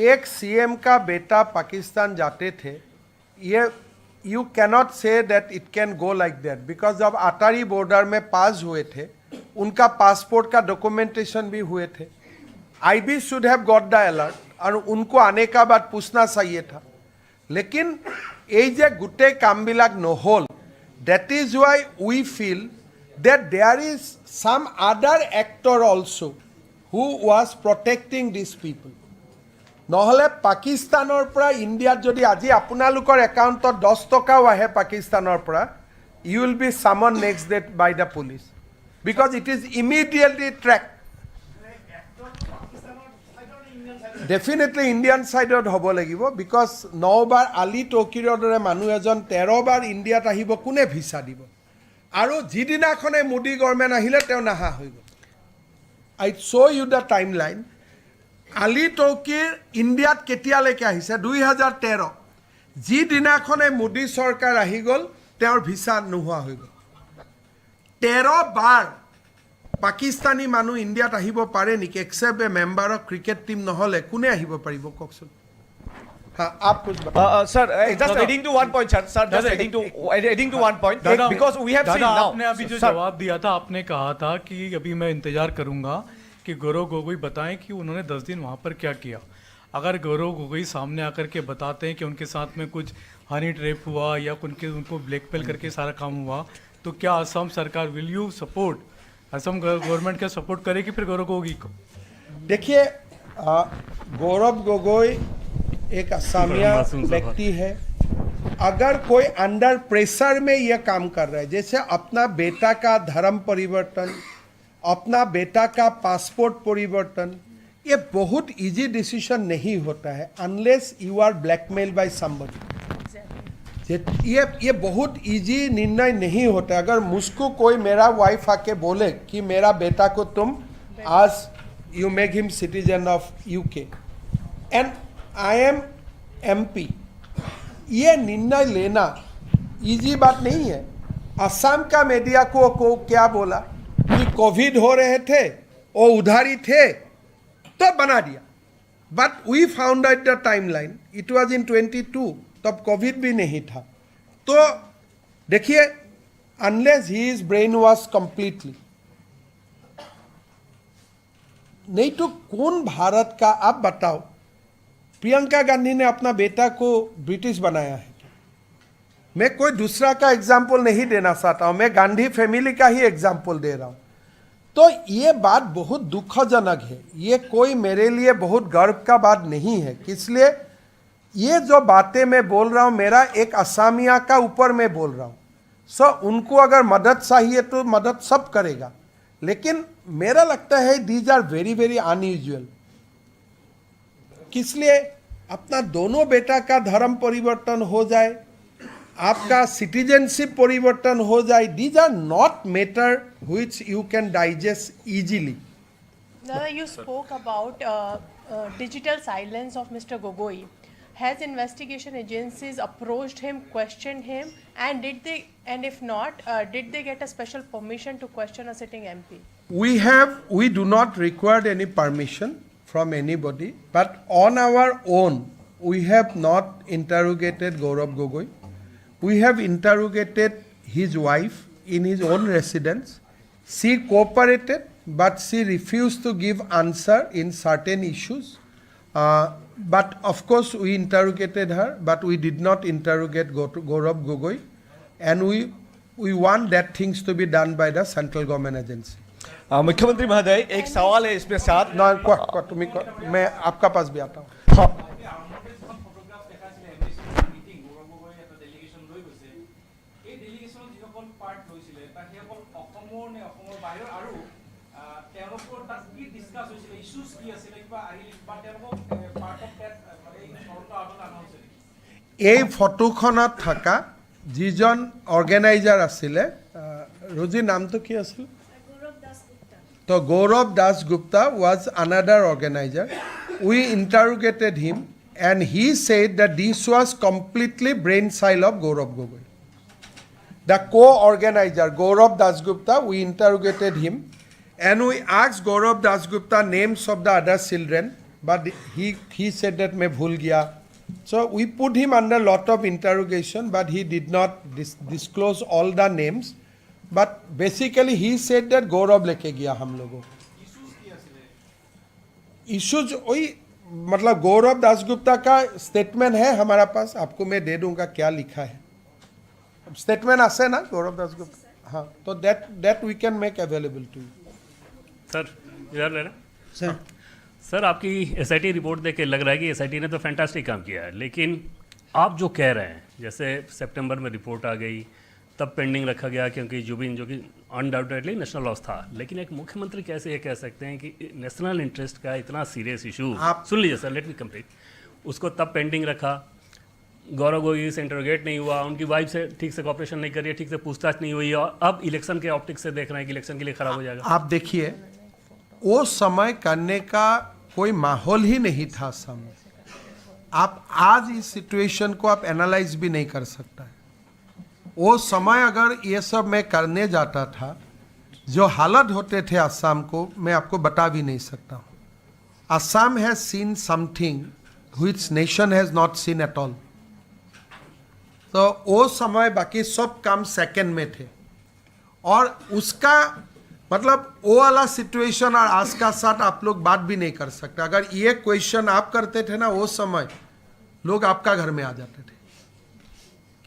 S3: एक CM का बेटा पाकिस्तान जाते थे, ये you cannot say that it can go like that, because जब अटारी border में पास हुए थे उनका पासपोर्ट का डॉक्यूमेंटेशन भी हुए थे. IB should have got the alert और उनको आने का बाद पूछना चाहिए था. लेकिन ये जे गुटे कामबिलाक নহল, that is why we feel that there is some other actor also who was protecting these people. নহলে পাকিস্তানৰ পৰা ইণ্ডিয়াত যদি আজি আপোনালোকৰ একাউণ্টত 10 টকাও আহে পাকিস্তানৰ পৰা, you will be summoned next day by the police because it is immediately tracked. Definitely Indian side হ'ব লাগিব because 9 বাৰ আলী টকিৰৰ দৰে মানুহ এজন 13 বাৰ ইণ্ডিয়াত আহিব, কোনে ভিসা দিব? আৰু যিদিনাখনে মোদী গভৰ্ণমেণ্ট আহিলে তেওঁ নাহা হৈ গ'ল. I show' you the timeline. Ali Tauqir ইণ্ডিয়াত কেতিয়ালৈকে আহিছে? 2013. যিদিনাখনে মোদী চৰকাৰ আহি গ'ল তেওঁৰ ভিসা নোহোৱা হৈ গ'ল. 13 বাৰ পাকিস্তানী মানুহ ইণ্ডিয়াত আহিব পাৰে নেকি? Except A member of cricket team নহ'লে কোনে আহিব পাৰিব কওকচোন? आप कुछ
S14: sir, just adding to one point, sir. Just adding to one point, because we have seen now.
S16: आपने अभी जो जवाब दिया था, आपने कहा था कि अभी मैं इंतजार करूंगा कि गौरव गोगोई बताएं कि उन्होंने 10 दिन वहाँ पर क्या किया. अगर गौरव गोगोई सामने आकर के बताते हैं कि उनके साथ में कुछ हनी ट्रैप हुआ या उनको ब्लैकमेल करके सारा काम हुआ, तो क्या असम सरकार will you support, Assam government क्या सपोर्ट करेगी फिर गौरव गोगोई को?
S3: देखिए, गौरव गोगोई एक असमिया व्यक्ति है। अगर कोई अंडर प्रेशर में यह काम कर रहा है, जैसे अपना बेटा का धर्म परिवर्तन, अपना बेटा का पासपोर्ट परिवर्तन, ये बहुत इजी डिसीजन नहीं होता है unless you are blackmail by somebody. ये बहुत इजी निर्णय नहीं होता। अगर मुझको कोई मेरा वाइफ आके बोले कि मेरा बेटा को तुम आज you make him citizen of UK and I am MP, ये निर्णय लेना इजी बात नहीं है। असम का मीडिया को क्या बोला कि कोविड हो रहे थे, वो उधारी थे तो बना दिया, but we found out the timeline, it was in 22, तब कोविड भी नहीं था। तो देखिए, unless he is brain wash completely, नहीं तो कौन भारत का, आप बताओ, प्रियंका गांधी ने अपना बेटा को ब्रिटिश बनाया है। मैं कोई दूसरा का एग्जाम्पल नहीं देना चाहता हूं, मैं गांधी फैमिली का ही एग्जाम्पल दे रहा हूं। तो ये बात बहुत दुखजनक है, ये कोई मेरे लिए बहुत गर्व का बात नहीं है। इसलिए ये जो बातें मैं बोल रहा हूं, मेरा एक असमिया का ऊपर मैं बोल रहा हूं। सो उनको अगर मदद चाहिए तो मदद सब करेगा, लेकिन मेरा लगता है these are very very unusual. इसलिए अपना दोनों बेटा का धर्म परिवर्तन हो जाए, आपका सिटीजनशिप परिवर्तन हो जाए, these are not matter which you can digest easily.
S17: You spoke about digital silence of Mr. Gogoi. Has investigation agencies approached him, questioned him, and if not, did they get a special permission to question a sitting MP?
S3: We do not require any permission from anybody, but on our own, we have not interrogated Gaurav Gogoi. We have interrogated his wife in his own residence. She cooperated, but she refused to give answer in certain issues. But of course, we interrogated her, but we did not interrogate Gaurav Gogoi, and we want that things to be done by the central government agency.
S14: मुख्यमंत्री महोदय, एक सवाल है इसमें साथ
S3: मैं आपका पास भी आता हूँ। এই ফটোখনত থকা যিজন অৰ্গেনাইজাৰ আছিলে, ৰোজি নামটো কি আছিল? So Gaurav Das Gupta was another organizer. We interrogated him and he said that this was completely brainchild of Gaurav Gogoi. The co-organizer Gaurav Das Gupta, we interrogated him and we asked Gaurav Das Gupta names of the other children, but he said that मैं भूल गया. So we put him under lot of interrogation, but he did not disclose all the names. But basically he said that गौरव लेके गया हम लोगों। Issues वही, मतलब गौरव दासगुप्ता का स्टेटमेंट है हमारा पास, आपको मैं दे दूंगा क्या लिखा है। स्टेटमेंट आसे ना गौरव दासगुप्ता, हाँ, तो that we can make available to you.
S18: Sir इधर ले रहे सर, आपकी SIT रिपोर्ट देख के लग रहा है कि SIT ने तो फैंटास्टिक काम किया है, लेकिन आप जो कह रहे हैं, जैसे सितंबर में रिपोर्ट आ गई, तब पेंडिंग रखा गया क्योंकि जुबिन जो कि अनडाउटेडली नेशनल लॉस था, लेकिन एक मुख्यमंत्री कैसे ये कह सकते हैं कि नेशनल इंटरेस्ट का इतना सीरियस इशू, सुन लीजिए सर, लेट मी कंप्लीट, उसको तब पेंडिंग रखा, गौरव गोगोई से इंटरोगेट नहीं हुआ, उनकी वाइफ से ठीक से कॉपरेशन नहीं करी, ठीक से पूछताछ नहीं हुई, और अब इलेक्शन के ऑप्टिक्स से देख रहे हैं कि इलेक्शन के लिए खराब हो जाएगा।
S3: आप देखिए, वो समय करने का कोई माहौल ही नहीं था सामने। आप आज इस सिचुएशन को आप एनालाइज भी नहीं कर सकता है। वो समय अगर ये सब मैं करने जाता था, जो हालत होते थे असम को, मैं आपको बता भी नहीं सकता हूँ। Assam has seen something which nation has not seen at all. तो वो समय बाकी सब काम सेकंड में थे, और उसका मतलब वो वाला सिचुएशन और आज का साथ आप लोग बात भी नहीं कर सकते। अगर ये क्वेश्चन आप करते थे ना, वो समय लोग आपका घर में आ जाते थे।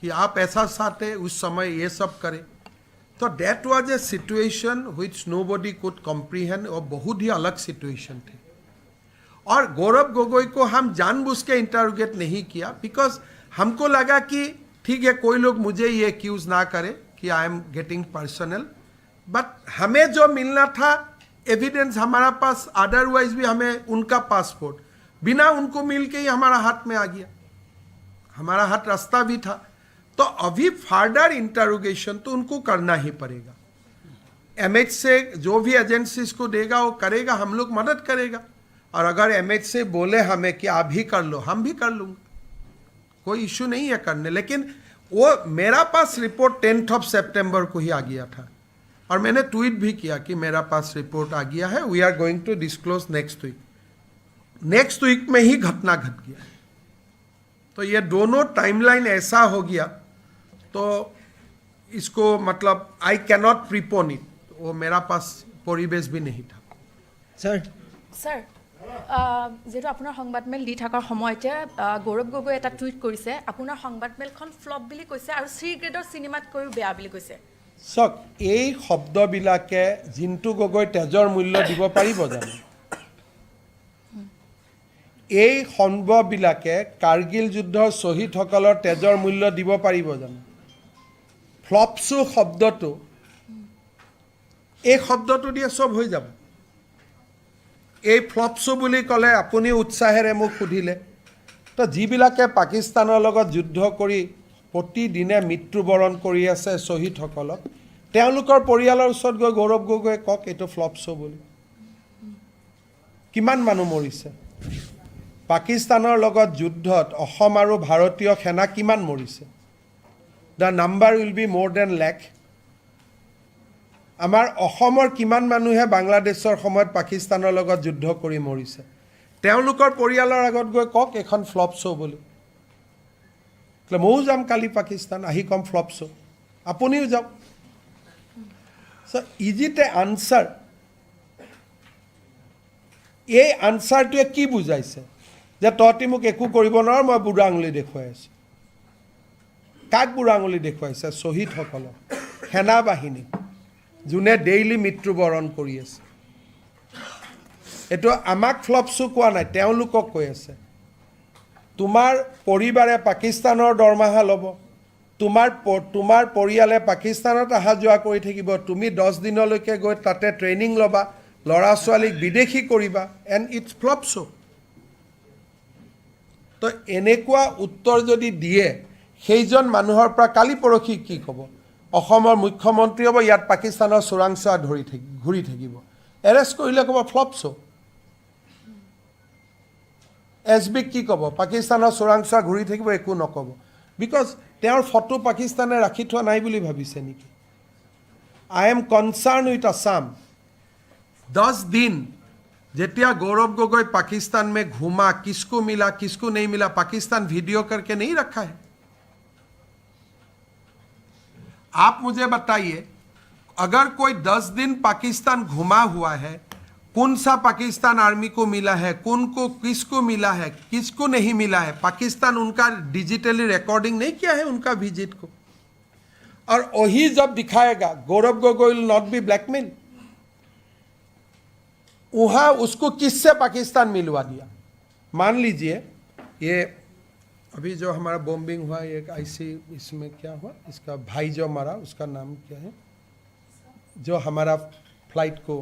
S3: कि आप ऐसा चाहते उस समय ये सब करें. तो that was a situation which nobody could comprehend और बहुत ही अलग सिचुएशन थे. और गौरव गोगोई को हम जानबूझ के इंटरोगेट नहीं किया बिकॉज हमको लगा कि ठीक है कोई लोग मुझे ये एक्यूज ना करे कि I am getting personal, but हमें जो मिलना था एविडेंस हमारा पास, अदरवाइज भी हमें उनका पासपोर्ट बिना उनको मिल के ही हमारा हाथ में आ गया, हमारा हाथ रास्ता भी था. तो अभी फर्दर इंटरोगेशन तो उनको करना ही पड़ेगा. एमएच से जो भी एजेंसीज को देगा वो करेगा, हम लोग मदद करेगा. और अगर एमएच से बोले हमें कि आप भी कर लो, हम भी कर लूँगा, कोई इशू नहीं है करने. लेकिन वो मेरा पास रिपोर्ट 10 सितंबर को ही आ गया था और मैंने ट्वीट भी किया कि मेरा पास रिपोर्ट आ गया है, we are going to disclose next week. Next week में ही घटना घट गया. तो ये दोनों टाइमलाइन ऐसा हो गया, तो इसको मतलब आई कैनॉट प्रीपोन इट. वो मेरा पास परिवेश भी नहीं था.
S9: सर যেহেতু আপোনাৰ সংবাদমেল দি থকাৰ সময়তে গৌৰৱ গগৈ এটা টুইট কৰিছে, আপোনাৰ সংবাদমেলখন ফ্লপ বুলি কৈছে আৰু চি গ্ৰেডৰ চিনেমাতকৈও বেয়া বুলি কৈছে.
S3: চাওক, এই শব্দবিলাকে জিন্তু গগৈ তেজৰ মূল্য দিব পাৰিব জানো? এই শব্দবিলাকে কাৰ্গিল যুদ্ধৰ শ্বহীদসকলৰ তেজৰ মূল্য দিব পাৰিব জানো? ফ্লপছু শব্দটো, এই শব্দটো দিয়ে চব হৈ যাব. এই ফ্লপছু বুলি ক'লে আপুনি উৎসাহেৰে মোক সুধিলে, তো যিবিলাকে পাকিস্তানৰ লগত যুদ্ধ কৰি প্ৰতিদিনে মৃত্যুবৰণ কৰি আছে শ্বহীদসকলক, তেওঁলোকৰ পৰিয়ালৰ ওচৰত গৈ গৌৰৱ গগৈয়ে কওক এইটো ফ্লপছু বুলি. কিমান মানুহ মৰিছে পাকিস্তানৰ লগত যুদ্ধত? অসম আৰু ভাৰতীয় সেনা কিমান মৰিছে? দ্য নাম্বাৰ উইল বি মোৰ দেন লাখ. আমাৰ অসমৰ কিমান মানুহে বাংলাদেশৰ সময়ত পাকিস্তানৰ লগত যুদ্ধ কৰি মৰিছে? তেওঁলোকৰ পৰিয়ালৰ আগত গৈ কওক এখন ফ্লপ শ্ব' বুলি. ময়ো যাম কালি পাকিস্তান, আহি কম ফ্লপ শ্ব', আপুনিও যাওক. চ' ইজ ইট এ আনচাৰ? এই আনচাৰটোৱে কি বুজাইছে? যে তহঁতি মোক একো কৰিব নোৱাৰ, মই বুঢ়া আঙুলি দেখুৱাই আছোঁ. কাক বুঢ়া আঙুলি দেখুৱাইছে? শ্বহীদসকলক, সেনাবাহিনীক, যোনে ডেইলি মৃত্যুবৰণ কৰি আছে. এইটো আমাক ফ্লপছু কোৱা নাই, তেওঁলোকক কৈ আছে. তোমাৰ পৰিবাৰে পাকিস্তানৰ দৰমহা ল'ব, তোমাৰ পৰিয়ালে পাকিস্তানত অহা যোৱা কৰি থাকিব, তুমি 10 দিনলৈকে গৈ তাতে ট্ৰেইনিং ল'বা, ল'ৰা ছোৱালীক বিদেশী কৰিবা, এণ্ড ইটছ ফ্লপছু. তো এনেকুৱা উত্তৰ যদি দিয়ে, সেইজন মানুহৰ পৰা কালি পৰহি কি ক'ব? অসমৰ মুখ্যমন্ত্ৰী হ'ব, ইয়াত পাকিস্তানৰ চোৰাংচোৱা ঘূৰি থাকিব, এৰেষ্ট কৰিলে ক'ব ফ্লপছু. এছ বিক কি ক'ব? পাকিস্তানৰ চোৰাংচোৱা ঘূৰি থাকিব, একো নক'ব. বিকজ তেওঁৰ ফটো পাকিস্তানে ৰাখি থোৱা নাই বুলি ভাবিছে নেকি? I am concerned with Assam. 10 दिन जेतिया गौरव गोगोई पाकिस्तान में घूमा, किसको मिला किसको नहीं मिला, पाकिस्तान वीडियो करके नहीं रखा है. आप मुझे बताइए, अगर कोई 10 दिन पाकिस्तान घुमा हुआ है, कौन सा पाकिस्तान आर्मी को मिला है, कौन को किसको मिला है, किसको नहीं मिला है? पाकिस्तान उनका डिजिटली रिकॉर्डिंग नहीं किया है उनका विजिट को. और वही जब दिखाएगा, Gaurav Gogoi will not be blackmail. वहाँ उसको किससे पाकिस्तान मिलवा दिया? मान लीजिए ये अभी जो हमारा बॉम्बिंग हुआ, एक आईसी इसमें क्या हुआ, इसका भाई जो मारा, उसका नाम क्या है, जो हमारा फ्लाइट को,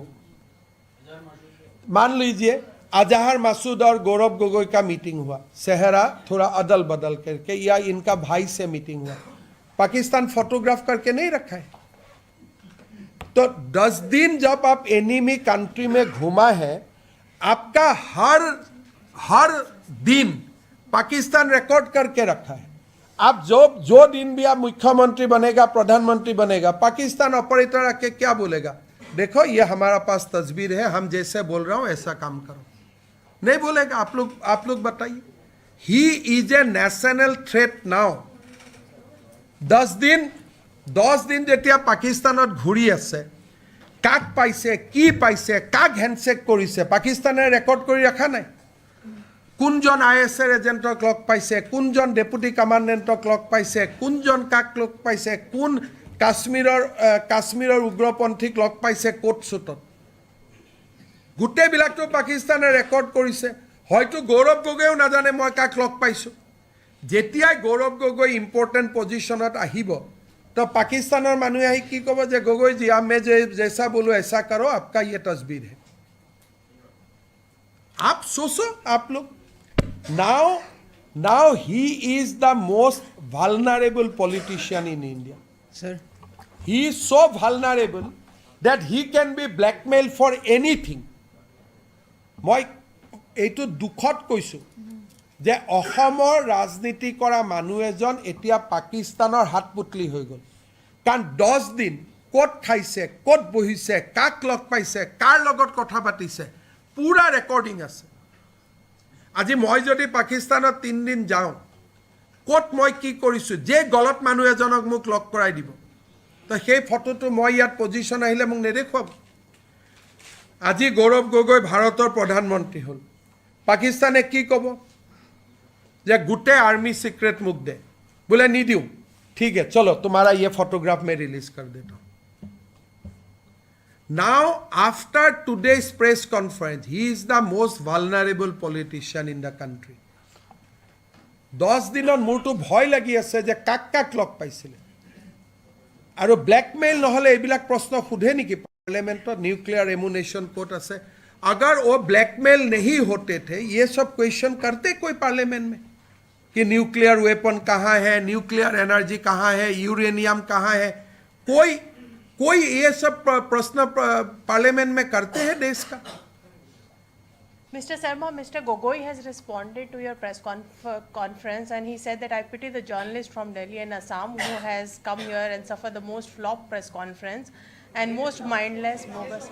S3: मान लीजिए अजहर मसूद और गौरव गोगोई का मीटिंग हुआ, सेहरा थोड़ा अदल बदल करके, या इनका भाई से मीटिंग हुआ, पाकिस्तान फोटोग्राफ करके नहीं रखा है. तो 10 दिन जब आप एनिमी कंट्री में घुमा है, आपका हर दिन पाकिस्तान रिकॉर्ड करके रखा है. आप जो दिन भी आप मुख्यमंत्री बनेगा, प्रधानमंत्री बनेगा, पाकिस्तान ऑपरेटर आके क्या बोलेगा? देखो ये हमारा पास तस्वीर है, हम जैसे बोल रहा हूँ ऐसा काम करो. नहीं बोलेगा. आप लोग बताइए. He is a national threat now. 10 दिन যেতিয়া পাকিস্তানত ঘূৰি আছে, কাক পাইছে, কি পাইছে, কাক হেণ্ডশেক কৰিছে, পাকিস্তানে ৰেকৰ্ড কৰি ৰখা নাই. কোনজন ISৰ এজেণ্টক লগ পাইছে, কোনজন ডেপুটি কমাণ্ডেণ্টক লগ পাইছে, কোনজন কাক লগ পাইছে, কোন কাশ্মীৰৰ উগ্ৰপন্থীক লগ পাইছে কোট চুটত, গোটেইবিলাকতো পাকিস্তানে ৰেকৰ্ড কৰিছে। হয়তো গৌৰৱ গগৈও নাজানে মই কাক লগ পাইছোঁ। যেতিয়াই গৌৰৱ গগৈ ইম্পৰ্টেণ্ট পজিশ্যনত আহিব তো পাকিস্তানৰ মানুহে আহি কি ক'ব যে গগৈজি আমি জেচা বোলো এসা কৰো আপকা ये तस्वीर है। आप सोचो आप लोग now he is the most vulnerable politician in India.
S8: Sir,
S3: he is so vulnerable that he can be blackmailed for anything. মই এইটো দুখত কৈছোঁ যে অসমৰ ৰাজনীতি কৰা মানুহ এজন এতিয়া পাকিস্তানৰ হাতপুতলি হৈ গ'ল। কাৰণ 10 দিন ক'ত খাইছে, ক'ত বহিছে, কাক লগ পাইছে, কাৰ লগত কথা পাতিছে, পুৰা ৰেকৰ্ডিং আছে। আজি মই যদি পাকিস্তানত 3 দিন যাওঁ, ক'ত মই কি কৰিছোঁ, যে গলত মানুহ এজনক মোক লগ কৰাই দিব, তো সেই ফটোটো মই ইয়াত পজিশ্যন আহিলে মোক নেদেখুৱাব। আজি গৌৰৱ গগৈ ভাৰতৰ প্ৰধানমন্ত্ৰী হ'ল, পাকিস্তানে কি ক'ব যে গোটেই आर्मी सीक्रेट मुख दे, बोले नहीं दूँ, ठीक है चलो तुम्हारा ये फोटोग्राफ मैं रिलीज कर देता हूँ। Now after today's press conference he is the most vulnerable politician in the country. 10 दिनत मोरतो भय লাগি আছে যে কাক কাক লগ পাইছিলে আৰু ব্ল্যাকমেইল নহলে এইবিলাক প্ৰশ্ন সুধে নেকি पार्लियामेंट। न्यूक्लियर एमुनेशन कोर्ट আছে। अगर वो ब्लैकमेल नहीं होते थे ये सब क्वेश्चन करते कोई पार्लियामेंट में कि न्यूक्लियर वेपन कहाँ है, न्यूक्लियर एनर्जी कहाँ है, यूरेनियम कहाँ है, कोई ये सब प्रश्न पार्लियामेंट में करते हैं देश का।
S17: Mr. Sharma, Mr. Gogoi has responded to your press conference and he said that I pity the journalist from Delhi and Assam who has come here and suffered the most flop press conference and most mindless bogus.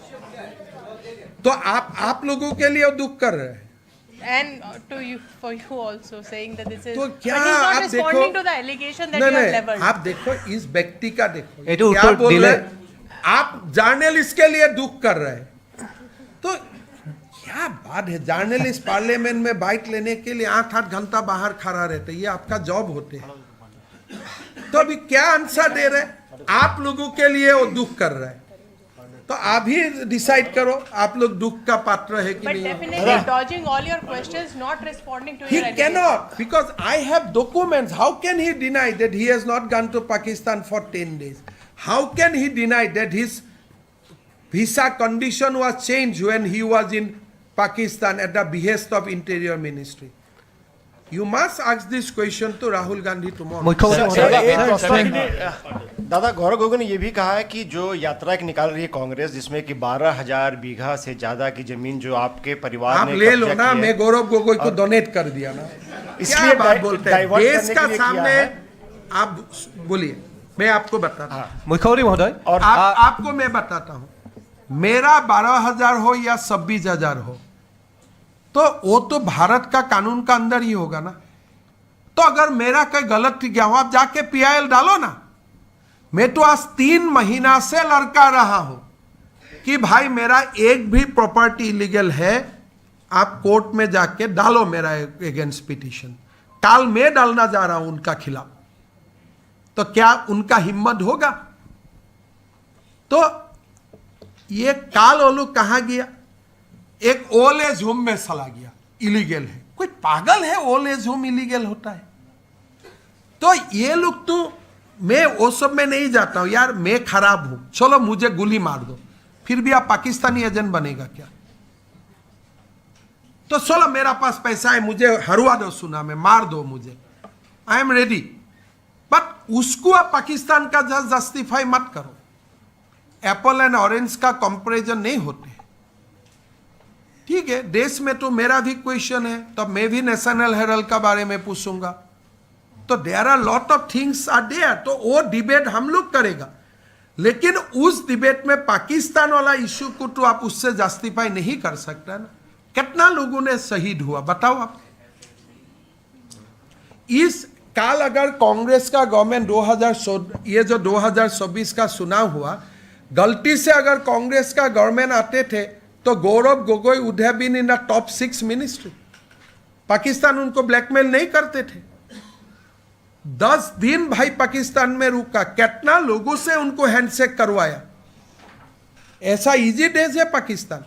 S3: तो आप लोगों के लिए दुख कर रहे हैं
S17: and to you, for you also saying that this is,
S3: तो क्या
S17: but he's not
S3: आप
S17: responding
S3: देखो,
S17: to the allegation that
S3: नहीं,
S17: you have
S3: नहीं,
S17: leveled.
S3: आप देखो इस व्यक्ति का देखो
S2: ये तो
S3: क्या
S2: उत्तर
S3: बोल
S2: दिले।
S3: रहे हैं? आप जर्नलिस्ट के लिए दुख कर रहे हैं। तो क्या बात है, जर्नलिस्ट पार्लियामेंट में बाइट लेने के लिए 8-8 घंटा बाहर खड़ा रहते, ये आपका जॉब होते हैं। तो अभी क्या आंसर दे रहे हैं? आप लोगों के लिए वो दुख कर रहे हैं, तो आप ही डिसाइड करो आप लोग दुख का पात्र है कि
S17: But
S3: नहीं।
S17: definitely dodging all your questions, not responding to
S3: He
S17: your allegation.
S3: cannot, because I have documents. How can he deny that he has not gone to Pakistan for 10 days? How can he deny that his visa condition was changed when he was in Pakistan at the behest of Interior Ministry? You must ask this question to Rahul Gandhi tomorrow.
S11: दादा गौरव गोगोई ने यह भी कहा है कि जो यात्रा एक निकाल रही है कांग्रेस जिसमें कि 12,000 बीघा से ज्यादा की जमीन जो आपके परिवार
S3: आप
S11: ने
S3: ले लो
S11: कब्जा
S3: ना,
S11: की है,
S3: मैं गौरव गोगोई को डोनेट कर दिया ना,
S11: इसलिए
S3: क्या बात बोलते हैं
S11: डाइवर्ट
S3: देश
S11: करने
S3: का
S11: के लिए किया
S3: सामने।
S11: है।
S3: आप बोलिए, मैं आपको बताता हूँ।
S14: मुख्यमंत्री महोदय
S3: और आपको मैं बताता हूँ, मेरा 12,000 हो या 26,000 हो, तो वो तो भारत का कानून का अंदर ही होगा ना। तो अगर मेरा कोई गलत गया हो, आप जाके PIL डालो ना। मैं तो आज 3 महीना से लड़का रहा हूं कि भाई मेरा एक भी प्रॉपर्टी इलीगल है, आप कोर्ट में जाके डालो मेरा अगेंस्ट पिटीशन। काल मैं डालना जा रहा हूं उनका खिलाफ, तो क्या उनका हिम्मत होगा? तो ये काल ओलू कहां गया? एक ओल्ड एज होम में चला गया, इलीगल है। कोई पागल है ओल्ड एज होम इलीगल होता है? तो ये लोग तो, मैं वो सब में नहीं जाता हूं यार, मैं खराब हूं, चलो मुझे गोली मार दो, फिर भी आप पाकिस्तानी एजेंट बनेगा क्या? तो चलो मेरा पास पैसा है, मुझे हरवा दो, सुना में मार दो मुझे, आई एम रेडी। बट उसको आप पाकिस्तान का जस्टिफाई मत करो। एप्पल एंड ऑरेंज का कंपैरिजन नहीं होते। ठीक है, देश में तो मेरा भी क्वेश्चन है, तो मैं भी नेशनल हेरल्ड का बारे में पूछूंगा। तो there are lot of things are there, तो वो डिबेट हम लोग करेगा। लेकिन उस डिबेट में पाकिस्तान वाला इश्यू को तो आप उससे जस्टिफाई नहीं कर सकता ना। कितना लोगों ने शहीद हुआ बताओ आप। इस काल अगर कांग्रेस का गवर्नमेंट 2024 का चुनाव हुआ, गलती से अगर कांग्रेस का गवर्नमेंट आते थे तो Gaurav Gogoi would have been in the top 6 ministry. Pakistan उनको ब्लैकमेल नहीं करते थे। 10 दिन भाई पाकिस्तान में रुका, कितना लोगों से उनको हैंडशेक करवाया। ऐसा इजी डेज है पाकिस्तान,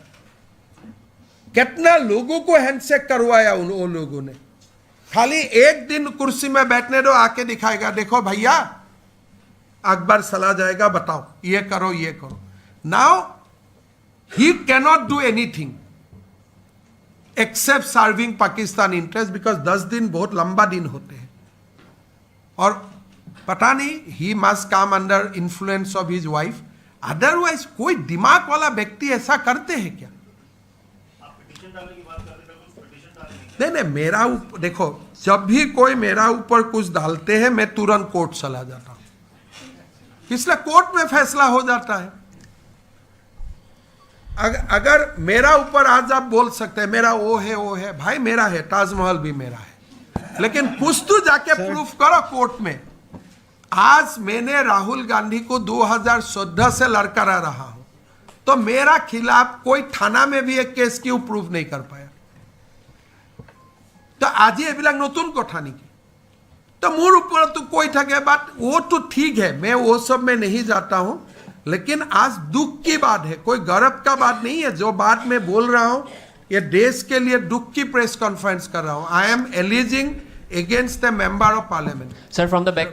S3: कितना लोगों को हैंडशेक करवाया उन लोगों ने। खाली एक दिन कुर्सी में बैठने दो, आके दिखाएगा देखो भैया अकबर चला जाएगा, बताओ ये करो ये करो। Now he cannot do anything accept serving Pakistan interest, because 10 दिन बहुत लंबा दिन होते हैं। और पता नहीं he must come under influence of his wife, otherwise कोई दिमाग वाला व्यक्ति ऐसा करते हैं क्या? नहीं, मेरा ऊपर देखो, जब भी कोई मेरा ऊपर कुछ डालते हैं मैं तुरंत कोर्ट चला जाता हूं, इसलिए कोर्ट में फैसला हो जाता है। अगर मेरा ऊपर आज आप बोल सकते हैं मेरा वो है भाई, मेरा है, ताजमहल भी मेरा है, लेकिन कुछ तो जाके प्रूफ करो कोर्ट में। आज मैंने राहुल गांधी को 2014 से लड़का रहा हूं, तो मेरा खिलाफ कोई थाना में भी एक केस क्यों प्रूफ नहीं कर पाया? तो आज ही एबिलाक नतुन कथा नेকি? तो मोर ऊपर तो कोई থাকে, बात वो तो ठीक है, मैं वो सब में नहीं जाता हूं, लेकिन आज दुख की बात है, कोई गर्व का बात नहीं है। जो बात मैं बोल रहा हूं ये देश के लिए दुख की प्रेस कॉन्फ्रेंस कर रहा हूं। I am aliasing against the member of parliament.
S19: Sir from the back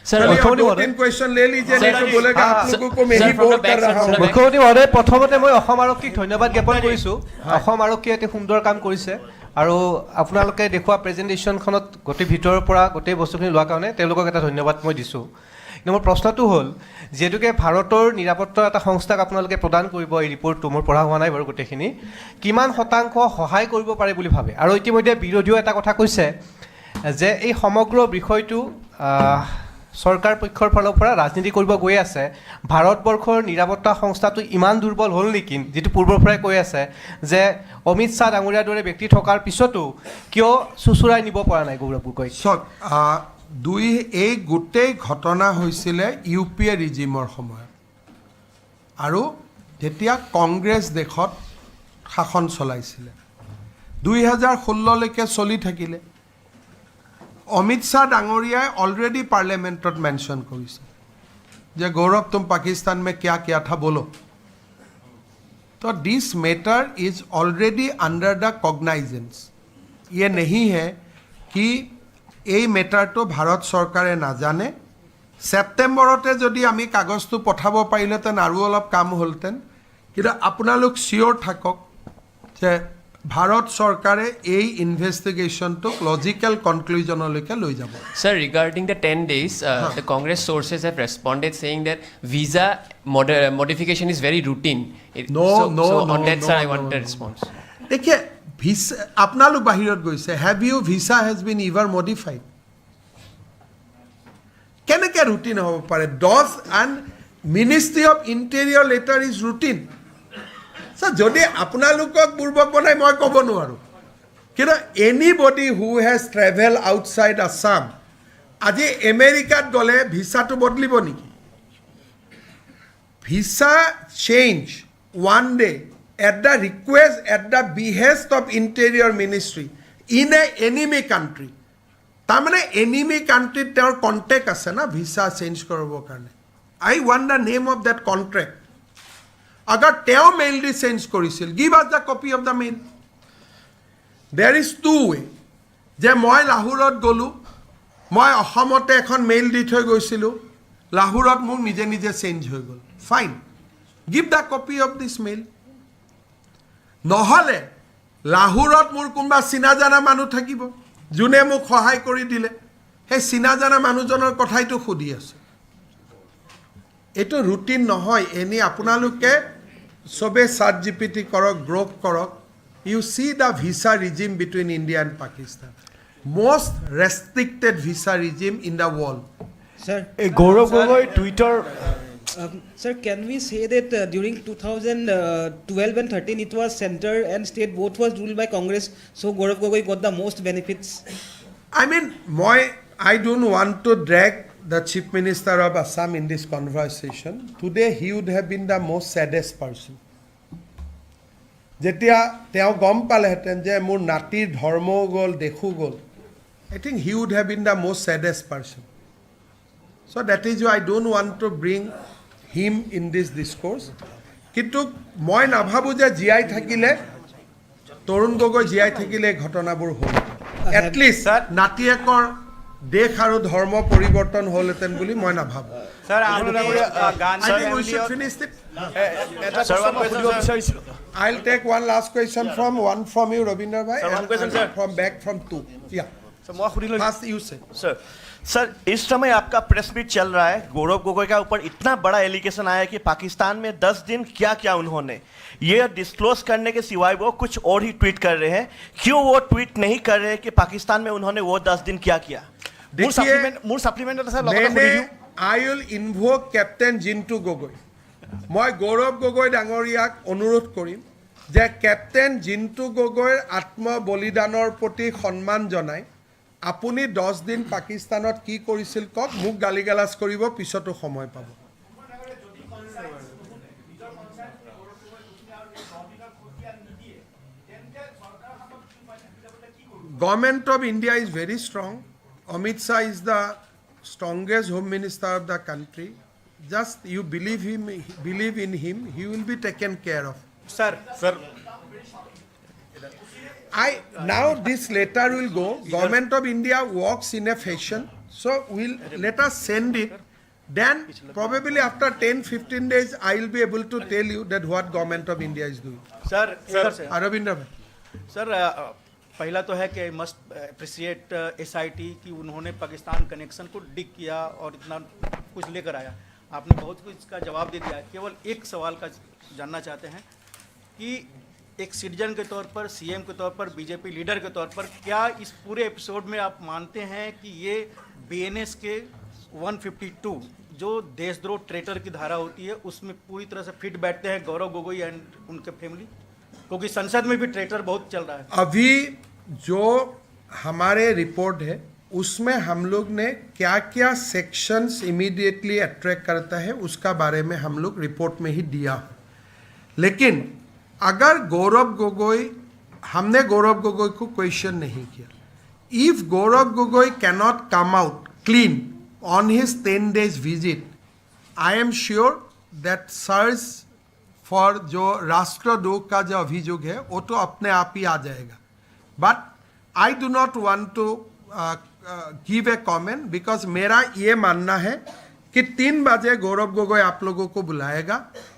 S3: sir 2-3 question ले लीजिए, नहीं तो बोलेगा आप लोगों को मैं ही बोल कर रहा हूं।
S20: মুখ্যমন্ত্ৰী মহোদয়, প্ৰথমতে মই অসম আৰক্ষীক ধন্যবাদ জ্ঞাপন কৰিছোঁ। অসম আৰক্ষীয়ে এটি সুন্দৰ কাম কৰিছে আৰু আপোনালোকে দেখুওৱা প্ৰেজেণ্টেশ্যনখনত গোটেই ভিতৰৰ পৰা গোটেই বস্তুখিনি লোৱাৰ কাৰণে তেওঁলোকক এটা ধন্যবাদ মই দিছোঁ। কিন্তু মোৰ প্ৰশ্নটো হ'ল, যিহেতুকে ভাৰতৰ নিৰাপত্তা এটা সংস্থাক আপোনালোকে প্ৰদান কৰিব এই ৰিপৰ্টটো, মোৰ পঢ়া হোৱা নাই বাৰু গোটেইখিনি, কিমান শতাংশ সহায় কৰিব পাৰে বুলি ভাবে? আৰু ইতিমধ্যে বিৰোধীও এটা কথা কৈছে যে এই সমগ্ৰ বিষয়টো চৰকাৰ পক্ষৰ ফালৰ পৰা ৰাজনীতি কৰিব গৈ আছে, ভাৰতবৰ্ষৰ নিৰাপত্তা সংস্থাটো ইমান দুৰ্বল হ'ল নেকি, যিটো পূৰ্বৰ পৰাই কৈ আছে যে অমিত শ্বাহ ডাঙৰীয়াৰ দৰে ব্যক্তি থকাৰ পিছতো কিয় চুচুৰাই নিব পৰা নাই গৌৰৱ গগৈ?
S3: এই গোটেই ঘটনা হৈছিলে ইউ পি এ ৰিজিমৰ সময়ত, আৰু যেতিয়া কংগ্ৰেছ দেশত শাসন চলাইছিলে 2016লৈকে চলি থাকিলে। অমিত শ্বাহ ডাঙৰীয়াই অলৰেডি পাৰ্লিয়ামেণ্টত মেনশ্যন কৰিছে যে गौरव तुम पाकिस्तान में क्या किया था बोलो। तो this matter is already under the cognizance. ये नहीं है कि এই মেটাৰটো ভাৰত চৰকাৰে নাজানে। ছেপ্টেম্বৰতে যদি আমি কাগজটো পঠাব পাৰিলেহেঁতেন আৰু অলপ কাম হ'লহেঁতেন, কিন্তু আপোনালোক চিয়'ৰ থাকক যে ভাৰত চৰকাৰে এই ইনভেষ্টিগেশ্যনটোক লজিকেল কনক্লুজনলৈকে লৈ যাব।
S19: Sir, regarding the 10 days, the Congress sources have responded saying that visa modification is very routine.
S3: No,
S19: on that sir, I want a response.
S3: देखिए, ভিসা আপোনালোক বাহিৰত গৈছে, have you visa has been ever modified? কেনেকৈ routine হ'ব পাৰে? 10 and ministry of interior letter is routine. Sir, যদি আপোনালোকক বুৰ্বক বনাই মই ক'ব নোৱাৰোঁ, কিন্তু anybody who has travel outside Assam আজি আমেৰিকাত গ'লে ভিছাটো বদলিব নেকি? Visa change one day at the request, at the behest of Interior Ministry in a enemy country. তাৰমানে enemy country তেওঁৰ কণ্টেক্ট আছে না ভিছা চেঞ্জ কৰিবৰ কাৰণে। I want the name of that contract. अगर তেওঁ মেইল দি চেঞ্জ কৰিছিল, give us the copy of the mail. There is two way. যে মই লাহোৰত গ'লোঁ, মই অসমতে এখন মেইল দি থৈ গৈছিলোঁ, লাহোৰত মোক নিজে নিজে চেঞ্জ হৈ গ'ল, fine, give the copy of this mail. নহ'লে লাহোৰত মোৰ কোনোবা চিনা জানা মানুহ থাকিব যোনে মোক সহায় কৰি দিলে, সেই চিনা জানা মানুহজনৰ কথাইতো সুধি আছে। এইটো ৰুটিন নহয়। এনে আপোনালোকে চবে চাট জিপিটি কৰক, গ্ৰক কৰক, you see the visa regime between India and Pakistan, most restricted visa regime in the world.
S21: Sir,
S20: Gaurav Gogoi Twitter.
S21: Sir, can we say that during 2012 and 13 it was center and state both was ruled by Congress, so Gaurav Gogoi got the most benefits?
S3: I mean, I don't want to drag the Chief Minister of Assam in this conversation. Today he would have been the most saddest person. যেতিয়া তেওঁ গম পালেহেঁতেন যে মোৰ নাতিৰ ধৰ্মও গ'ল দেশো গ'ল, I think he would have been the most saddest person. So that is why I don't want to bring him in this discourse. কিন্তু মই নাভাবোঁ যে জীয়াই থাকিলে তৰুণ গগৈ জীয়াই থাকিলে ঘটনাবোৰ হ'ল। এটলিষ্ট নাতিয়েকৰ দেশ আৰু ধৰ্ম পৰিৱৰ্তন হ'লহেঁতেন বুলি মই নাভাবোঁ। I'll take one last question from you, Ravinder bhai, and from two. Yeah. First you say.
S11: Sir इस समय आपका प्रेस मीट चल रहा है, गौरव गोगोई का ऊपर इतना बड़ा एलिगेशन आया कि पाकिस्तान में 10 दिन क्या क्या उन्होंने ये डिस्क्लोज करने के सिवाय वो कुछ और ही ट्वीट कर रहे हैं। क्यों वो ट्वीट नहीं कर रहे कि पाकिस्तान में उन्होंने वो 10 दिन क्या किया?
S3: I will invoke Captain Jintu Gogoi. মই গৌৰৱ গগৈ ডাঙৰীয়াক অনুৰোধ কৰিম যে কেপ্টেইন জিন্তু গগৈৰ আত্ম বলিদানৰ প্ৰতি সন্মান জনাই আপুনি 10 দিন পাকিস্তানত কি কৰিছিল কওক, মোক গালিগালাজ কৰিব, পিছতো সময় পাব। Government of India is very strong. Amit Shah is the strongest Home Minister of the country. Just you believe in him, he will be taken care of.
S14: Sir.
S3: Now this letter will go. Government of India works in a fashion, so let us send it. Then probably after 10-15 days, I will be able to tell you that what Government of India is doing.
S14: Sir.
S3: Aravinder bhai.
S14: Sir पहला तो है कि must appreciate SIT कि उन्होंने Pakistan connection को डिग किया और इतना कुछ लेकर आया। आपने बहुत कुछ इसका जवाब दे दिया। केवल एक सवाल का जानना चाहते हैं कि एक सिटीजन के तौर पर, CM के तौर पर, BJP लीडर के तौर पर, क्या इस पूरे एपिसोड में आप मानते हैं कि ये BNS के 152 जो देशद्रोह ट्रेटर की धारा होती है उसमें पूरी तरह से फिट बैठते हैं गौरव गोगोई एंड उनके फैमिली? क्योंकि संसद में भी ट्रेटर बहुत चल रहा है।
S3: अभी जो हमारे रिपोर्ट है उसमें हम लोग ने क्या क्या सेक्शंस इमीडिएटली अट्रैक्ट करता है उसका बारे में हम लोग रिपोर्ट में ही दिया। लेकिन अगर गौरव गोगोई, हमने गौरव गोगोई को क्वेश्चन नहीं किया। If Gaurav Gogoi cannot come out clean on his 10 days visit, I am sure that search for जो राष्ट्रद्रोह का जो अभियोग है वो तो अपने आप ही आ जाएगा। But I do not want to give a comment because मेरा ये मानना है कि 3 बजे गौरव गोगोई आप लोगों को बुलाएगा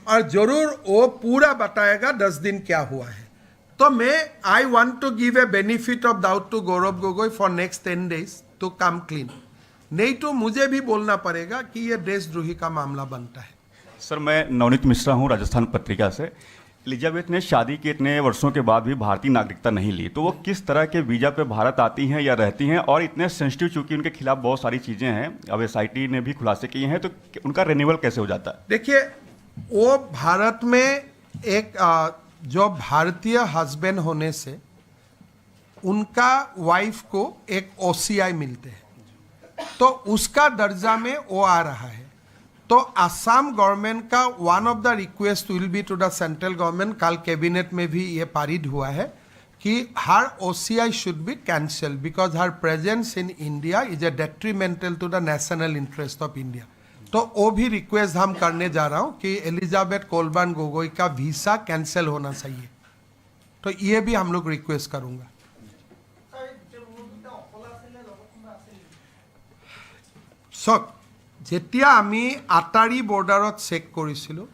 S3: और जरूर वो पूरा बताएगा 10 दिन क्या हुआ है। तो मैं I want to give a benefit of doubt to Gaurav Gogoi for next 10 days to come clean, नहीं तो मुझे भी बोलना पड़ेगा कि ये देशद्रोही का मामला बनता है।
S1: सर मैं नवनीत मिश्रा हूँ राजस्थान पत्रिका से। एलिजाबेथ ने शादी के इतने वर्षों के बाद भी भारतीय नागरिकता नहीं ली, तो वो किस तरह के वीज़ा पे भारत आती हैं या रहती हैं? और इतने सेंसिटिव चूँकि उनके खिलाफ बहुत सारी चीज़ें हैं, अब SIT ने भी खुलासे किए हैं, तो उनका रिन्यूअल कैसे हो जाता है?
S3: देखिए वो भारत में एक जो भारतीय हस्बैंड होने से उनका वाइफ को एक OCI मिलते हैं, तो उसका दर्जा में वो आ रहा है। तो असम गवर्नमेंट का one of the request will be to the central government, कल कैबिनेट में भी ये पारित हुआ है कि her OCI should be cancel because her presence in India is a detrimental to the national interest of India. तो वो भी रिक्वेस्ट हम करने जा रहा हूँ कि एलिजाबेथ कोलबान गोगोई का वीसा कैंसिल होना चाहिए, तो ये भी हम लोग रिक्वेस्ट करूँगा। सक যেতিয়া আমি আটাৰী বৰ্ডাৰত চেক কৰিছিলোঁ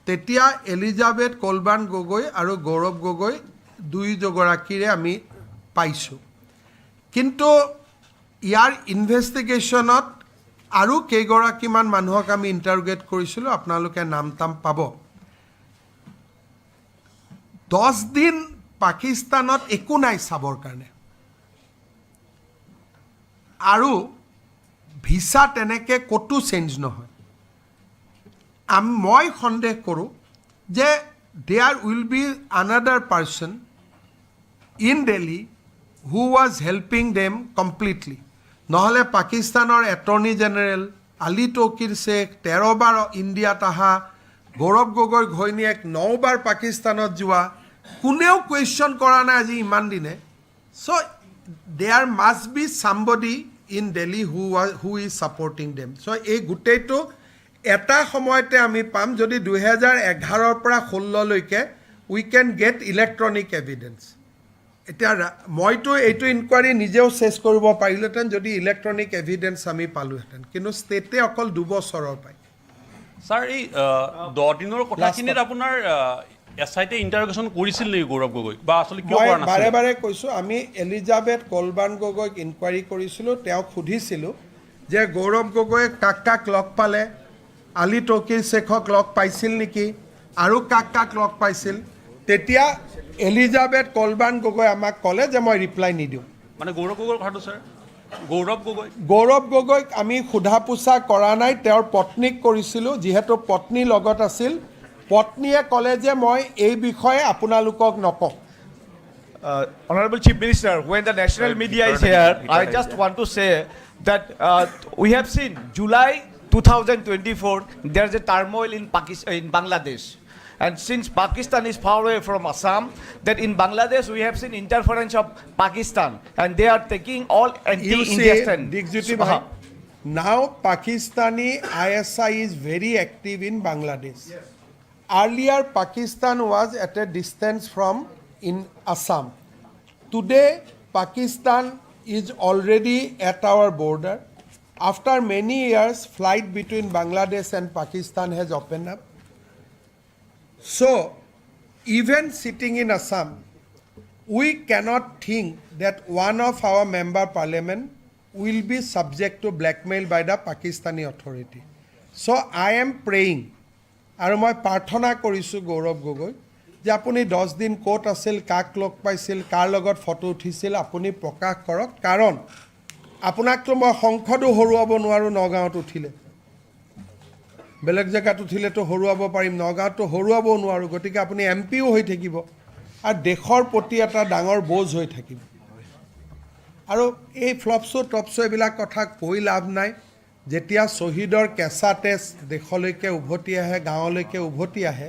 S3: তেতিয়া এলিজাবেথ কোলবান গগৈ আৰু গৌৰৱ গগৈ দুয়োগৰাকীৰে আমি পাইছোঁ, কিন্তু ইয়াৰ ইনভেষ্টিগেশ্যনত আৰু কেইগৰাকীমান মানুহক আমি ইণ্টাৰোগেট কৰিছিলোঁ, আপোনালোকে নাম তাম পাব। 10 দিন পাকিস্তানত একো নাই চাবৰ কাৰণে, আৰু ভিসা তেনেকে কতো চেঞ্জ নহয়। মই সন্দেহ কৰোঁ যে there will be another person in Delhi who was helping them completely, নহ'লে পাকিস্তানৰ এটৰ্নি জেনেৰেল আলী তৌকিৰ শ্বেখ 13 বাৰ ইণ্ডিয়াত অহা, গৌৰৱ গগৈৰ ঘৈণীয়েক 9 বাৰ পাকিস্তানত যোৱা, কোনেও কুৱেশ্যন কৰা নাই আজি ইমান দিনে so' there must be somebody in Delhi who is supporting them so' এই গোটেইটো এটা সময়তে আমি পাম যদি 2011 পৰা 16লৈকে we can get electronic evidence এতিয়া মইতো এইটো ইনকুৱাৰী নিজেও চেছ কৰিব পাৰিলোহেঁতেন যদি ইলেক্ট্ৰনিক এভিডেন্স আমি পালোহেঁতেন কিন্তু ষ্টেটে অকল 2 বছৰৰ পায়
S4: ছাৰ এই 10 দিনৰ কথাখিনিত আপোনাৰ SIT ইণ্টাৰগেশ্যন কৰিছিল নেকি গৌৰৱ গগৈ বা আসলে কিয় কৰা নাছিল
S3: বাৰে বাৰে কৈছো আমি এলিজাবেথ কলবান গগৈক ইনকুৱাৰী কৰিছিলোঁ তেওঁক সুধিছিলোঁ যে গৌৰৱ গগৈয়ে কাক লগ পালে আলী তৌকিৰ শেখক লগ পাইছিল নেকি আৰু কাক লগ পাইছিল তেতিয়া এলিজাবেথ কলবান গগৈ আমাক ক'লে যে মই ৰিপ্লাই নিদিওঁ
S4: মানে গৌৰৱ গগৈৰ কথাটো ছাৰ
S3: গৌৰৱ গগৈক আমি সোধা পোছা কৰা নাই তেওঁৰ পত্নীক কৰিছিলোঁ যিহেতু পত্নী লগত আছিল পত্নীয়ে ক'লে যে মই এই বিষয়ে আপোনালোকক নকওঁ
S14: Honorable Chief Minister, when the national media is here, I just want to say that we have seen July 2024, there's a turmoil in Bangladesh. And since Pakistan is far away from Assam, that in Bangladesh we have seen interference of Pakistan, and they are taking all anti-India stand.
S3: Now Pakistani ISI is very active in Bangladesh. Yes. Earlier Pakistan was at a distance from in Assam. Today Pakistan is already at our border. After many years, flight between Bangladesh and Pakistan has opened up. So, even sitting in Assam, we cannot think that one of our member parliament will be subject to blackmail by the Pakistani authority. So, I am praying, আৰু মই প্ৰাৰ্থনা কৰিছোঁ গৌৰৱ গগৈ যে আপুনি 10 দিন ক'ত আছিল কাক লগ পাইছিল কাৰ লগত ফটো উঠিছিল আপুনি প্ৰকাশ কৰক কাৰণ আপোনাকতো মই সংসদো হৰুৱাব নোৱাৰোঁ নগাঁৱত উঠিলে বেলেগ জেগাত উঠিলেতো হৰুৱাব পাৰিম নগাঁৱতো হৰুৱাব নোৱাৰোঁ গতিকে আপুনি এমপিও হৈ থাকিব আৰু দেশৰ প্ৰতি এটা ডাঙৰ বোজ হৈ থাকিব আৰু এই ফ্লপছো টপছো এইবিলাক কথা কৈ লাভ নাই যেতিয়া শহীদৰ কেঁচা তেজ দেশলৈকে উভতি আহে গাঁৱলৈকে উভতি আহে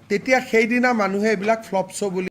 S3: তেতিয়া সেইদিনা মানুহে এইবিলাক ফ্লপছো বুলি